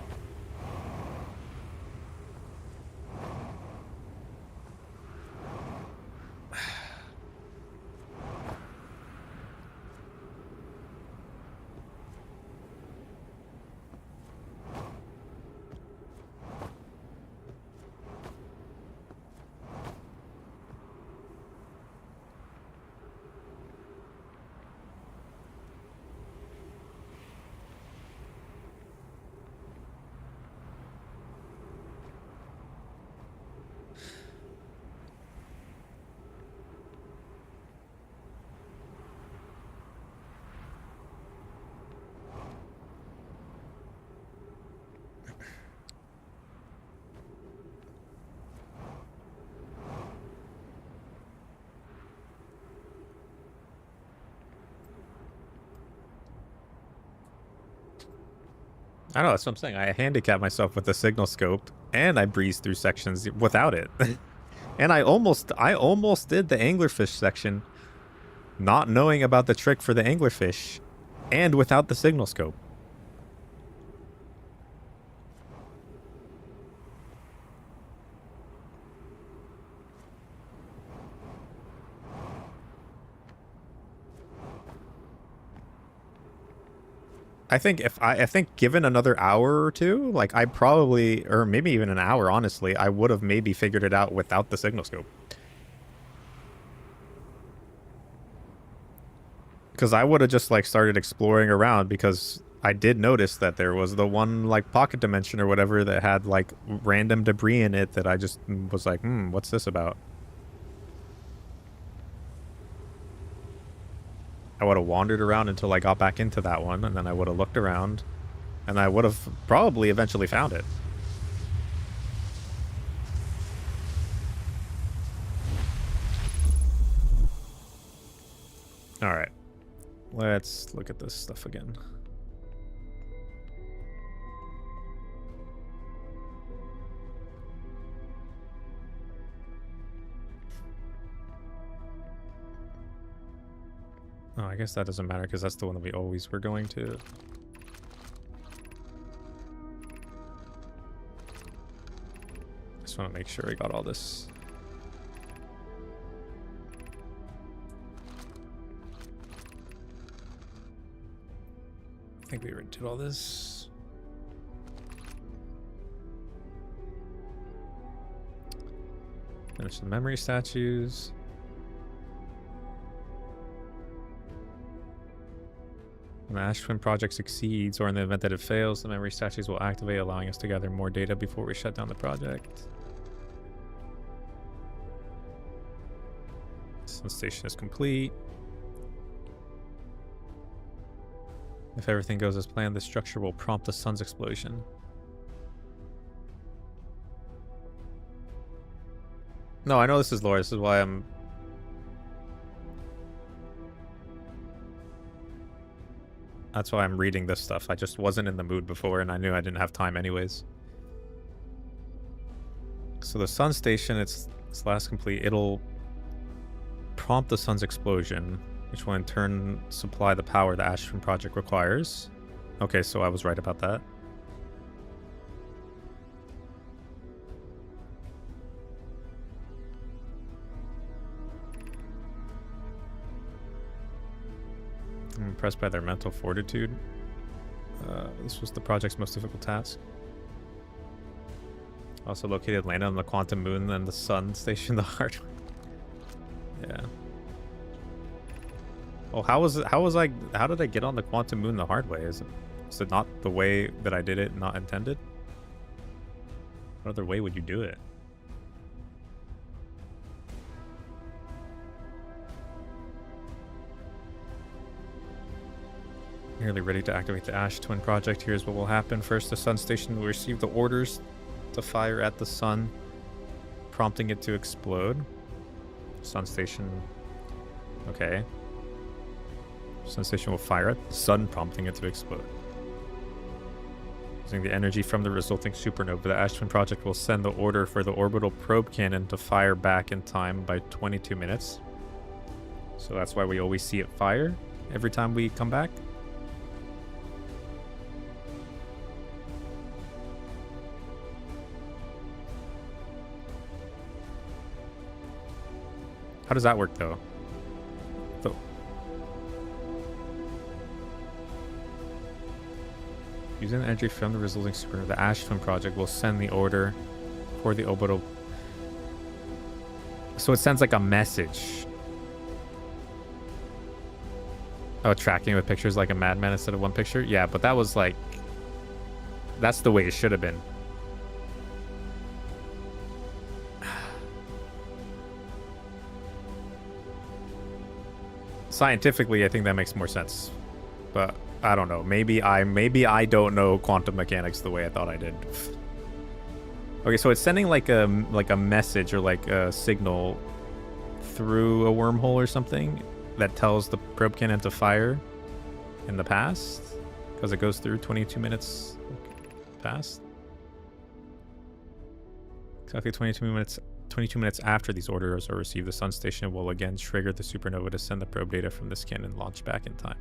I don't know, that's what I'm saying. I handicap myself with the signal scope, and I breezed through sections without it. And I almost did the anglerfish section, not knowing about the trick for the anglerfish, and without the signal scope. I think given another hour or two, like I probably, or maybe even an hour, honestly, I would have maybe figured it out without the signal scope. Because I would have just like started exploring around because I did notice that there was the one like pocket dimension or whatever that had like random debris in it that I just was like, what's this about? I would have wandered around until I got back into that one, and then I would have looked around, and I would have probably eventually found it. All right. Let's look at this stuff again. Oh, I guess that doesn't matter because that's the one that we always were going to. Just want to make sure we got all this. I think we already did all this. Finish the memory statues. When the Ash Twin project succeeds, or in the event that it fails, the memory statues will activate, allowing us to gather more data before we shut down the project. Sun station is complete. If everything goes as planned, the structure will prompt the sun's explosion. No, I know this is lore. This is why I'm... That's why I'm reading this stuff. I just wasn't in the mood before, and I knew I didn't have time anyways. So the sun station, it's last complete. It'll prompt the sun's explosion, which will in turn supply the power the Ash Twin project requires. Okay, so I was right about that. I'm impressed by their mental fortitude. This was the project's most difficult task. Also located, landed on the quantum moon, then the sun station, the hard one. Yeah. Well, how did I get on the quantum moon the hard way? Is it not the way that I did it, not intended? What other way would you do it? Nearly ready to activate the Ash Twin project. Here's what will happen. First, the sun station will receive the orders to fire at the sun, prompting it to explode. Sun station. Okay. Sun station will fire at the sun, prompting it to explode. Using the energy from the resulting supernova, the Ash Twin project will send the order for the orbital probe cannon to fire back in time by 22 minutes. So that's why we always see it fire every time we come back. How does that work, though? Using the energy from the resulting supernova, the Ash Twin project will send the order for the orbital. So it sends like a message. Oh, tracking with pictures like a madman instead of one picture? Yeah, but that was like... That's the way it should have been. Scientifically, I think that makes more sense. But I don't know. Maybe I don't know quantum mechanics the way I thought I did. Okay, so it's sending like a message or like a signal through a wormhole or something that tells the probe cannon to fire in the past because it goes through 22 minutes past. Exactly 22 minutes after these orders are received, the sun station will again trigger the supernova to send the probe data from this cannon and launch back in time.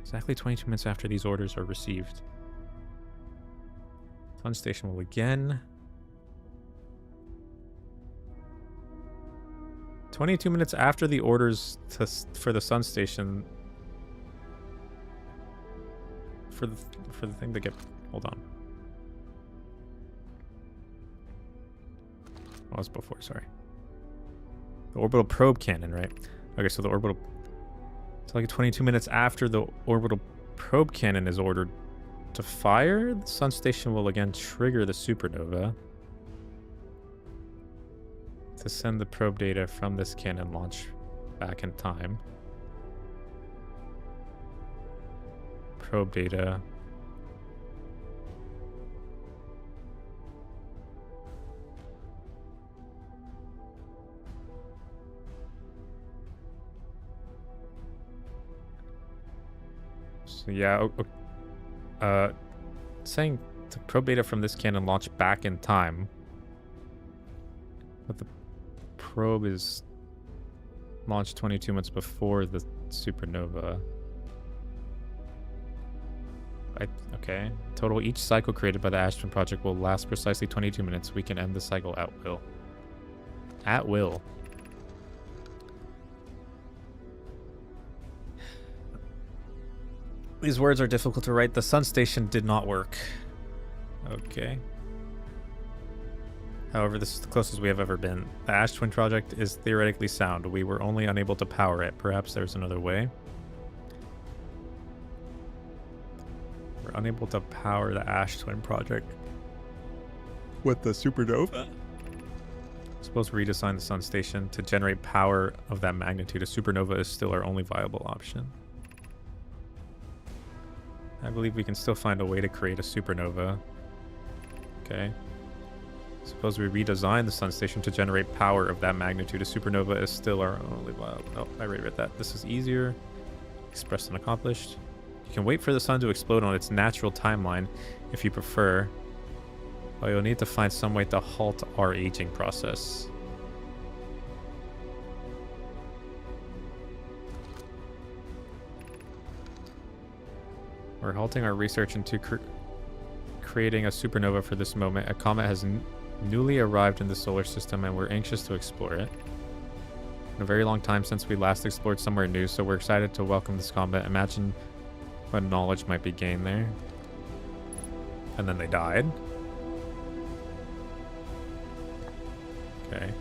Exactly 22 minutes after these orders are received, sun station will again... 22 minutes after the orders for the sun station... for the thing to get... Hold on. What was before? Sorry. The orbital probe cannon, right? Okay, so the orbital... It's like 22 minutes after the orbital probe cannon is ordered to fire, the sun station will again trigger the supernova to send the probe data from this cannon launch back in time. Probe data. So yeah, saying the probe data from this cannon launch back in time. But the probe is launched 22 months before the supernova. Okay. Total, each cycle created by the Ash Twin Project will last precisely 22 minutes. We can end the cycle at will. At will. These words are difficult to write. The sun station did not work. Okay. However, this is the closest we have ever been. The Ash Twin Project is theoretically sound. We were only unable to power it. Perhaps there's another way. We're unable to power the Ash Twin Project with the supernova. Suppose we redesign the sun station to generate power of that magnitude. A supernova is still our only viable option. I believe we can still find a way to create a supernova. Okay. Suppose we redesign the sun station to generate power of that magnitude. A supernova is still our only viable... Oh, I already read that. This is easier. Expressed and accomplished. You can wait for the sun to explode on its natural timeline if you prefer. But you'll need to find some way to halt our aging process. We're halting our research into creating a supernova for this moment. A comet has newly arrived in the solar system and we're anxious to explore it. In a very long time since we last explored somewhere new, so we're excited to welcome this comet. Imagine what knowledge might be gained there. And then they died. Okay.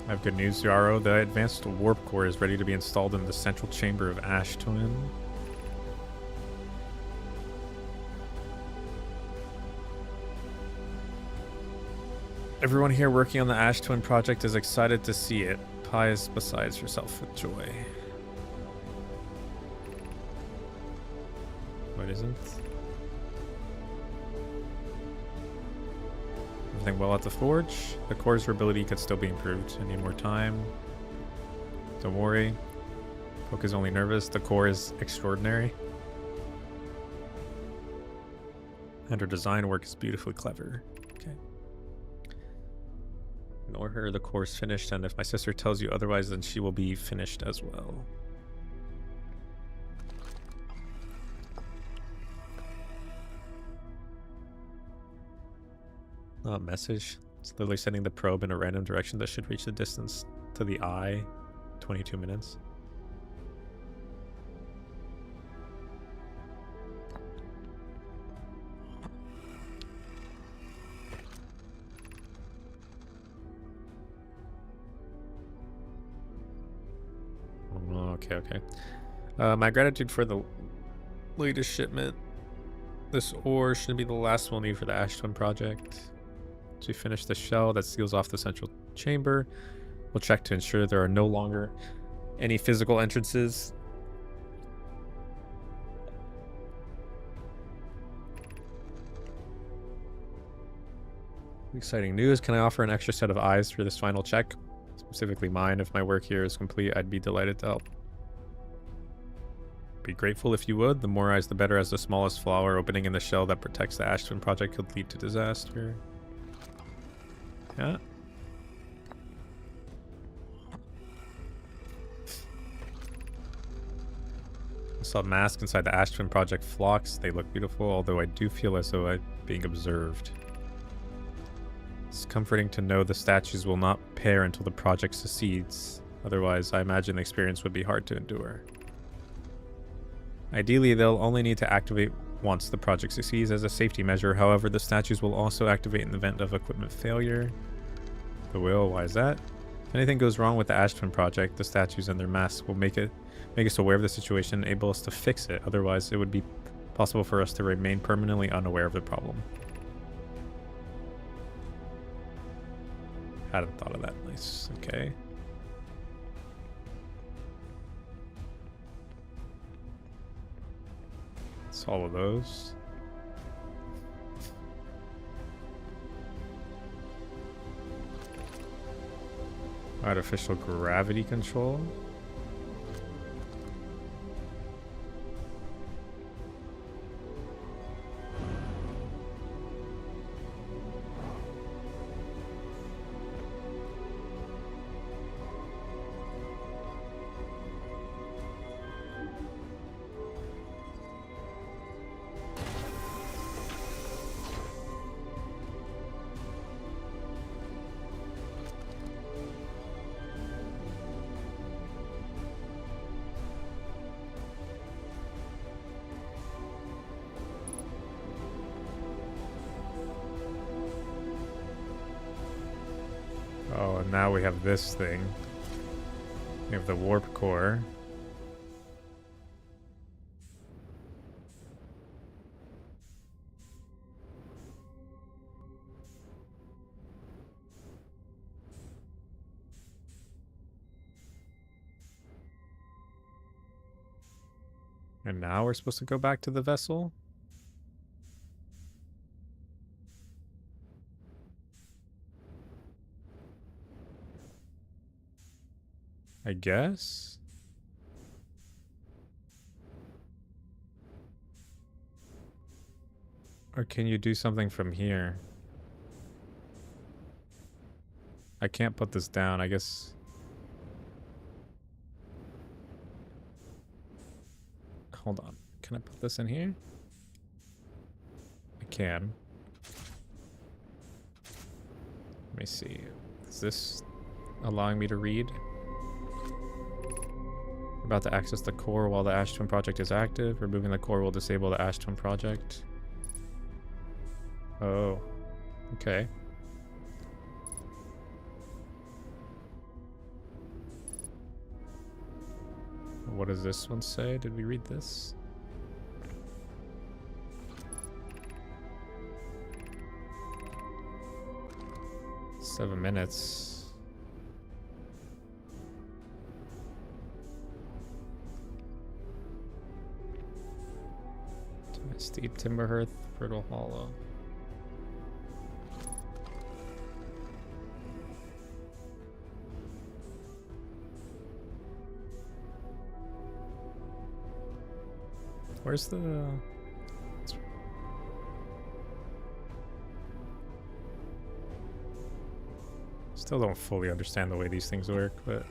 I have good news, Yarrow. The advanced warp core is ready to be installed in the central chamber of Ash Twin. Everyone here working on the Ash Twin project is excited to see it. Pi is besides herself with joy. What isn't? Everything well at the forge. The core's durability could still be improved. I need more time. Don't worry. Poke is only nervous. The core is extraordinary. And her design work is beautifully clever. Okay. Ignore her. The core's finished, and if my sister tells you otherwise, then she will be finished as well. Message. It's literally sending the probe in a random direction that should reach the distance to the eye. 22 minutes. Okay. My gratitude for the latest shipment. This ore should be the last we'll need for the Ash Twin project. To finish the shell that seals off the central chamber, we'll check to ensure there are no longer any physical entrances. Exciting news. Can I offer an extra set of eyes for this final check? Specifically mine. If my work here is complete, I'd be delighted to help. Be grateful if you would. The more eyes, the better, as the smallest flower opening in the shell that protects the Ash Twin project could lead to disaster. Yeah. I saw masks inside the Ash Twin project flocks. They look beautiful, although I do feel as though I'm being observed. It's comforting to know the statues will not pair until the project succeeds. Otherwise, I imagine the experience would be hard to endure. Ideally, they'll only need to activate once the project succeeds as a safety measure. However, the statues will also activate in the event of equipment failure. The will, why is that? If anything goes wrong with the Ash Twin project, the statues and their masks will make us aware of the situation and enable us to fix it. Otherwise, it would be possible for us to remain permanently unaware of the problem. Hadn't thought of that. Nice. Okay. It's all of those. Artificial gravity control. Oh, and now we have this thing. We have the warp core. And now we're supposed to go back to the vessel? I guess? Or can you do something from here? I can't put this down, I guess. Hold on. Can I put this in here? I can. Let me see. Is this allowing me to read? About to access the core while the Ash Twin project is active. Removing the core will disable the Ash Twin project. Oh. Okay. What does this one say? Did we read this? Seven minutes. Steep Timberhearth, Fertile Hollow. Where's the... Still don't fully understand the way these things work, but...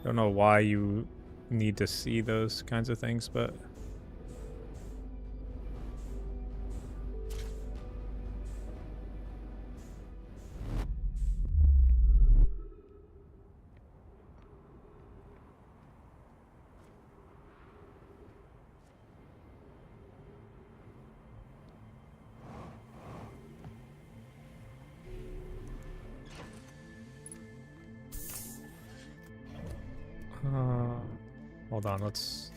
Don't know why you need to see those kinds of things, but... Hold on, let's...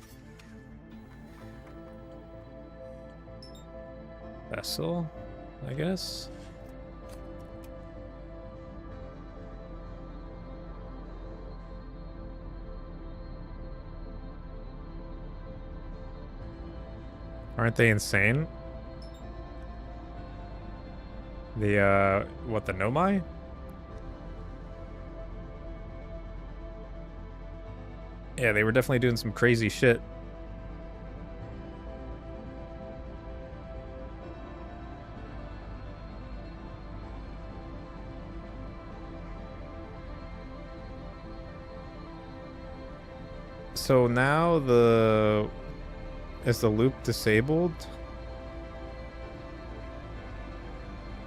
Vessel, I guess? Aren't they insane? The, what, the Nomai? Yeah, they were definitely doing some crazy shit. So now is the loop disabled?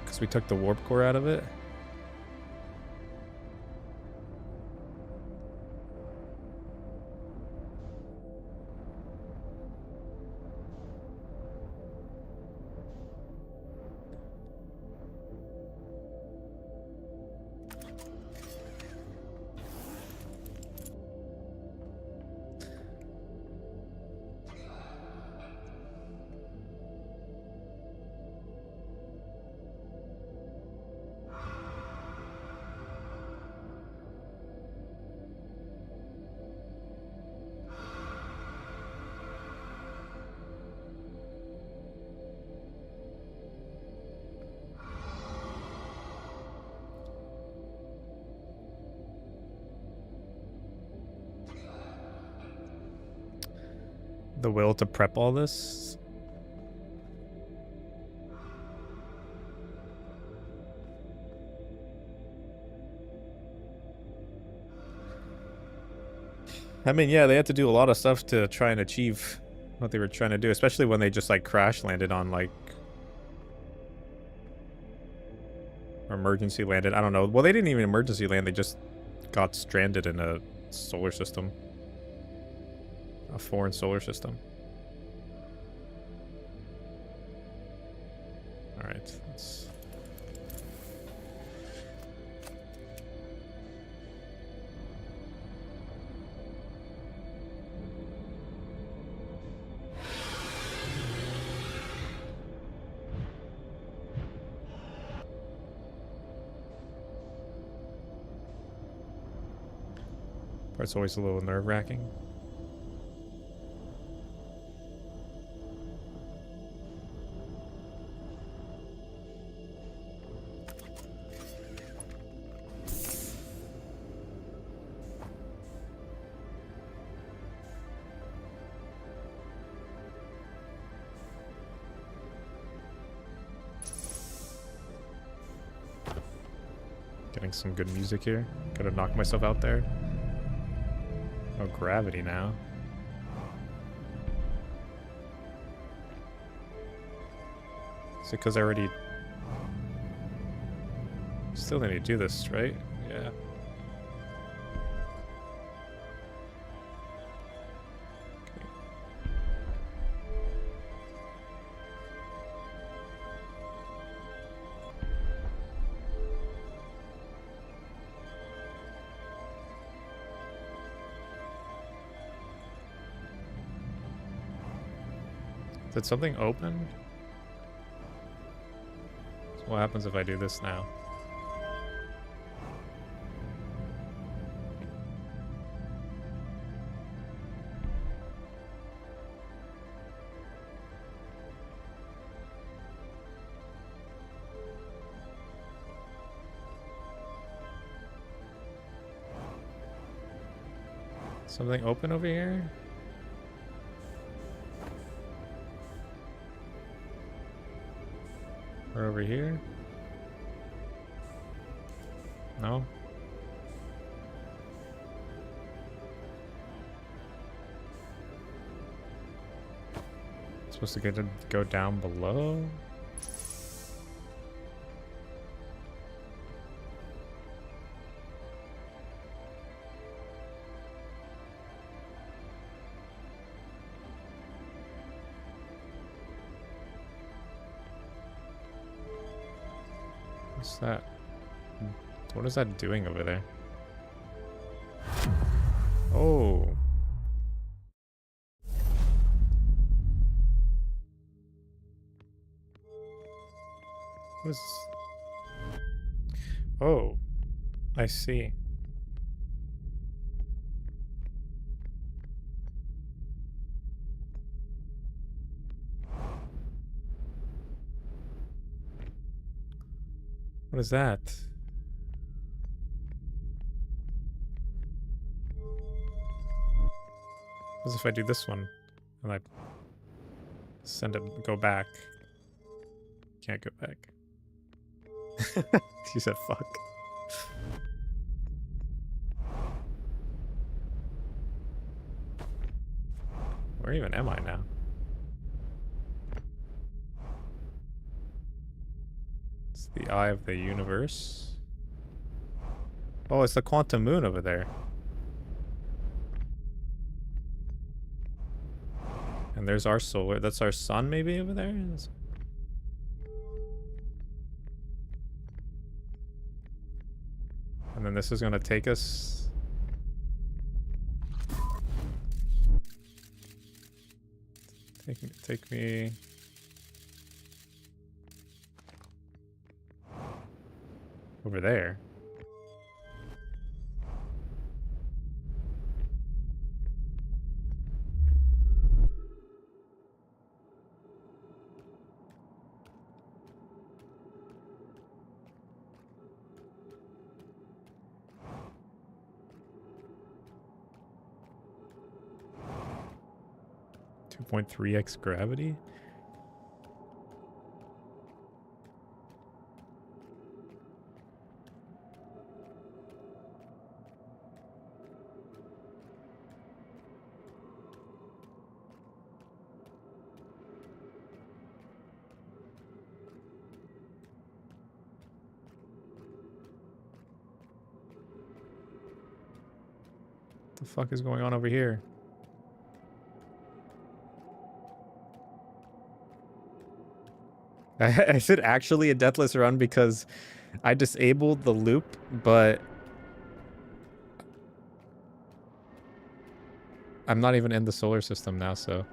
Because we took the warp core out of it? The will to prep all this? I mean, yeah, they had to do a lot of stuff to try and achieve what they were trying to do, especially when they just like crash landed on like or emergency landed. I don't know. Well, they didn't even emergency land. They just got stranded in a solar system. A foreign solar system. All right, let's... Part's always a little nerve-wracking. Getting some good music here. Gotta knock myself out there. Oh, gravity now. Is it because I already... Still need to do this, right? Yeah. Did something open? So what happens if I do this now? Something open over here? Or over here? No? Supposed to get to go down below? What's that? What is that doing over there? Oh. What is... Oh. I see. What is that? What if I do this one and I send it, go back? Can't go back. She said fuck. Where even am I now? It's the eye of the universe. Oh, it's the quantum moon over there. And there's our solar. That's our sun maybe over there? And then this is going to take us... Take me... over there. .3x gravity? What the fuck is going on over here? I said actually a deathless run because I disabled the loop, but I'm not even in the solar system now, so.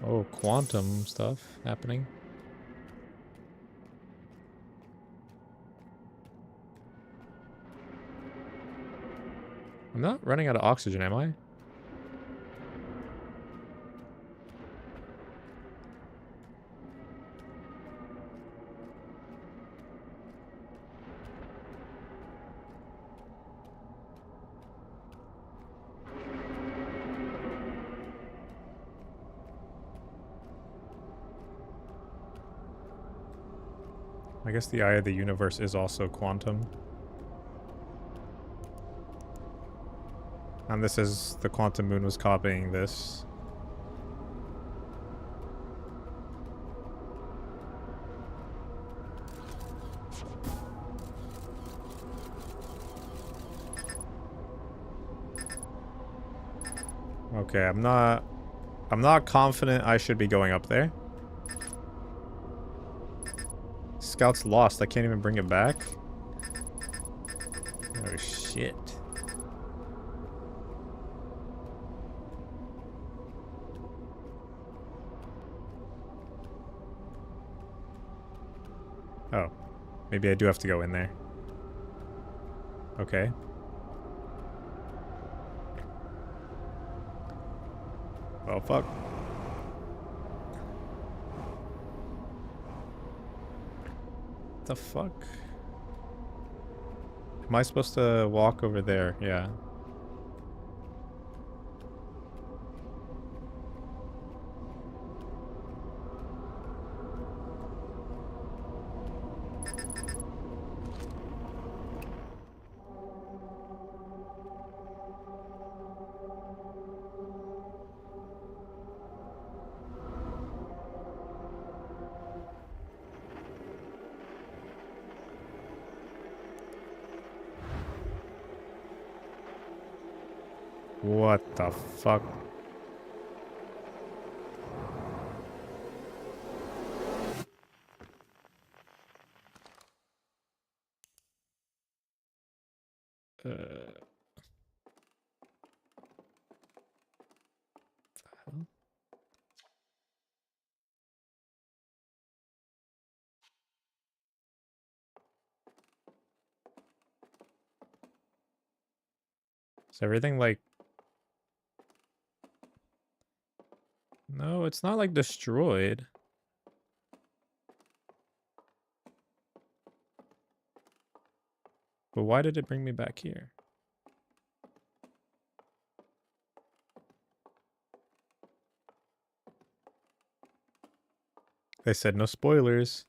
Oh, quantum stuff happening. I'm not running out of oxygen, am I? I guess the eye of the universe is also quantum. And this is... the quantum moon was copying this. Okay, I'm not confident I should be going up there. Scout's lost. I can't even bring it back. Oh, shit. Oh. Maybe I do have to go in there. Okay. Well, fuck. What the fuck? Am I supposed to walk over there? Yeah. What the fuck? Is everything like... No, it's not like destroyed. But why did it bring me back here? They said no spoilers.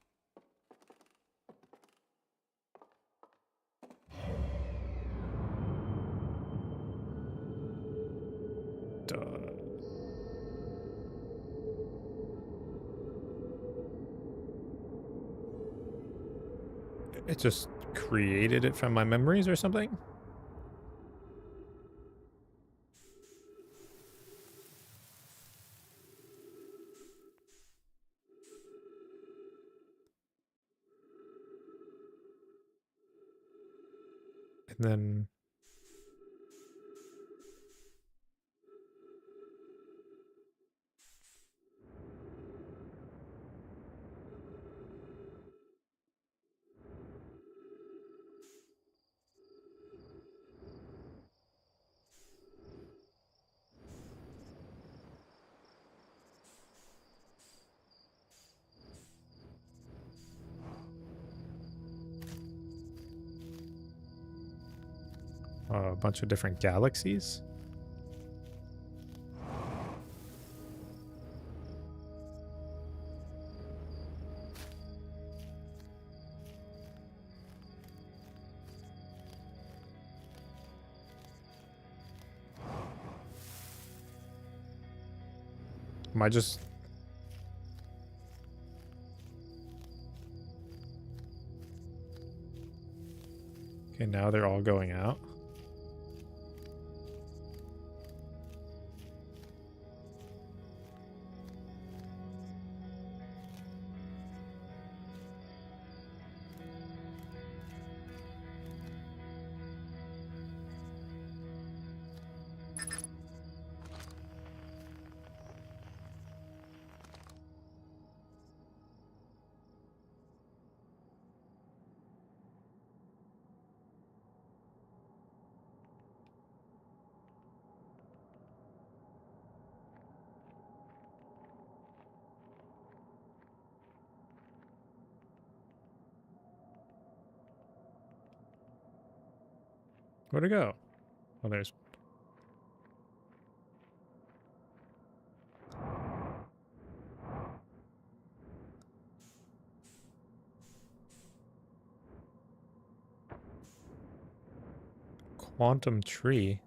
It just created it from my memories or something? And then... a bunch of different galaxies? Am I just... Okay, now they're all going out. Where'd it go? Oh, there's... Quantum tree.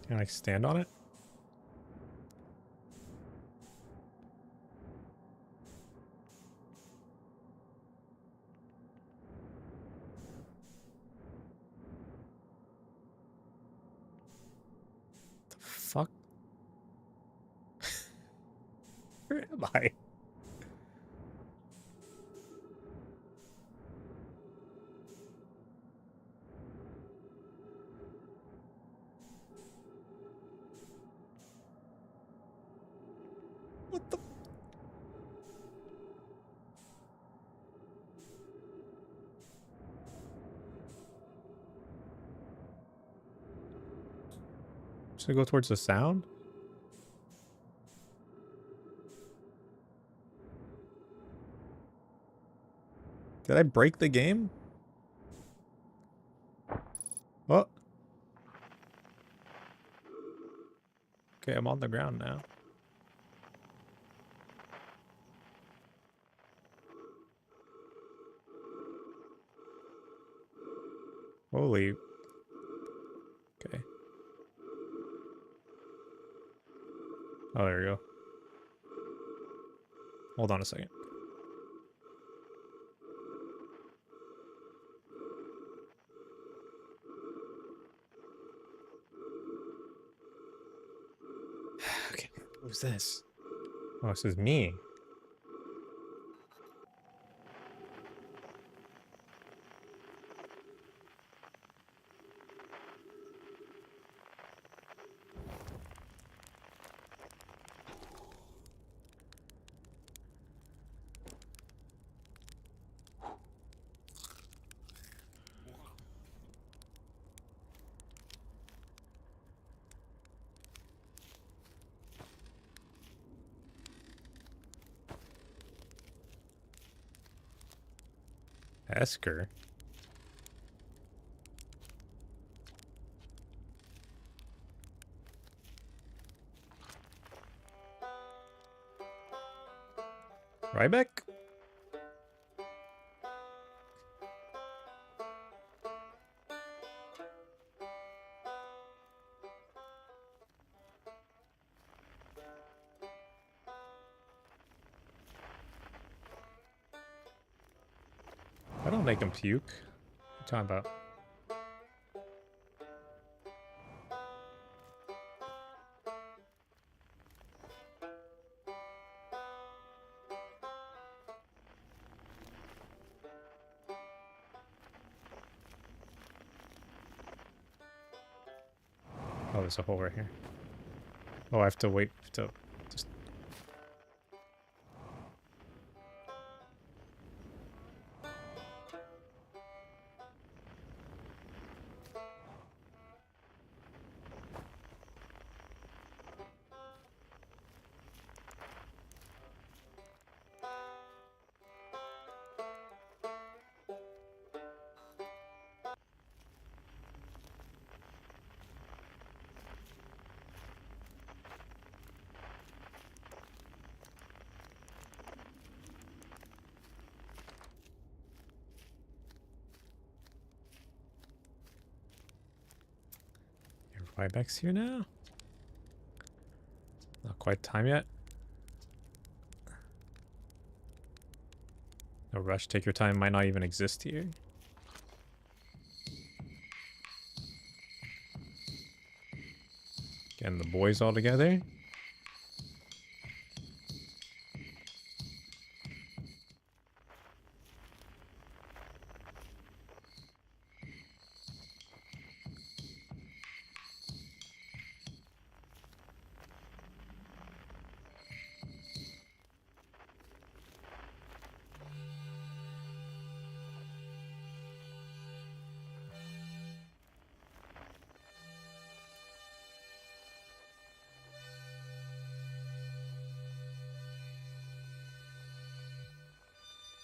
Can I stand on it? The fuck? Where am I? What the... Should I go towards the sound? Did I break the game? Oh. Okay, I'm on the ground now. Holy. Okay. Oh, there we go. Hold on a second. Okay, who's this? Oh, this is me. Esker. Ryback? make him puke. What are you talking about? Oh, there's a hole right here. Oh, I have to wait to just... Ryback's here now. Not quite time yet. No rush. Take your time. Might not even exist here. Getting the boys all together.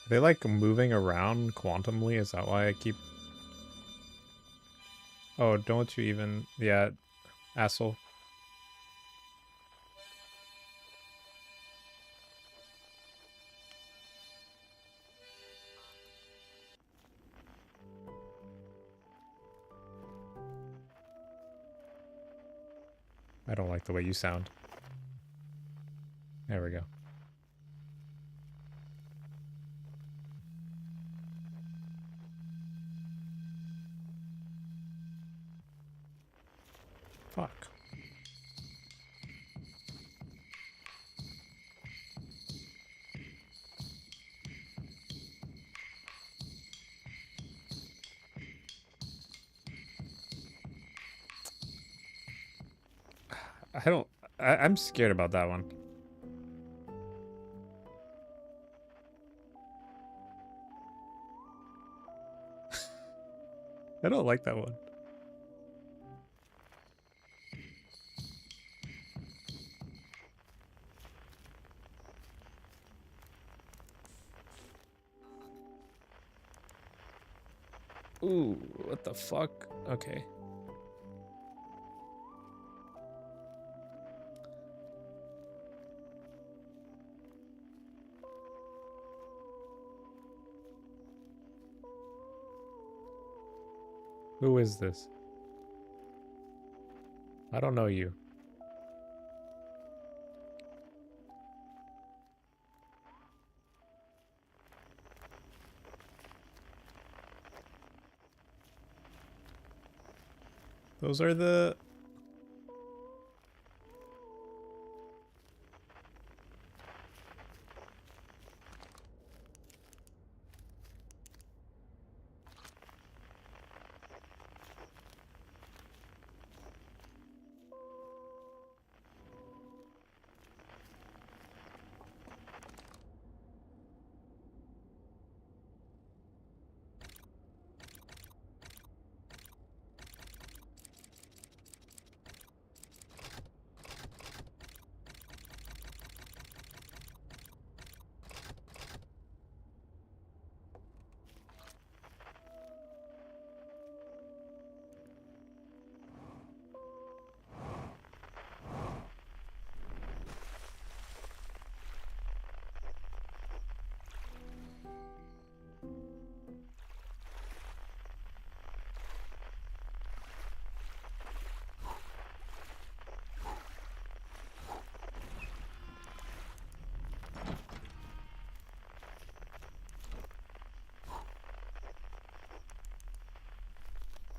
Are they like moving around quantumly? Is that why I keep... Oh, don't you even... Yeah, asshole. I don't like the way you sound. There we go. Fuck. I'm scared about that one. I don't like that one. Ooh, what the fuck? Okay. Who is this? I don't know you. Those are the...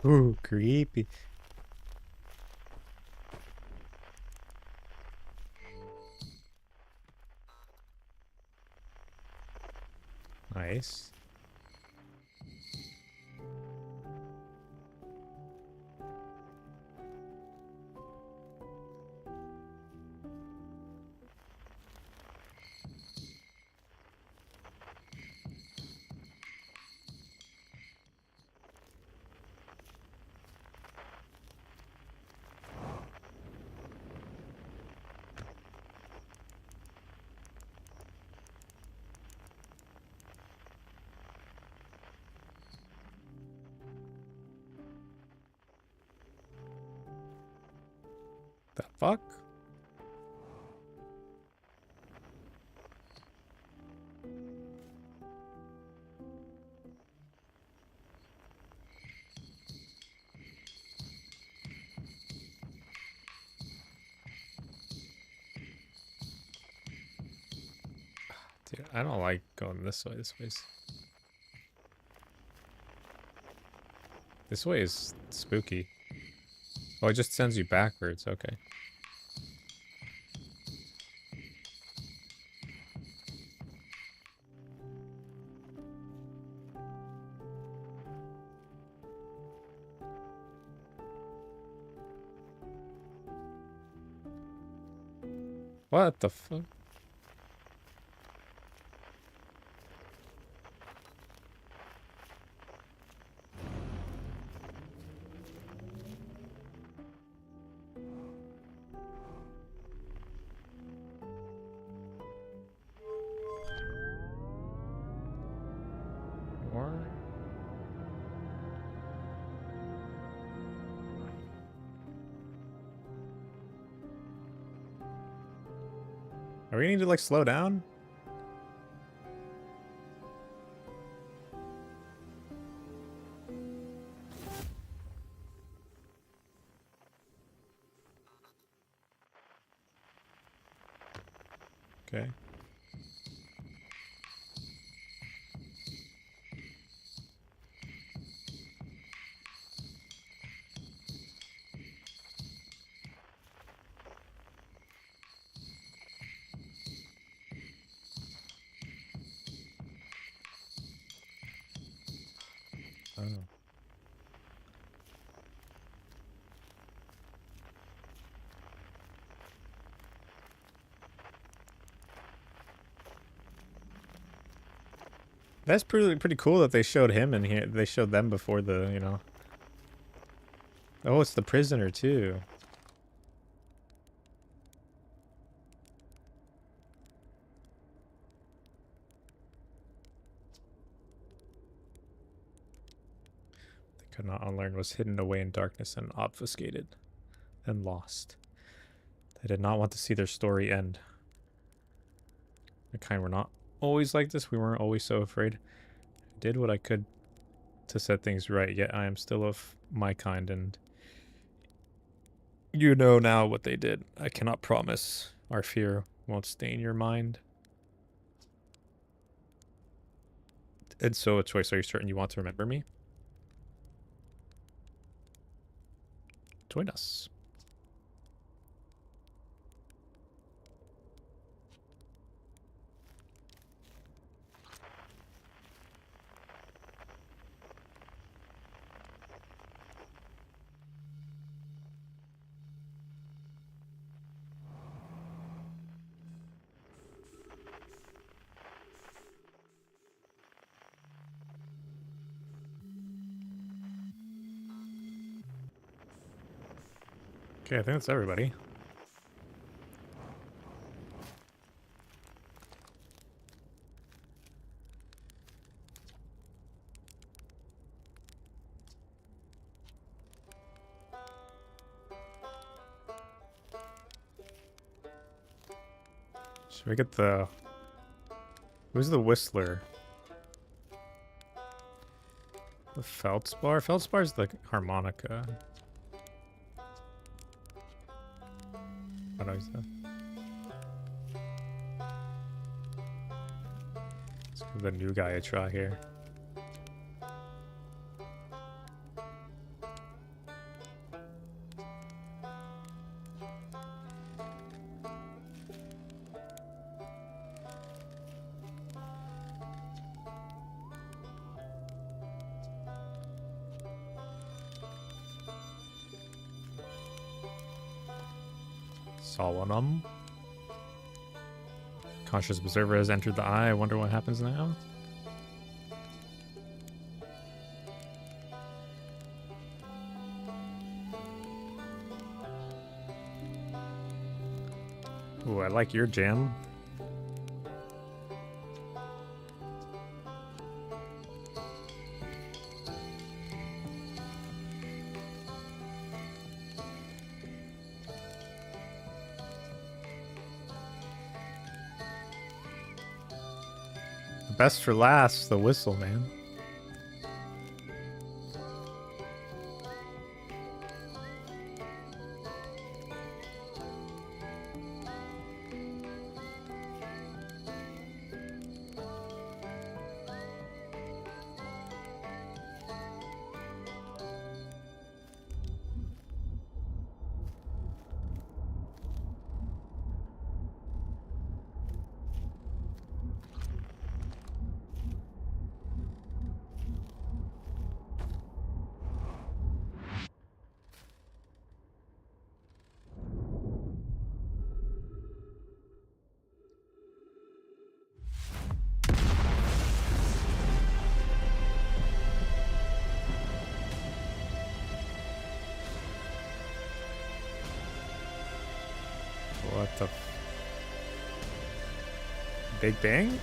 Ooh, creepy. Nice. The fuck? Dude, I don't like going this way. This way is spooky. Oh, it just sends you backwards. Okay. What the fuck? What? Are we going to like slow down? Okay. Oh. That's pretty cool that they showed him in here. They showed them before the, you know. Oh, it's the prisoner too. They could not unlearn, was hidden away in darkness and obfuscated and lost. They did not want to see their story end. The kind were not always like this. We weren't always so afraid. I did what I could to set things right, yet I am still of my kind, and you know now what they did. I cannot promise our fear won't stain your mind. And so, a choice. Are you certain you want to remember me? Join us. Okay, I think that's everybody. Should we get the... Who's the whistler? The feldspar? Feldspar's the harmonica. What is that? Let's give the new guy a try here. Saw one of them. Conscious observer has entered the eye. I wonder what happens now. Ooh, I like your jam. Best for last, the whistle, man. What the Big Bang?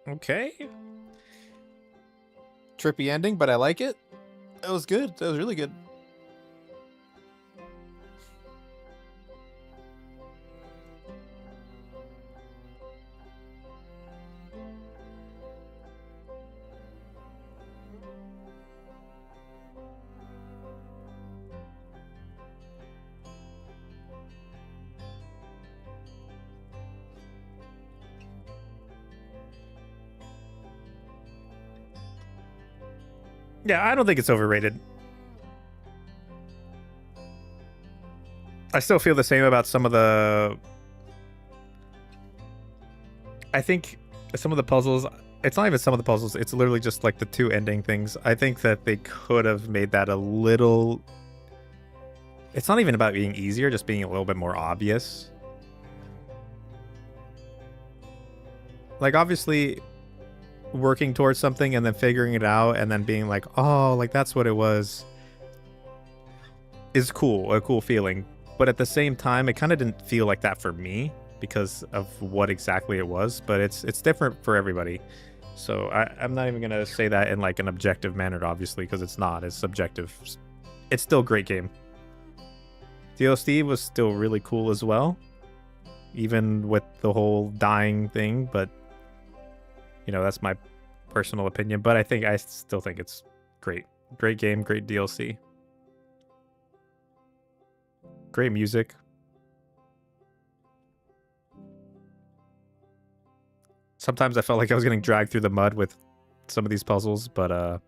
Okay. Trippy ending, but I like it. That was good. That was really good. Yeah, I don't think it's overrated. I still feel the same about some of the... I think some of the puzzles... It's not even some of the puzzles. It's literally just like the two ending things. I think that they could have made that a little... It's not even about being easier, just being a little bit more obvious. Like, obviously... working towards something and then figuring it out and then being like, oh, like that's what it was, is cool, a cool feeling. But at the same time, it kind of didn't feel like that for me because of what exactly it was. But it's different for everybody. So I'm not even gonna say that in like an objective manner, obviously, because it's not. It's subjective. It's still a great game. DOC was still really cool as well, even with the whole dying thing. But you know, that's my personal opinion, but I still think it's great. Great game, great DLC. Great music. Sometimes I felt like I was getting dragged through the mud with some of these puzzles, but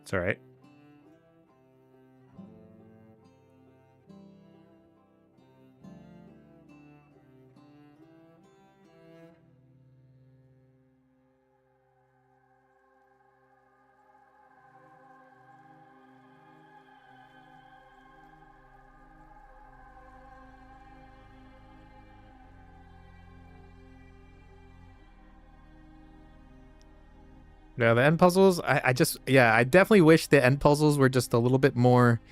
it's all right. No, the end puzzles, I definitely wish the end puzzles were just a little bit more...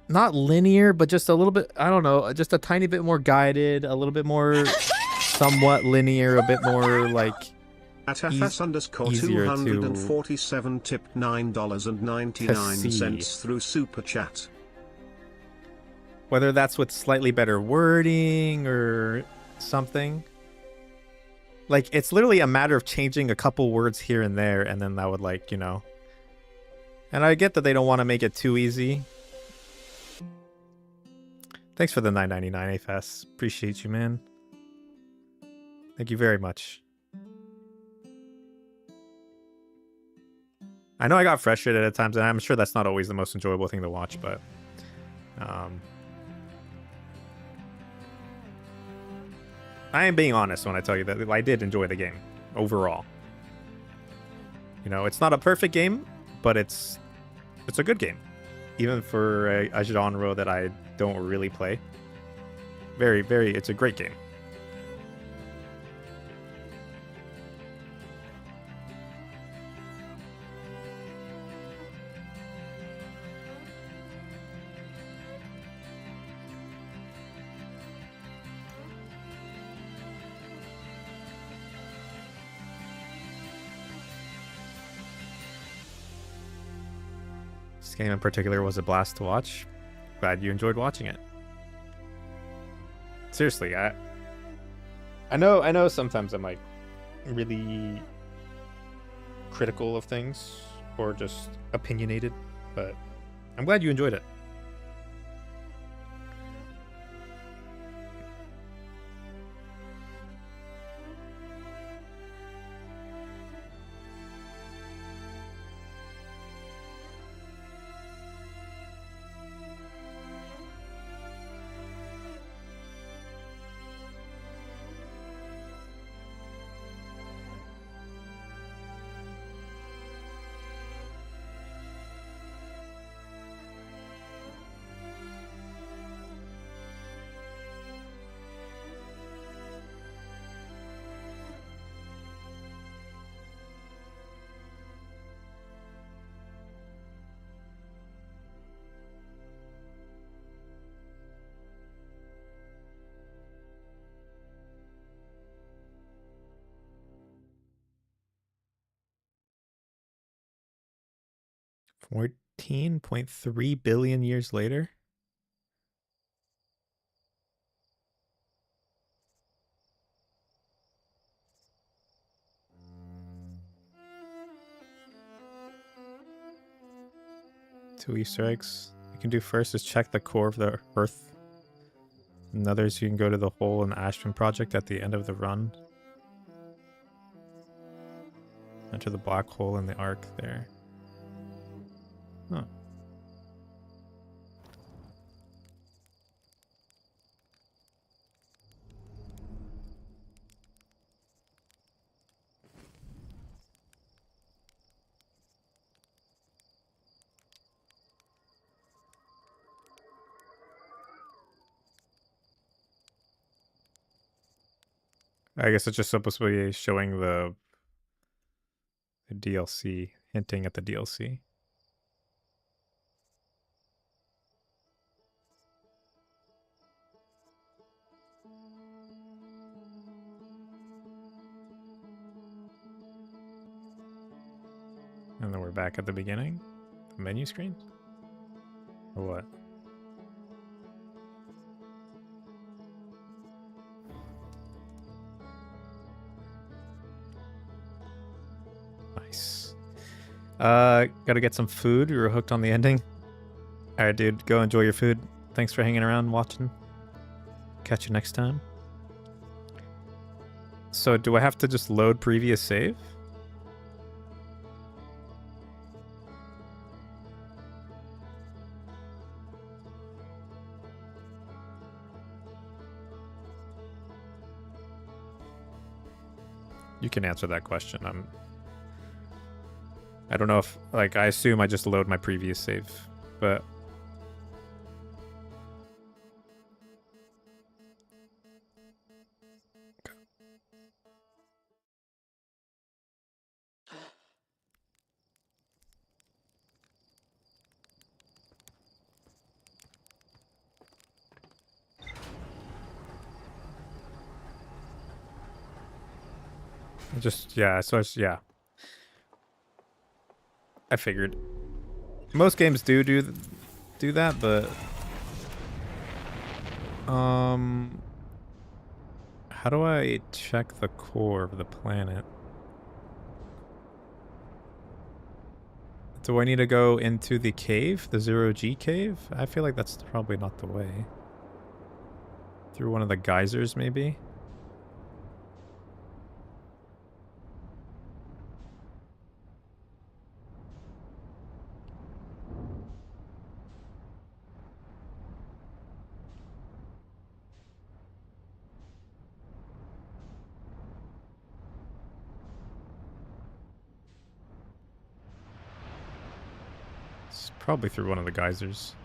Not linear, but just a little bit, I don't know, just a tiny bit more guided, a little bit more somewhat linear, a bit more like... At @247 tipped $9.99 through Super Chat. Whether that's with slightly better wording or something. Like, it's literally a matter of changing a couple words here and there, and then that would, like, you know. And I get that they don't want to make it too easy. Thanks for the $9.99 AFS. Appreciate you, man. Thank you very much. I know I got frustrated at times, and I'm sure that's not always the most enjoyable thing to watch, but I am being honest when I tell you that I did enjoy the game overall. You know, it's not a perfect game, but it's a good game, even for a genre that I don't really play. It's a great game. This game in particular was a blast to watch. Glad you enjoyed watching it. Seriously, I know sometimes I'm like really critical of things or just opinionated, but I'm glad you enjoyed it. $14.3 billion years later. Two Easter eggs you can do first is check the core of the Earth. Another is you can go to the hole in the Ashman Project at the end of the run. Enter the black hole in the arc there. Huh. I guess it's just supposed to be showing the DLC, hinting at the DLC. And then we're back at the beginning. The menu screen? Or what? Nice. Gotta get some food. We were hooked on the ending. Alright, dude. Go enjoy your food. Thanks for hanging around, watching. Catch you next time. So, do I have to just load previous save? You can answer that question. I don't know if, like, I assume I just load my previous save, but yeah. I figured. Most games do that, but How do I check the core of the planet? Do I need to go into the cave? The 0G cave? I feel like that's probably not the way. Through one of the geysers, maybe? It's probably through one of the geysers.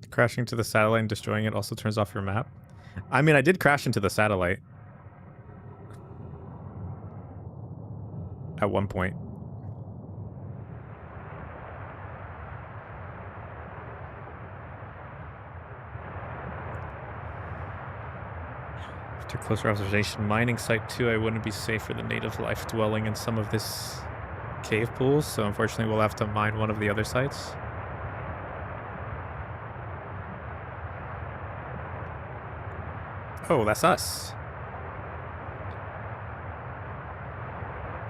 Crashing to the satellite and destroying it also turns off your map. I mean, I did crash into the satellite. At one point. After closer observation, mining site 2, I wouldn't be safe for the native life dwelling in some of this cave pools, so unfortunately we'll have to mine one of the other sites. Oh, that's us.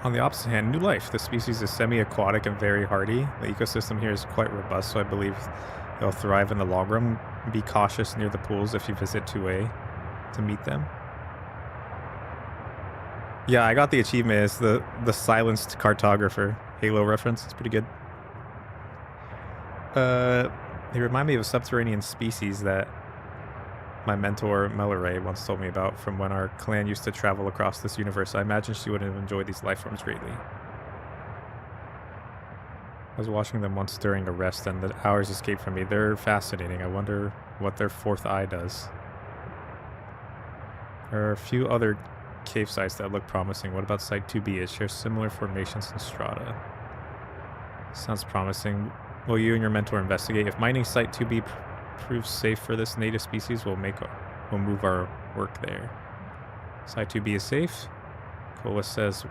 On the opposite hand, new life. The species is semi-aquatic and very hardy. The ecosystem here is quite robust, so I believe they'll thrive in the long run. Be cautious near the pools if you visit 2A to meet them. Yeah, I got the achievement. It's the silenced cartographer Halo reference. It's pretty good. They remind me of a subterranean species that my mentor Melore once told me about from when our clan used to travel across this universe. I imagine she would have enjoyed these life forms greatly. I was watching them once during a rest and the hours escaped from me. They're fascinating. I wonder what their fourth eye does. There are a few other cave sites that look promising. What about Site 2B? It shares similar formations and strata. Sounds promising. Will you and your mentor investigate? If mining Site 2B proves safe for this native species, we'll move our work there. Site 2B is safe. Cola says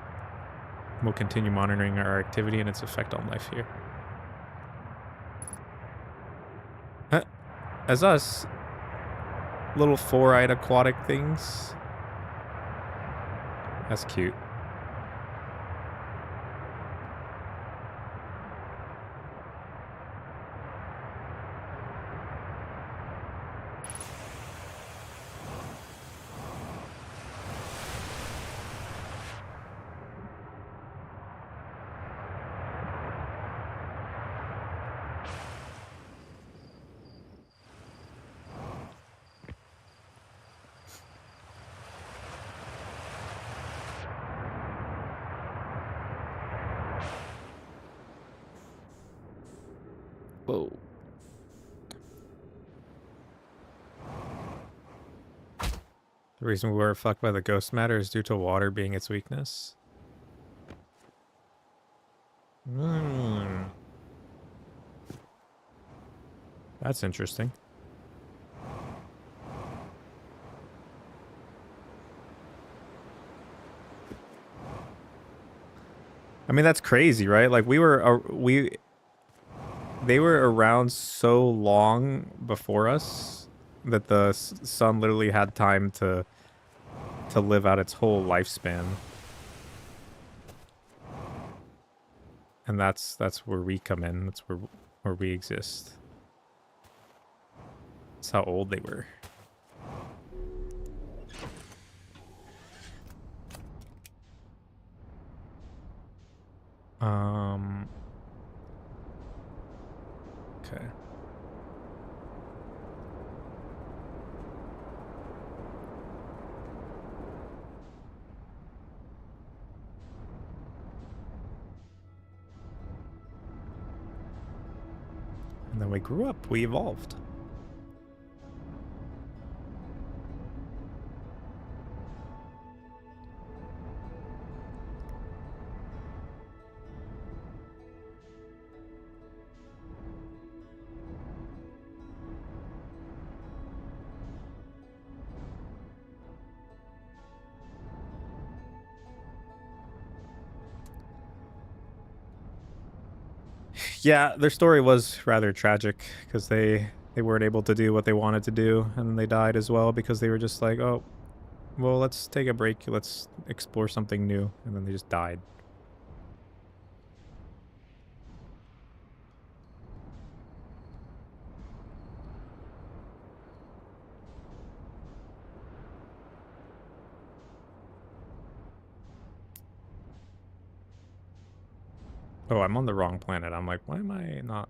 we'll continue monitoring our activity and its effect on life here. As us, little four-eyed aquatic things. That's cute. Whoa. The reason we were fucked by the ghost matter is due to water being its weakness. That's interesting. I mean, that's crazy, right? Like they were around so long before us that the sun literally had time to live out its whole lifespan. And that's where we come in. That's where we exist. That's how old they were. Okay. And then we grew up. We evolved. Yeah, their story was rather tragic because they weren't able to do what they wanted to do, and then they died as well because they were just like, oh, well, let's take a break, let's explore something new, and then they just died. Oh, I'm on the wrong planet. I'm like, why am I not?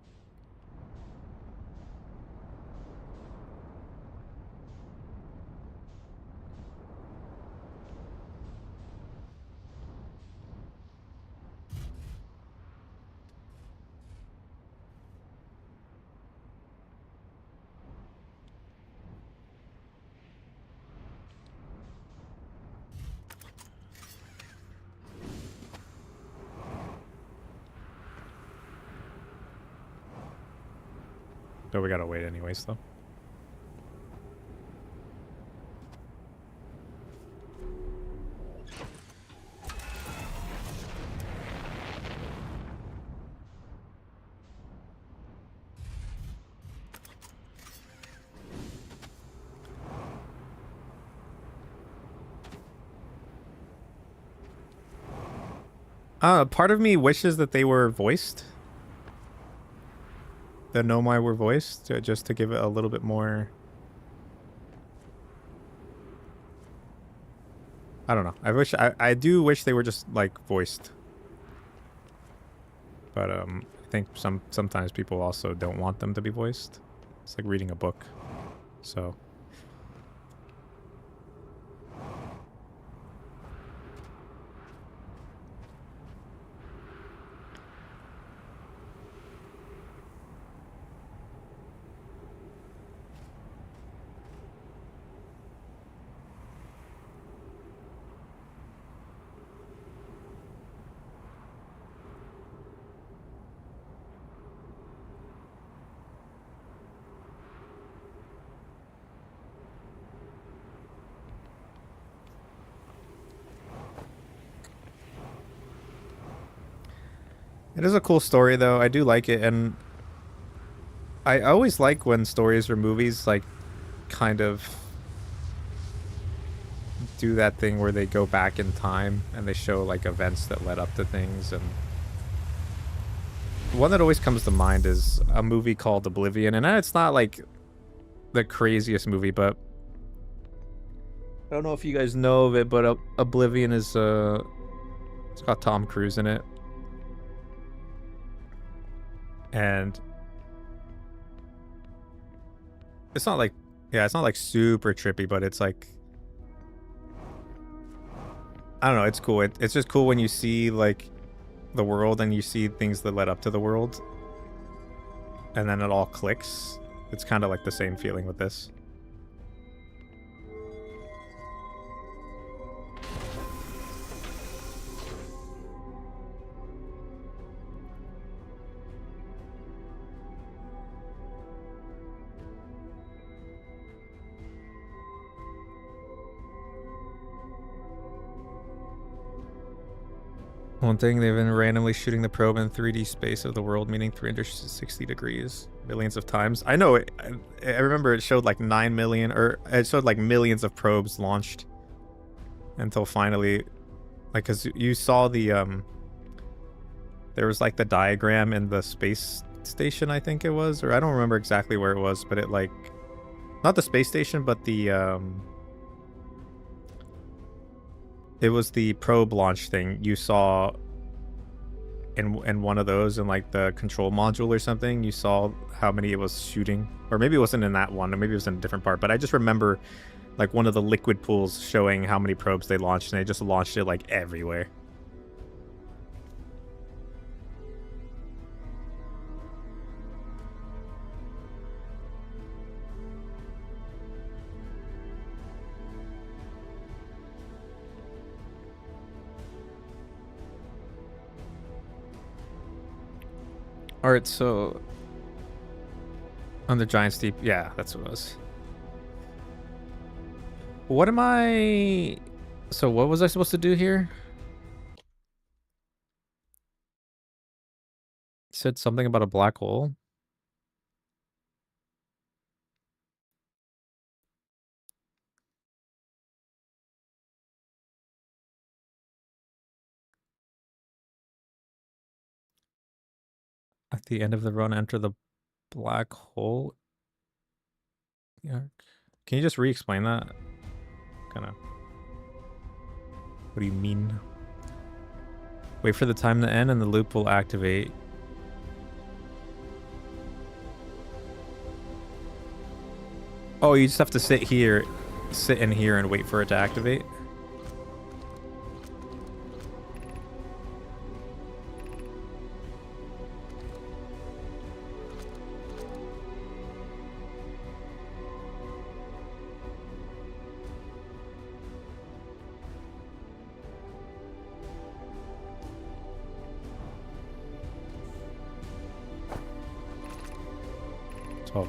Oh, we gotta wait anyways, though. Part of me wishes that they were voiced. The Nomai were voiced, just to give it a little bit more. I don't know. I do wish they were just like voiced. But I think sometimes people also don't want them to be voiced. It's like reading a book. So it is a cool story, though. I do like it, and I always like when stories or movies like kind of do that thing where they go back in time and they show like events that led up to things. And one that always comes to mind is a movie called Oblivion, and it's not like the craziest movie, but I don't know if you guys know of it, but Oblivion is it's got Tom Cruise in it. And it's not like, yeah, it's not like super trippy, but it's like, I don't know, it's cool. It's just cool when you see like the world and you see things that led up to the world, and then it all clicks. It's kind of like the same feeling with this. One thing, they've been randomly shooting the probe in 3D space of the world, meaning 360 degrees, millions of times. I know, I remember it showed like 9 million, or it showed like millions of probes launched until finally, like, because you saw the, there was like the diagram in the space station, I think it was, or I don't remember exactly where it was, but it like, not the space station, but the, it was the probe launch thing. You saw in one of those in like the control module or something, you saw how many it was shooting, or maybe it wasn't in that one, or maybe it was in a different part. But I just remember like one of the liquid pools showing how many probes they launched, and they just launched it like everywhere. All right, so on the giant steep, yeah, that's what it was. What am I? So what was I supposed to do here? You said something about a black hole. At the end of the run, enter the black hole. Yeah. Can you just re-explain that? Kind of. What do you mean? Wait for the time to end and the loop will activate. Oh, you just have to sit in here and wait for it to activate?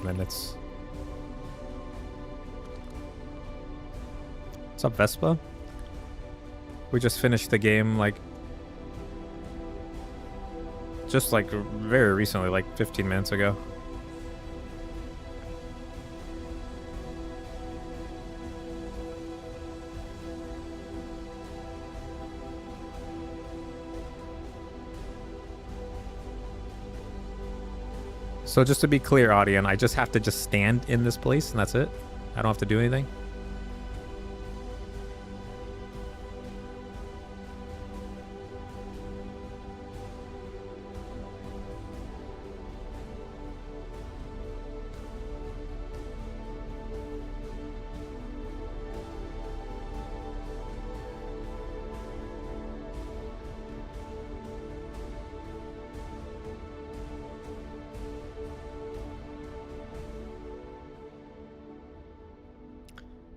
Minutes. What's up, Vespa? We just finished the game like very recently, like 15 minutes ago. So just to be clear, audience, I just have to stand in this place and that's it? I don't have to do anything?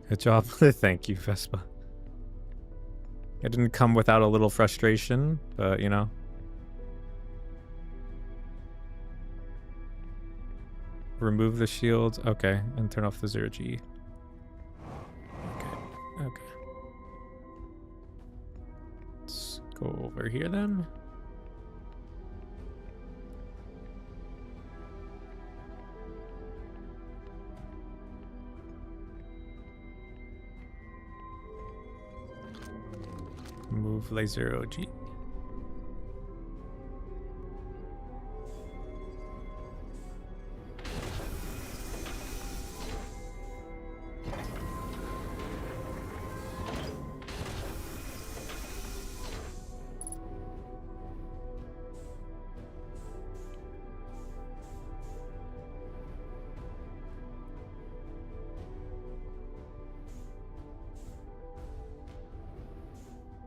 Good job. Thank you, Vespa. It didn't come without a little frustration, but you know. Remove the shields. Okay, and turn off the 0G. Okay. Let's go over here then. Move laser OG.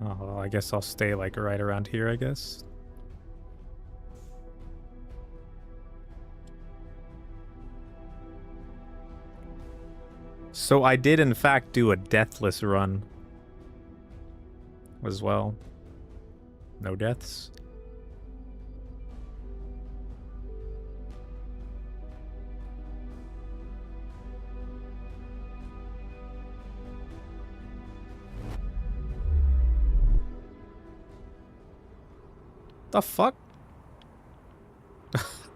Oh, well, I guess I'll stay like right around here, I guess. So I did in fact do a deathless run as well. No deaths. The fuck?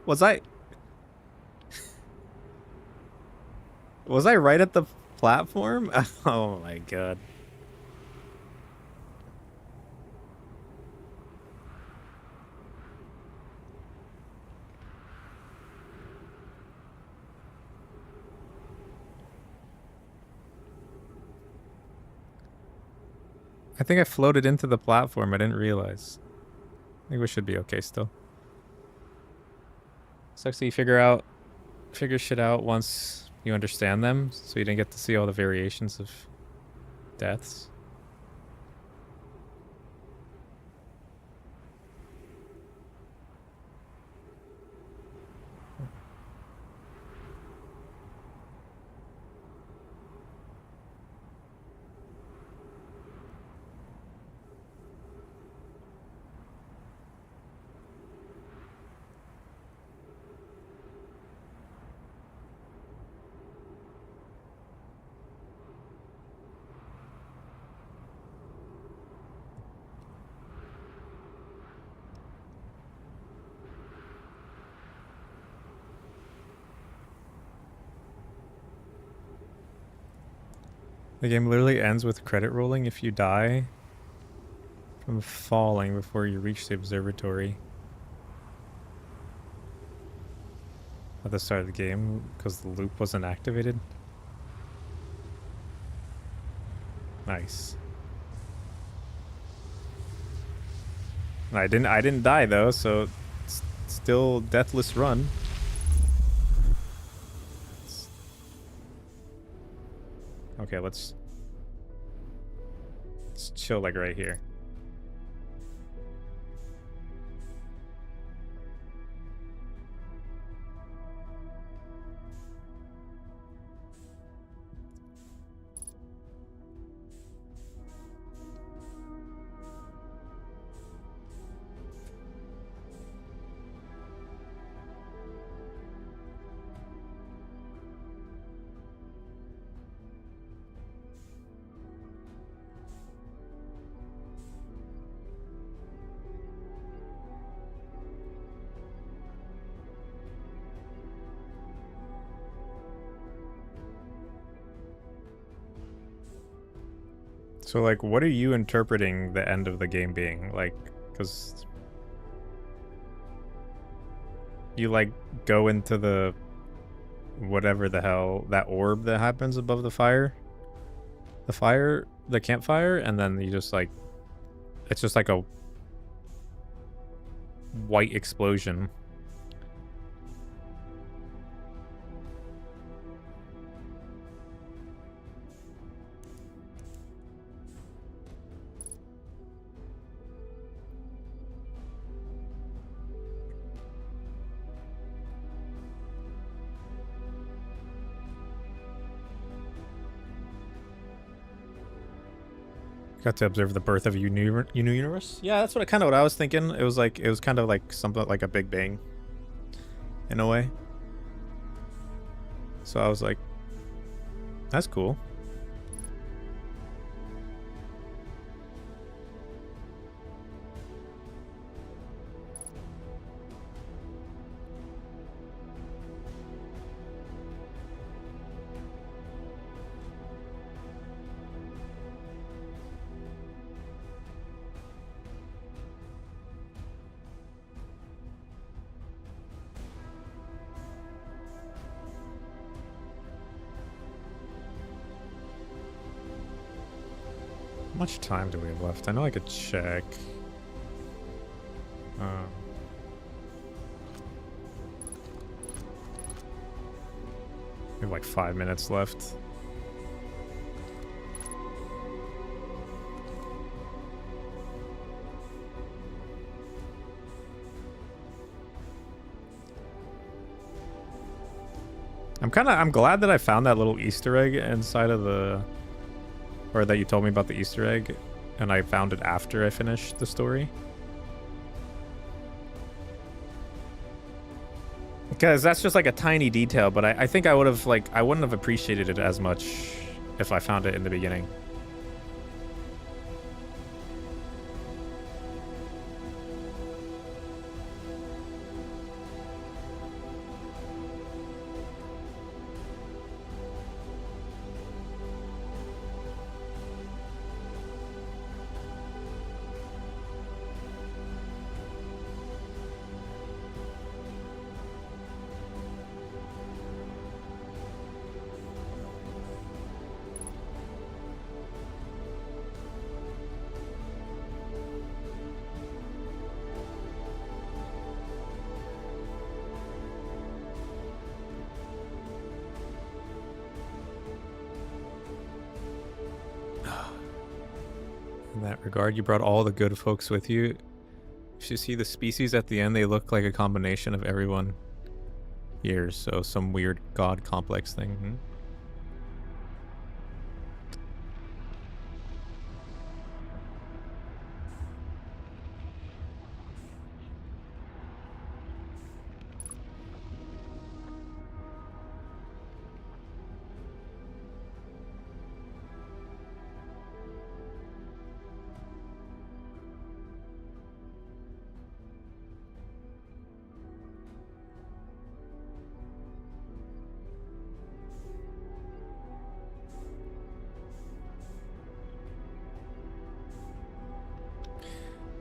Was I right at the platform? Oh my god. I think I floated into the platform. I didn't realize. I think we should be okay still. Sucks that you figure shit out once you understand them, so you didn't get to see all the variations of deaths. The game literally ends with credit rolling if you die from falling before you reach the observatory. At the start of the game, because the loop wasn't activated. Nice. I didn't die though, so it's still deathless run. Okay, let's chill like right here. So, like, what are you interpreting the end of the game being? Like, because you, like, go into the whatever the hell, that orb that happens above the fire. The campfire, and then you just, like, it's just like a white explosion. Got to observe the birth of a new universe. Yeah, that's kind of what I was thinking. It was kind of like something like a Big Bang, in a way. So I was like, that's cool. How much time do we have left? I know I could check. We have like 5 minutes left. I'm glad that I found that little Easter egg inside of the, or that you told me about the Easter egg, and I found it after I finished the story. Because that's just like a tiny detail, but I think I would have, like, I wouldn't have appreciated it as much if I found it in the beginning. that regard, you brought all the good folks with you. You should see the species at the end. They look like a combination of everyone here. So some weird god complex thing. Hmm?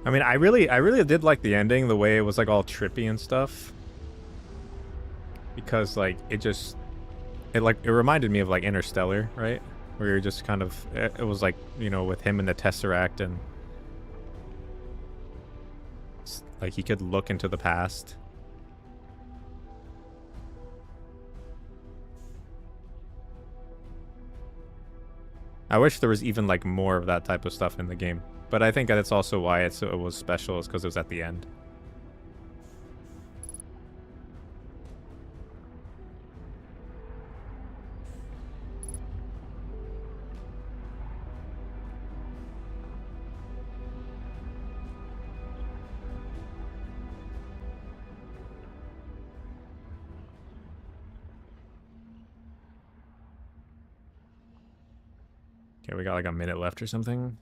I mean, I really did like the ending, the way it was like all trippy and stuff. Because like it reminded me of like Interstellar, right? Where you're just kind of it was like, you know, with him in the Tesseract and like he could look into the past. I wish there was even like more of that type of stuff in the game. But I think that's also why it was special, is because it was at the end. Okay, we got like a minute left or something.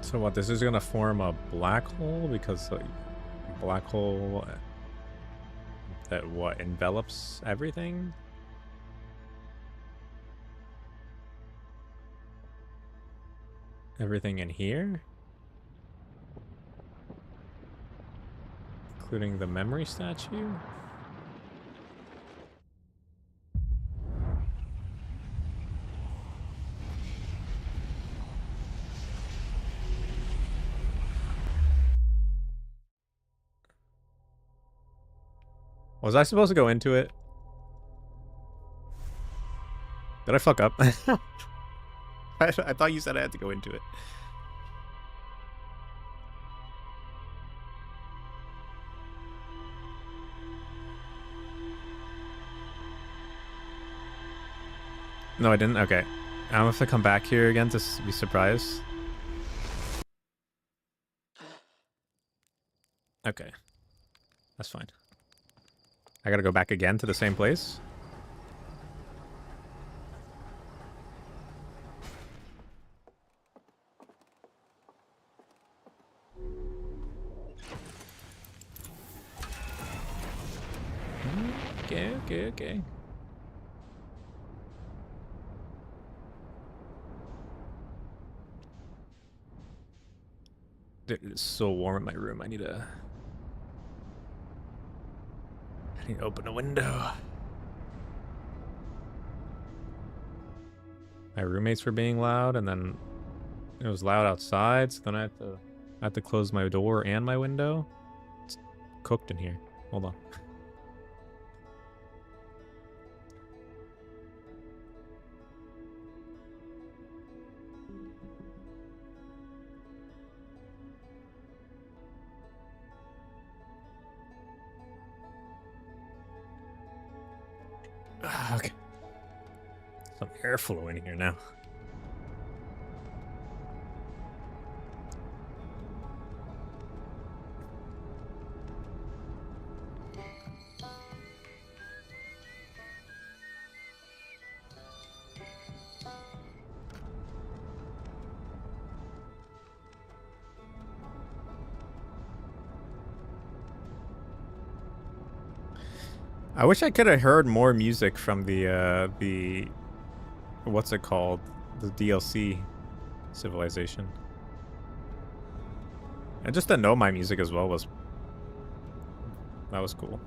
So what, this is gonna form a black hole? Because like, black hole that what envelops everything? Everything in here? Including the memory statue? Was I supposed to go into it? Did I fuck up? I thought you said I had to go into it. No, I didn't? Okay. I'm gonna have to come back here again to be surprised. Okay. That's fine. I gotta go back again to the same place? Okay. It's so warm in my room. I need to open a window. My roommates were being loud, and then it was loud outside, so then I had to close my door and my window. It's cooked in here. Hold on. Okay. Some airflow in here now. I wish I could have heard more music from the what's it called? The DLC Civilization. And just to know my music as well was cool.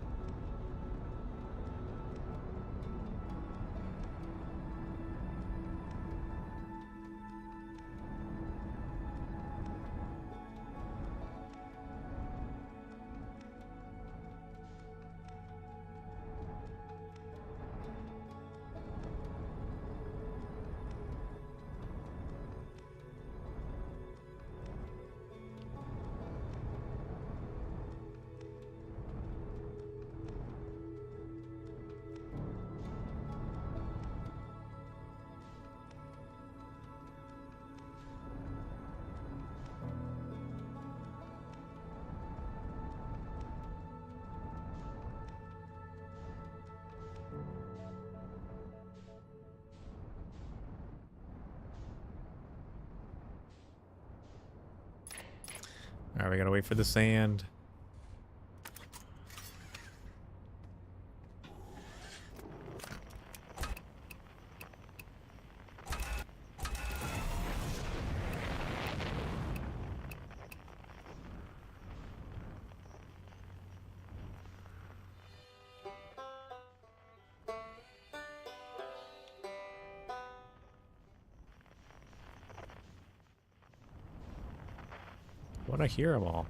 All right, we gotta wait for the sand. Want to hear them all.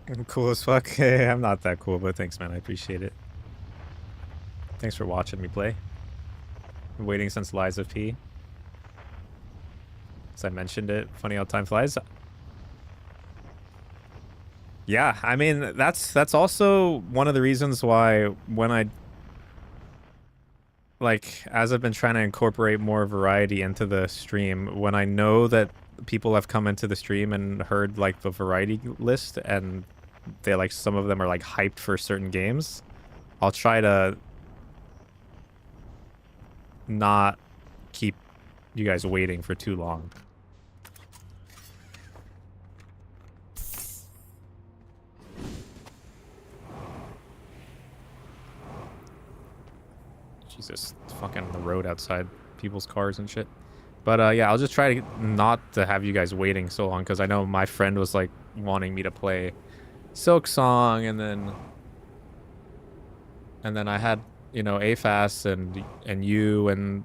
I'm cool as fuck. Hey, I'm not that cool, but thanks, man. I appreciate it. Thanks for watching me play. Been waiting since Lies of P. As I mentioned it, funny how time flies. Yeah, I mean that's also one of the reasons why when I like as I've been trying to incorporate more variety into the stream, when I know that people have come into the stream and heard like the variety list and they like some of them are like hyped for certain games, I'll try to not keep you guys waiting for too long. Jesus, fucking the road outside people's cars and shit. But yeah, I'll just try to not to have you guys waiting so long because I know my friend was like wanting me to play Silk Song and then I had, you know, AFAS and you and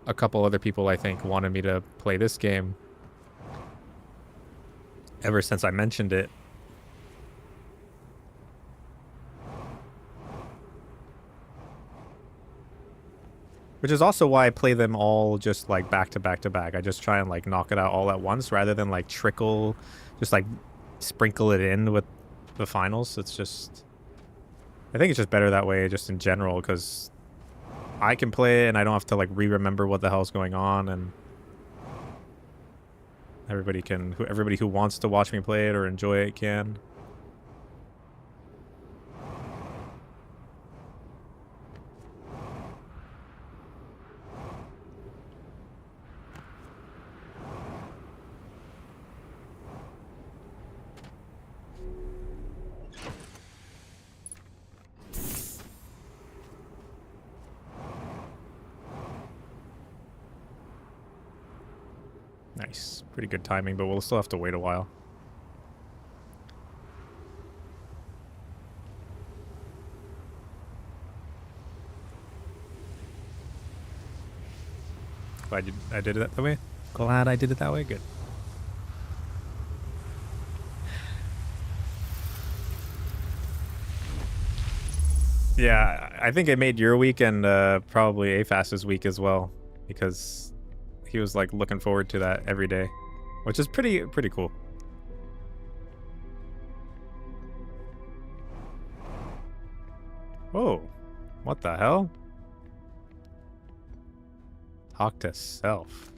a couple other people I think wanted me to play this game ever since I mentioned it. Which is also why I play them all just like back to back to back. I just try and like knock it out all at once rather than like trickle, just like sprinkle it in with the finals. It's just, I think it's just better that way just in general because I can play it and I don't have to like re-remember what the hell's going on, and everybody who wants to watch me play it or enjoy it can. Nice. Pretty good timing, but we'll still have to wait a while. Glad I did it that way. Glad I did it that way. Good. Yeah, I think it made your week and probably AFAS's week as well, because he was like looking forward to that every day, which is pretty cool. Whoa, what the hell? Talk to self.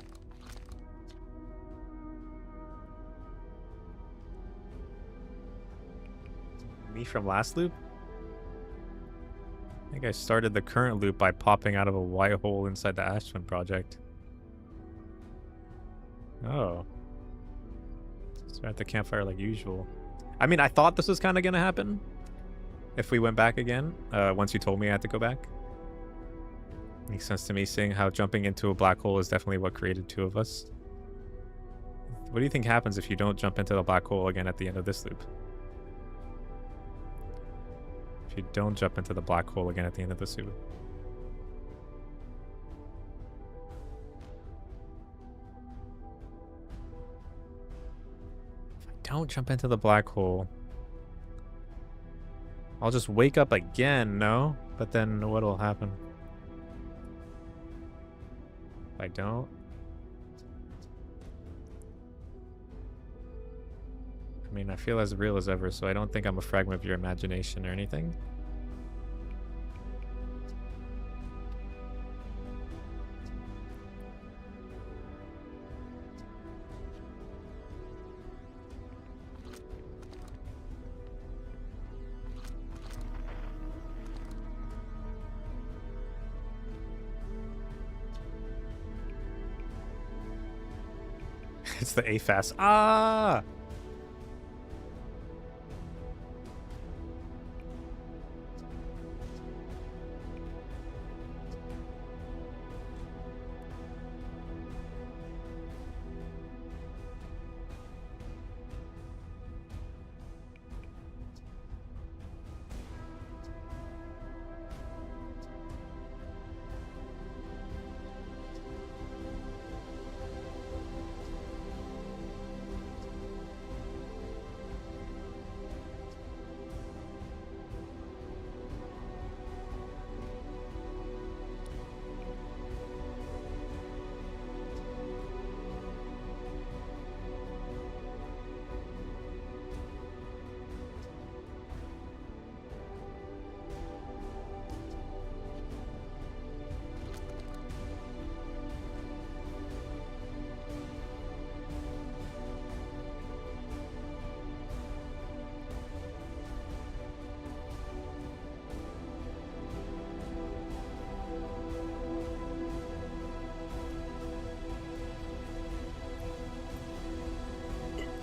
Me from last loop? I think I started the current loop by popping out of a white hole inside the Ashton project. Oh. So at the campfire like usual. I mean, I thought this was kind of going to happen if we went back again, once you told me I had to go back. Makes sense to me, seeing how jumping into a black hole is definitely what created two of us. What do you think happens if you don't jump into the black hole again at the end of this loop? If you don't jump into the black hole again at the end of this loop. If I don't jump into the black hole, I'll just wake up again, no? But then what'll happen? If I don't? I mean, I feel as real as ever, so I don't think I'm a fragment of your imagination or anything. It's the AFAS. Ah!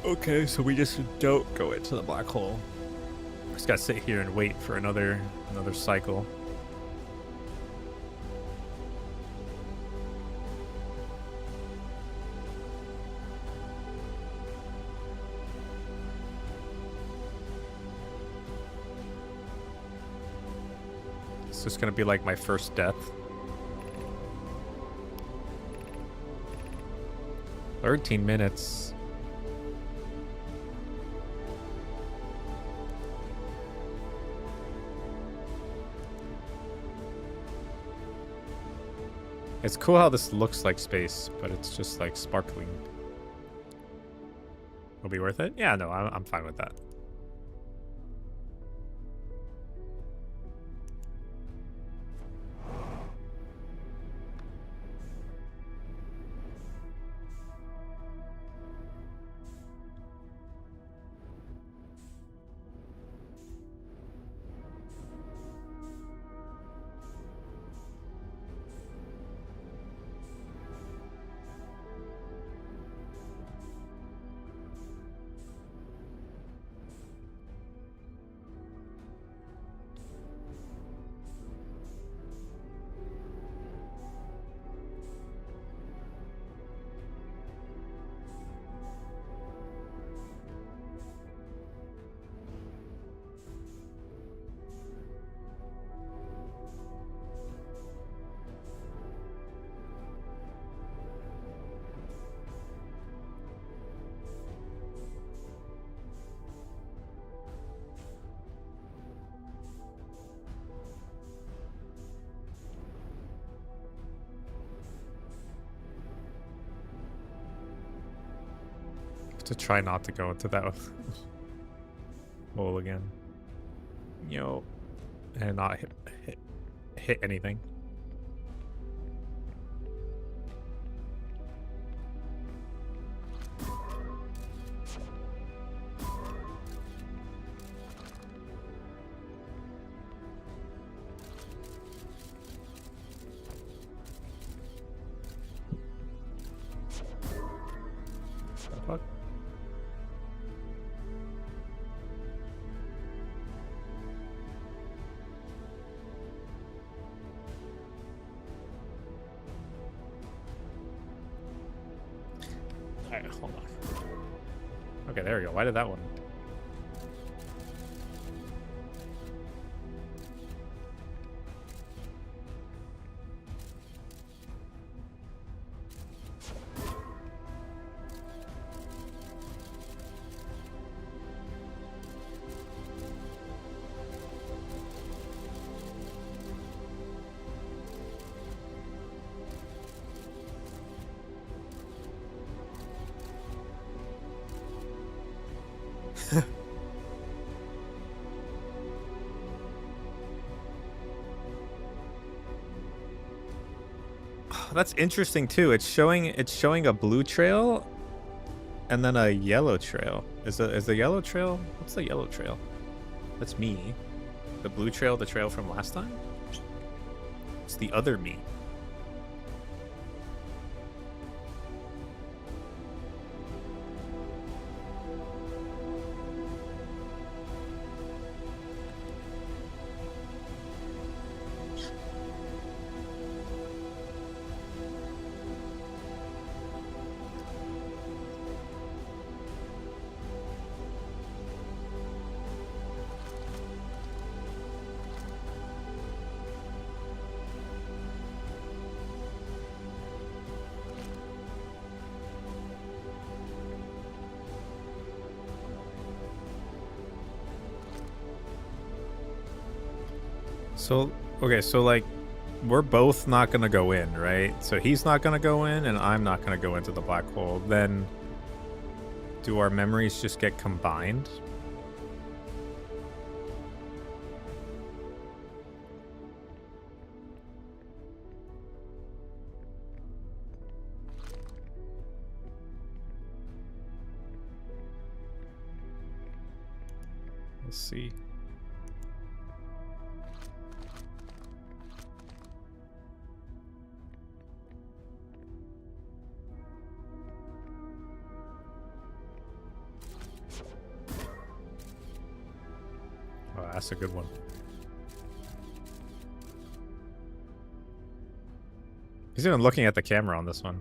Okay, so we just don't go into the black hole. Just gotta sit here and wait for another cycle. It's just gonna be like my first death. 13 minutes. It's cool how this looks like space, but it's just like sparkling. Will be worth it? Yeah, no, I'm fine with that. To try not to go into that hole again. Yo. And not hit anything. What the fuck? Alright, hold on. Okay, there we go. Why did that one? That's interesting too. It's showing a blue trail and then a yellow trail. Is the yellow trail? What's the yellow trail? That's me. The blue trail, the trail from last time? It's the other me. So, okay, so like, we're both not gonna go in, right? So he's not gonna go in, and I'm not gonna go into the black hole. Then, do our memories just get combined? Let's see. Oh, that's a good one. He's even looking at the camera on this one.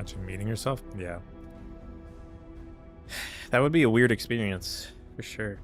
Imagine meeting yourself? Yeah. That would be a weird experience, for sure.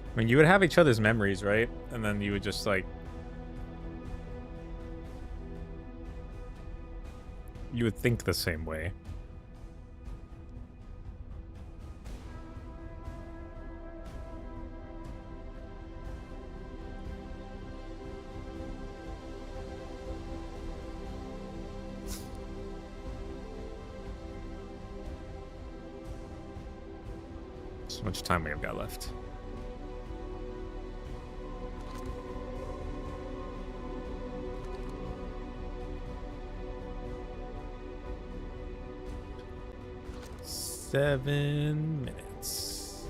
I mean, you would have each other's memories, right? And then you would just like... You would think the same way. So much time we have got left. Seven minutes.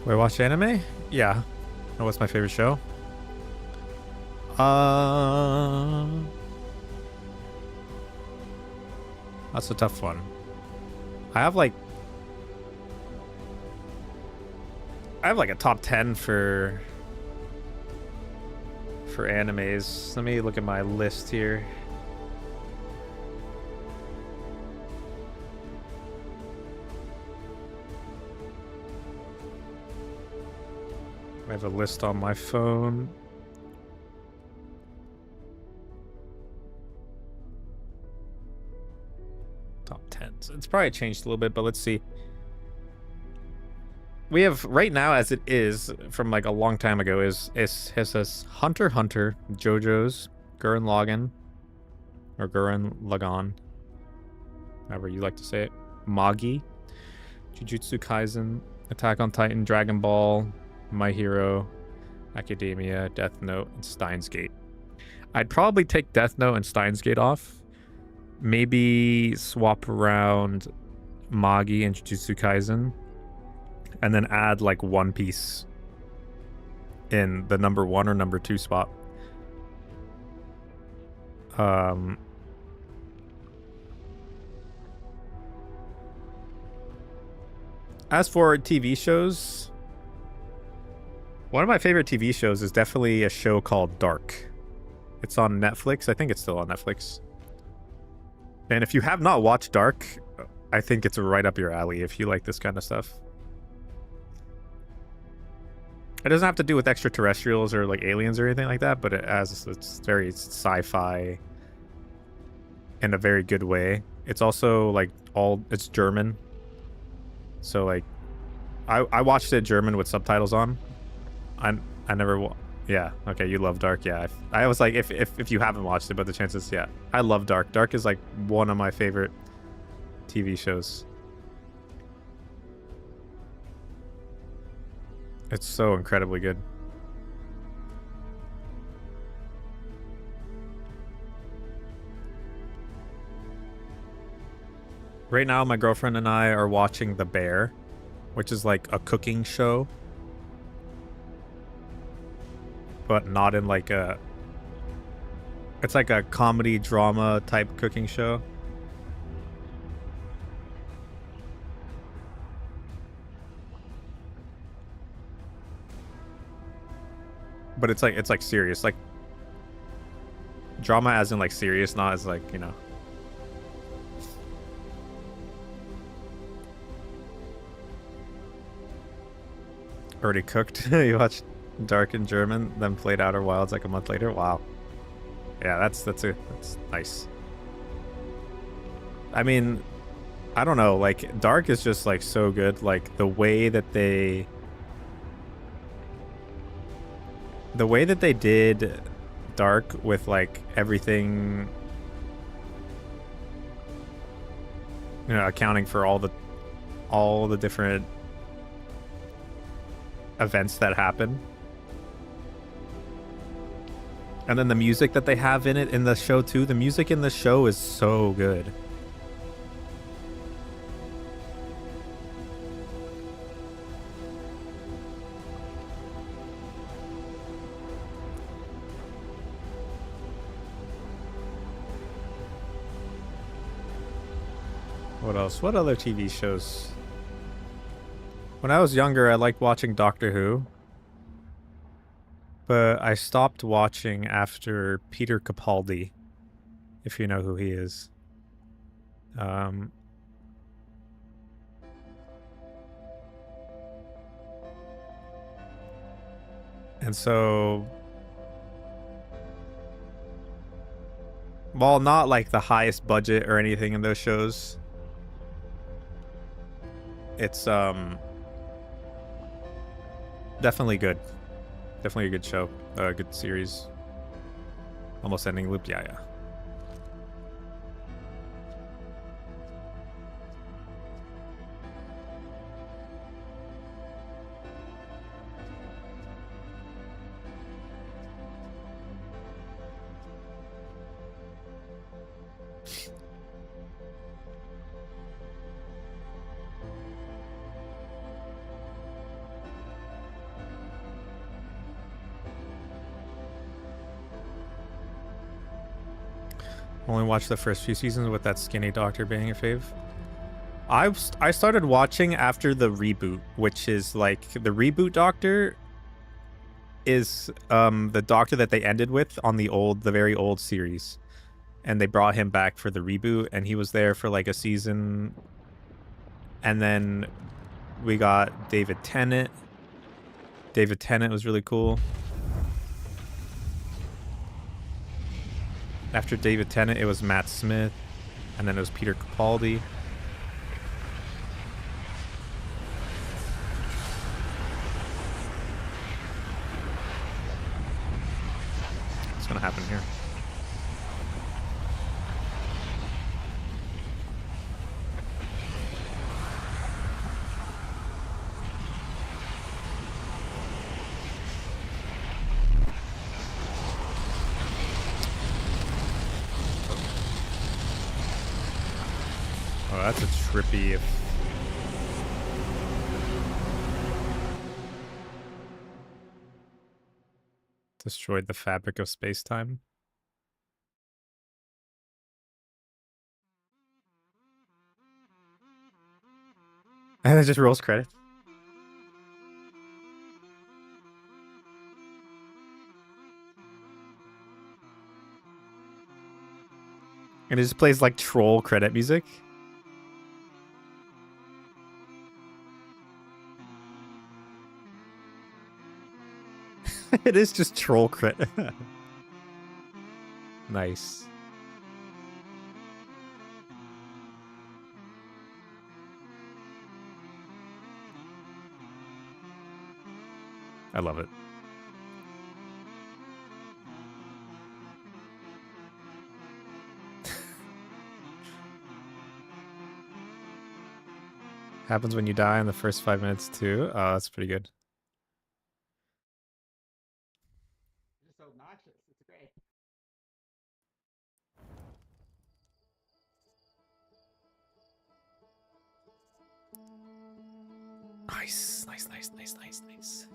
Do I watch anime? Yeah. Oh, what's my favorite show? That's a tough one. I have like a top 10 for animes. Let me look at my list here. I have a list on my phone. Top 10s. It's probably changed a little bit, but let's see. We have right now, as it is from like a long time ago, is says Hunter x Hunter, JoJo's, Gurren Lagann, or Gurren Lagann, however you like to say it, Magi, Jujutsu Kaisen, Attack on Titan, Dragon Ball, My Hero Academia, Death Note, and Steins Gate. I'd probably take Death Note and Steins Gate off. Maybe swap around Magi and Jujutsu Kaisen. And then add like One Piece in the number 1 or number 2 spot. As for TV shows, one of my favorite TV shows is definitely a show called Dark. It's on Netflix. I think it's still on Netflix. And if you have not watched Dark, I think it's right up your alley if you like this kind of stuff. It doesn't have to do with extraterrestrials or like aliens or anything like that, but it's very sci-fi in a very good way. It's also like it's German. So like I watched it German with subtitles on. I never yeah, okay, you love Dark. Yeah. I was like if you haven't watched it, but the chances, yeah. I love Dark. Dark is like one of my favorite TV shows. It's so incredibly good. Right now, my girlfriend and I are watching The Bear, which is like a cooking show, but not in like a... It's like a comedy drama type cooking show. But it's like serious, like drama as in like serious, not as like, you know. Already cooked. You watched Dark in German, then played Outer Wilds like a month later. Wow. Yeah, that's nice. I mean, I don't know. Like Dark is just like so good. Like the way that they did Dark with like everything, you know, accounting for all the different events that happen. And then the music that they have in it in the show too. The music in the show is so good. What else? What other TV shows? When I was younger, I liked watching Doctor Who. But I stopped watching after Peter Capaldi, if you know who he is. And so, while not like the highest budget or anything in those shows, it's definitely good. Definitely a good show. Good series. Almost ending loop. Yeah, yeah. Only watched the first few seasons with that skinny doctor being a fave. I started watching after the reboot, which is like the reboot doctor is the doctor that they ended with on the very old series. And they brought him back for the reboot, and he was there for like a season. And then we got David Tennant. David Tennant was really cool. After David Tennant, it was Matt Smith, and then it was Peter Capaldi. What's gonna happen here? Oh, that's a trippy. Destroyed the fabric of space-time. And it just rolls credits. And it just plays like troll credit music. It is just troll credit. Nice. I love it. Happens when you die in the first 5 minutes too. Oh, that's pretty good. It's so obnoxious. It's great. Nice, nice, nice, nice, nice, nice.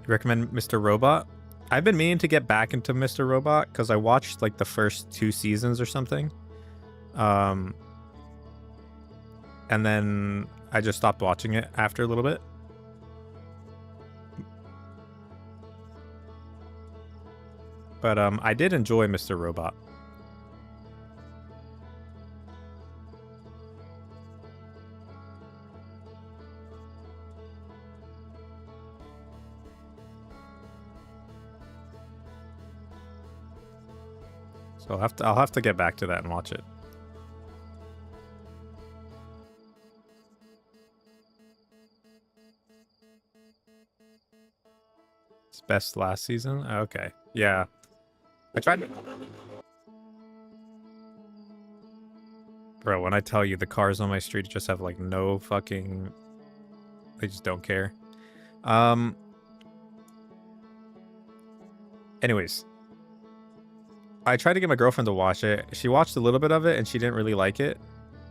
You recommend Mr. Robot? I've been meaning to get back into Mr. Robot because I watched like the first 2 seasons or something. And then I just stopped watching it after a little bit. But I did enjoy Mr. Robot. So I'll have to get back to that and watch it. It's best last season? Okay. Yeah. I tried to... Bro, when I tell you the cars on my street just have like no fucking... They just don't care. Anyways. I tried to get my girlfriend to watch it. She watched a little bit of it and she didn't really like it.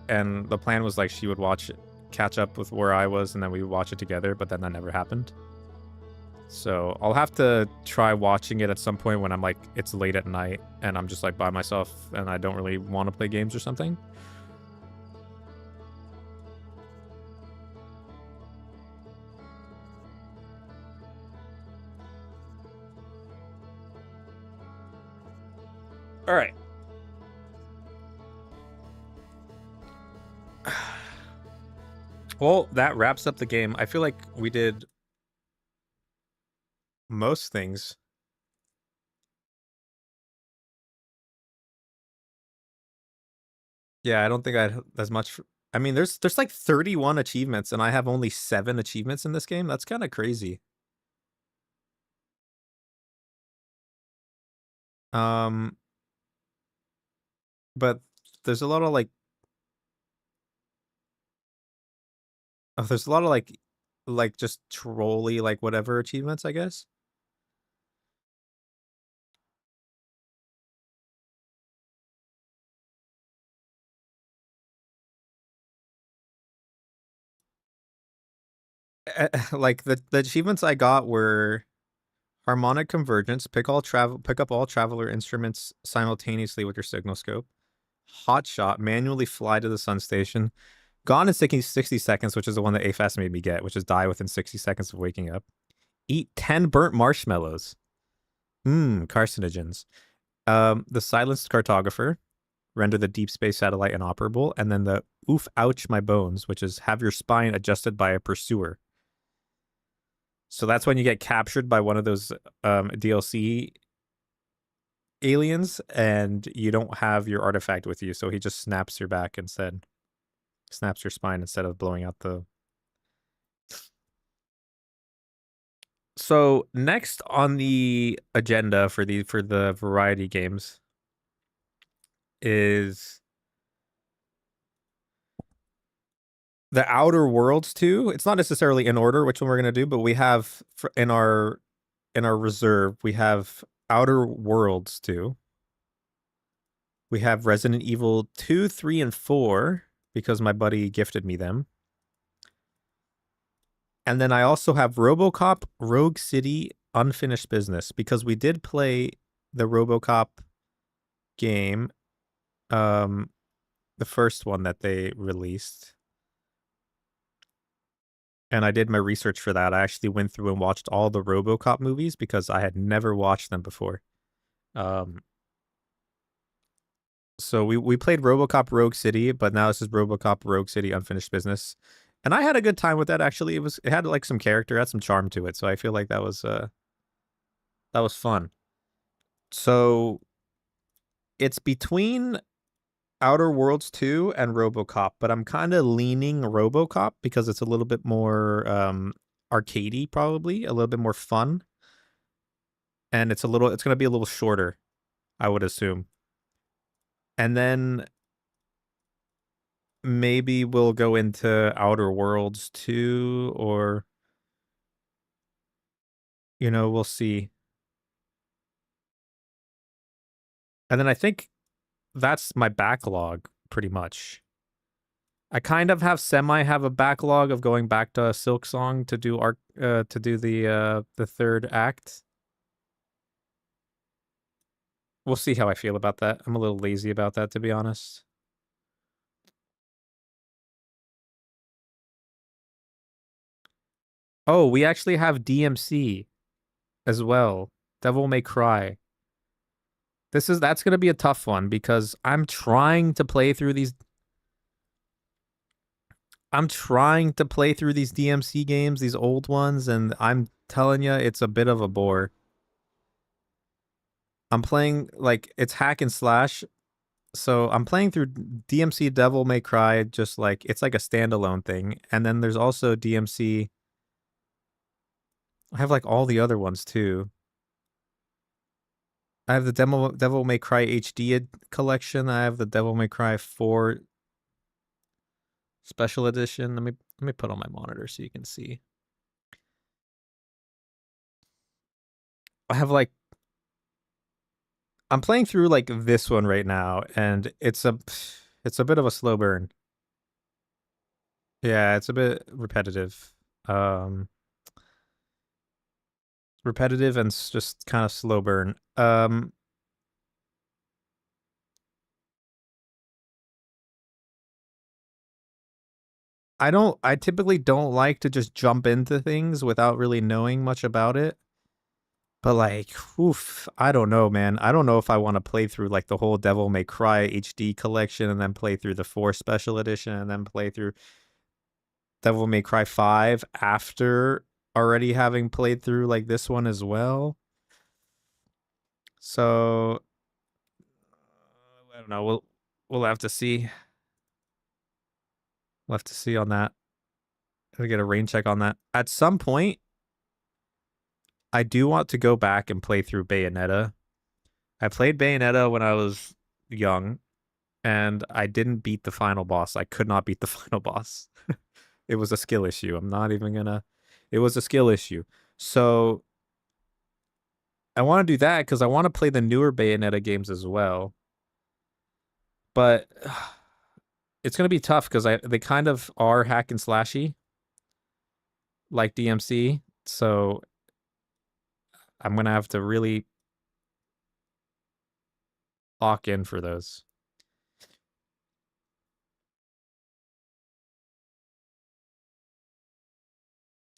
And the plan was like she would watch it, catch up with where I was, and then we would watch it together, but then that never happened. So I'll have to try watching it at some point when I'm like, it's late at night and I'm just like by myself and I don't really want to play games or something. All right. Well, that wraps up the game. I feel like we did most things. Yeah, I don't think I had as much. I mean, there's like 31 achievements, and I have only 7 achievements in this game. That's kind of crazy. Um, but there's a lot of like, there's a lot of like just trolly like whatever achievements, I guess. Like the achievements I got were harmonic convergence, pick up all traveler instruments simultaneously with your signal scope. Hot shot, manually fly to the sun station. Gone in 60 seconds, which is the one that AFAS made me get, which is die within 60 seconds of waking up. Eat 10 burnt marshmallows. Carcinogens. The silenced cartographer. Render the deep space satellite inoperable. And then the oof, ouch, my bones, which is have your spine adjusted by a pursuer. So that's when you get captured by one of those DLC aliens and you don't have your artifact with you. So he just snaps your back instead. Snaps your spine instead of blowing out the... So next on the agenda for the variety games is the Outer Worlds 2. It's not necessarily in order which one we're gonna do, but we have in our reserve we have Outer Worlds 2. We have Resident Evil 2, 3, and 4 because my buddy gifted me them. And then I also have RoboCop, Rogue City, Unfinished Business because we did play the RoboCop game, the first one that they released. And I did my research for that. I actually went through and watched all the RoboCop movies because I had never watched them before. So we played RoboCop Rogue City, but now this is RoboCop Rogue City Unfinished Business. And I had a good time with that actually. It had like some character, had some charm to it. So I feel like that was fun. So it's between Outer Worlds 2 and RoboCop, but I'm kind of leaning RoboCop because it's a little bit more arcadey, probably a little bit more fun, and it's going to be a little shorter, I would assume. And then maybe we'll go into Outer Worlds 2, or we'll see. And then I think that's my backlog pretty much. I kind of have a backlog of going back to Silk Song to do the third act. We'll see how I feel about that. I'm a little lazy about that, to be honest. Oh, we actually have DMC as well. Devil May Cry. That's gonna be a tough one because I'm trying to play through these. I'm trying to play through these DMC games, these old ones, and I'm telling you, it's a bit of a bore. I'm playing like it's hack and slash, so I'm playing through DMC Devil May Cry, just like it's like a standalone thing, and then there's also DMC. I have like all the other ones too. I have the Devil May Cry HD collection. I have the Devil May Cry 4 special edition. Let me put on my monitor so you can see. I have like I'm playing through like this one right now, and it's a bit of a slow burn. Yeah, it's a bit repetitive. Um Repetitive and just kind of slow burn. I typically don't like to just jump into things without really knowing much about it. But like, oof, I don't know, man. I don't know if I want to play through like the whole Devil May Cry HD collection and then play through the 4 special edition and then play through Devil May Cry 5 after already having played through like this one as well. So I don't know. We'll have to see. We'll have to see on that. I'll get a rain check on that. At some point, I do want to go back and play through Bayonetta. I played Bayonetta when I was young, and I didn't beat the final boss. I could not beat the final boss. It was a skill issue. I'm not even gonna. It was a skill issue. So I want to do that because I want to play the newer Bayonetta games as well. But it's gonna be tough because they kind of are hack and slashy, like DMC. So I'm gonna have to really lock in for those.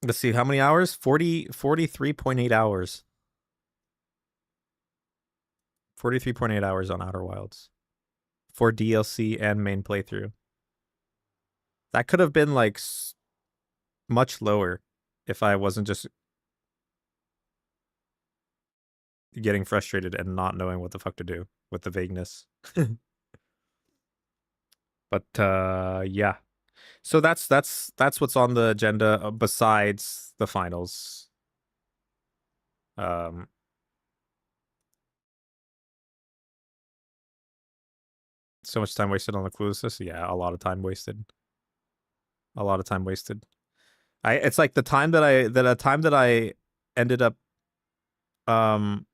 Let's see, how many hours? 43.8 hours. 43.8 hours on Outer Wilds for DLC and main playthrough. That could have been like much lower if I wasn't just getting frustrated and not knowing what the fuck to do with the vagueness. But yeah. So that's what's on the agenda besides the finals. Um so much time wasted on the clueless list. Yeah, a lot of time wasted. A lot of time wasted. It's like the time that I ended up um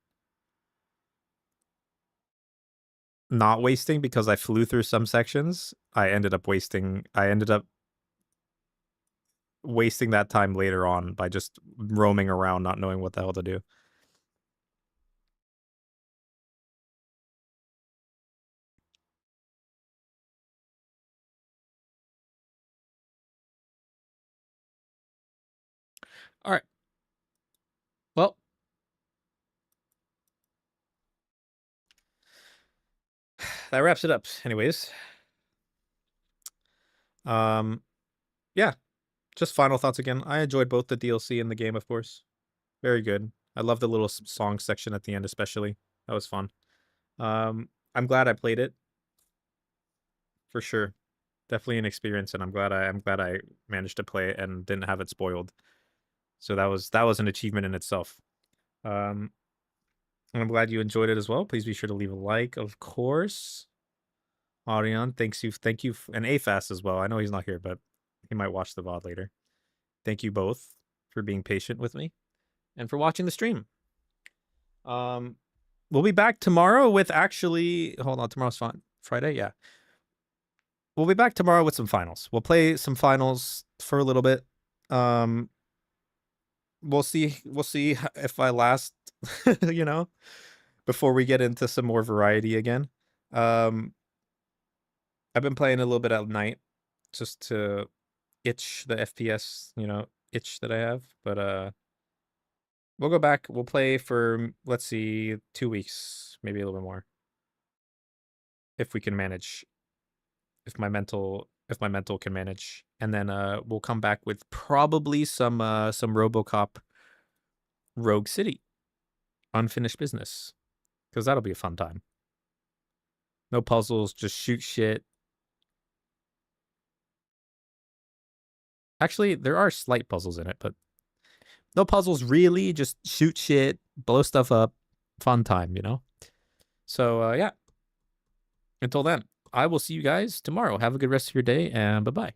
not wasting because I flew through some sections. I ended up wasting that time later on by just roaming around not knowing what the hell to do. All right. Well, that wraps it up. Anyways, yeah, just final thoughts again. I enjoyed both the DLC and the game, of course. Very good. I love the little song section at the end, especially. That was fun. I'm glad I played it for sure. Definitely an experience, and I'm glad I managed to play it and didn't have it spoiled. So that was an achievement in itself. Um, and I'm glad you enjoyed it as well. Please be sure to leave a like, of course. Arion, thank you, and AFAS as well. I know he's not here, but he might watch the VOD later. Thank you both for being patient with me and for watching the stream. We'll be back tomorrow with actually. Hold on, tomorrow's fine. Friday, yeah. We'll be back tomorrow with some finals. We'll play some finals for a little bit. Um, we'll see. We'll see if I last. You know, before we get into some more variety again. Um, I've been playing a little bit at night just to itch the FPS, itch that I have. But We'll go back. We'll play for, let's see, 2 weeks, maybe a little bit more. If we can manage. If my mental can manage. And then we'll come back with probably some RoboCop Rogue City unfinished business. Because that'll be a fun time. No puzzles, just shoot shit. Actually, there are slight puzzles in it, but no puzzles really. Just shoot shit, blow stuff up, fun time, you know? So, yeah. Until then, I will see you guys tomorrow. Have a good rest of your day, and bye-bye.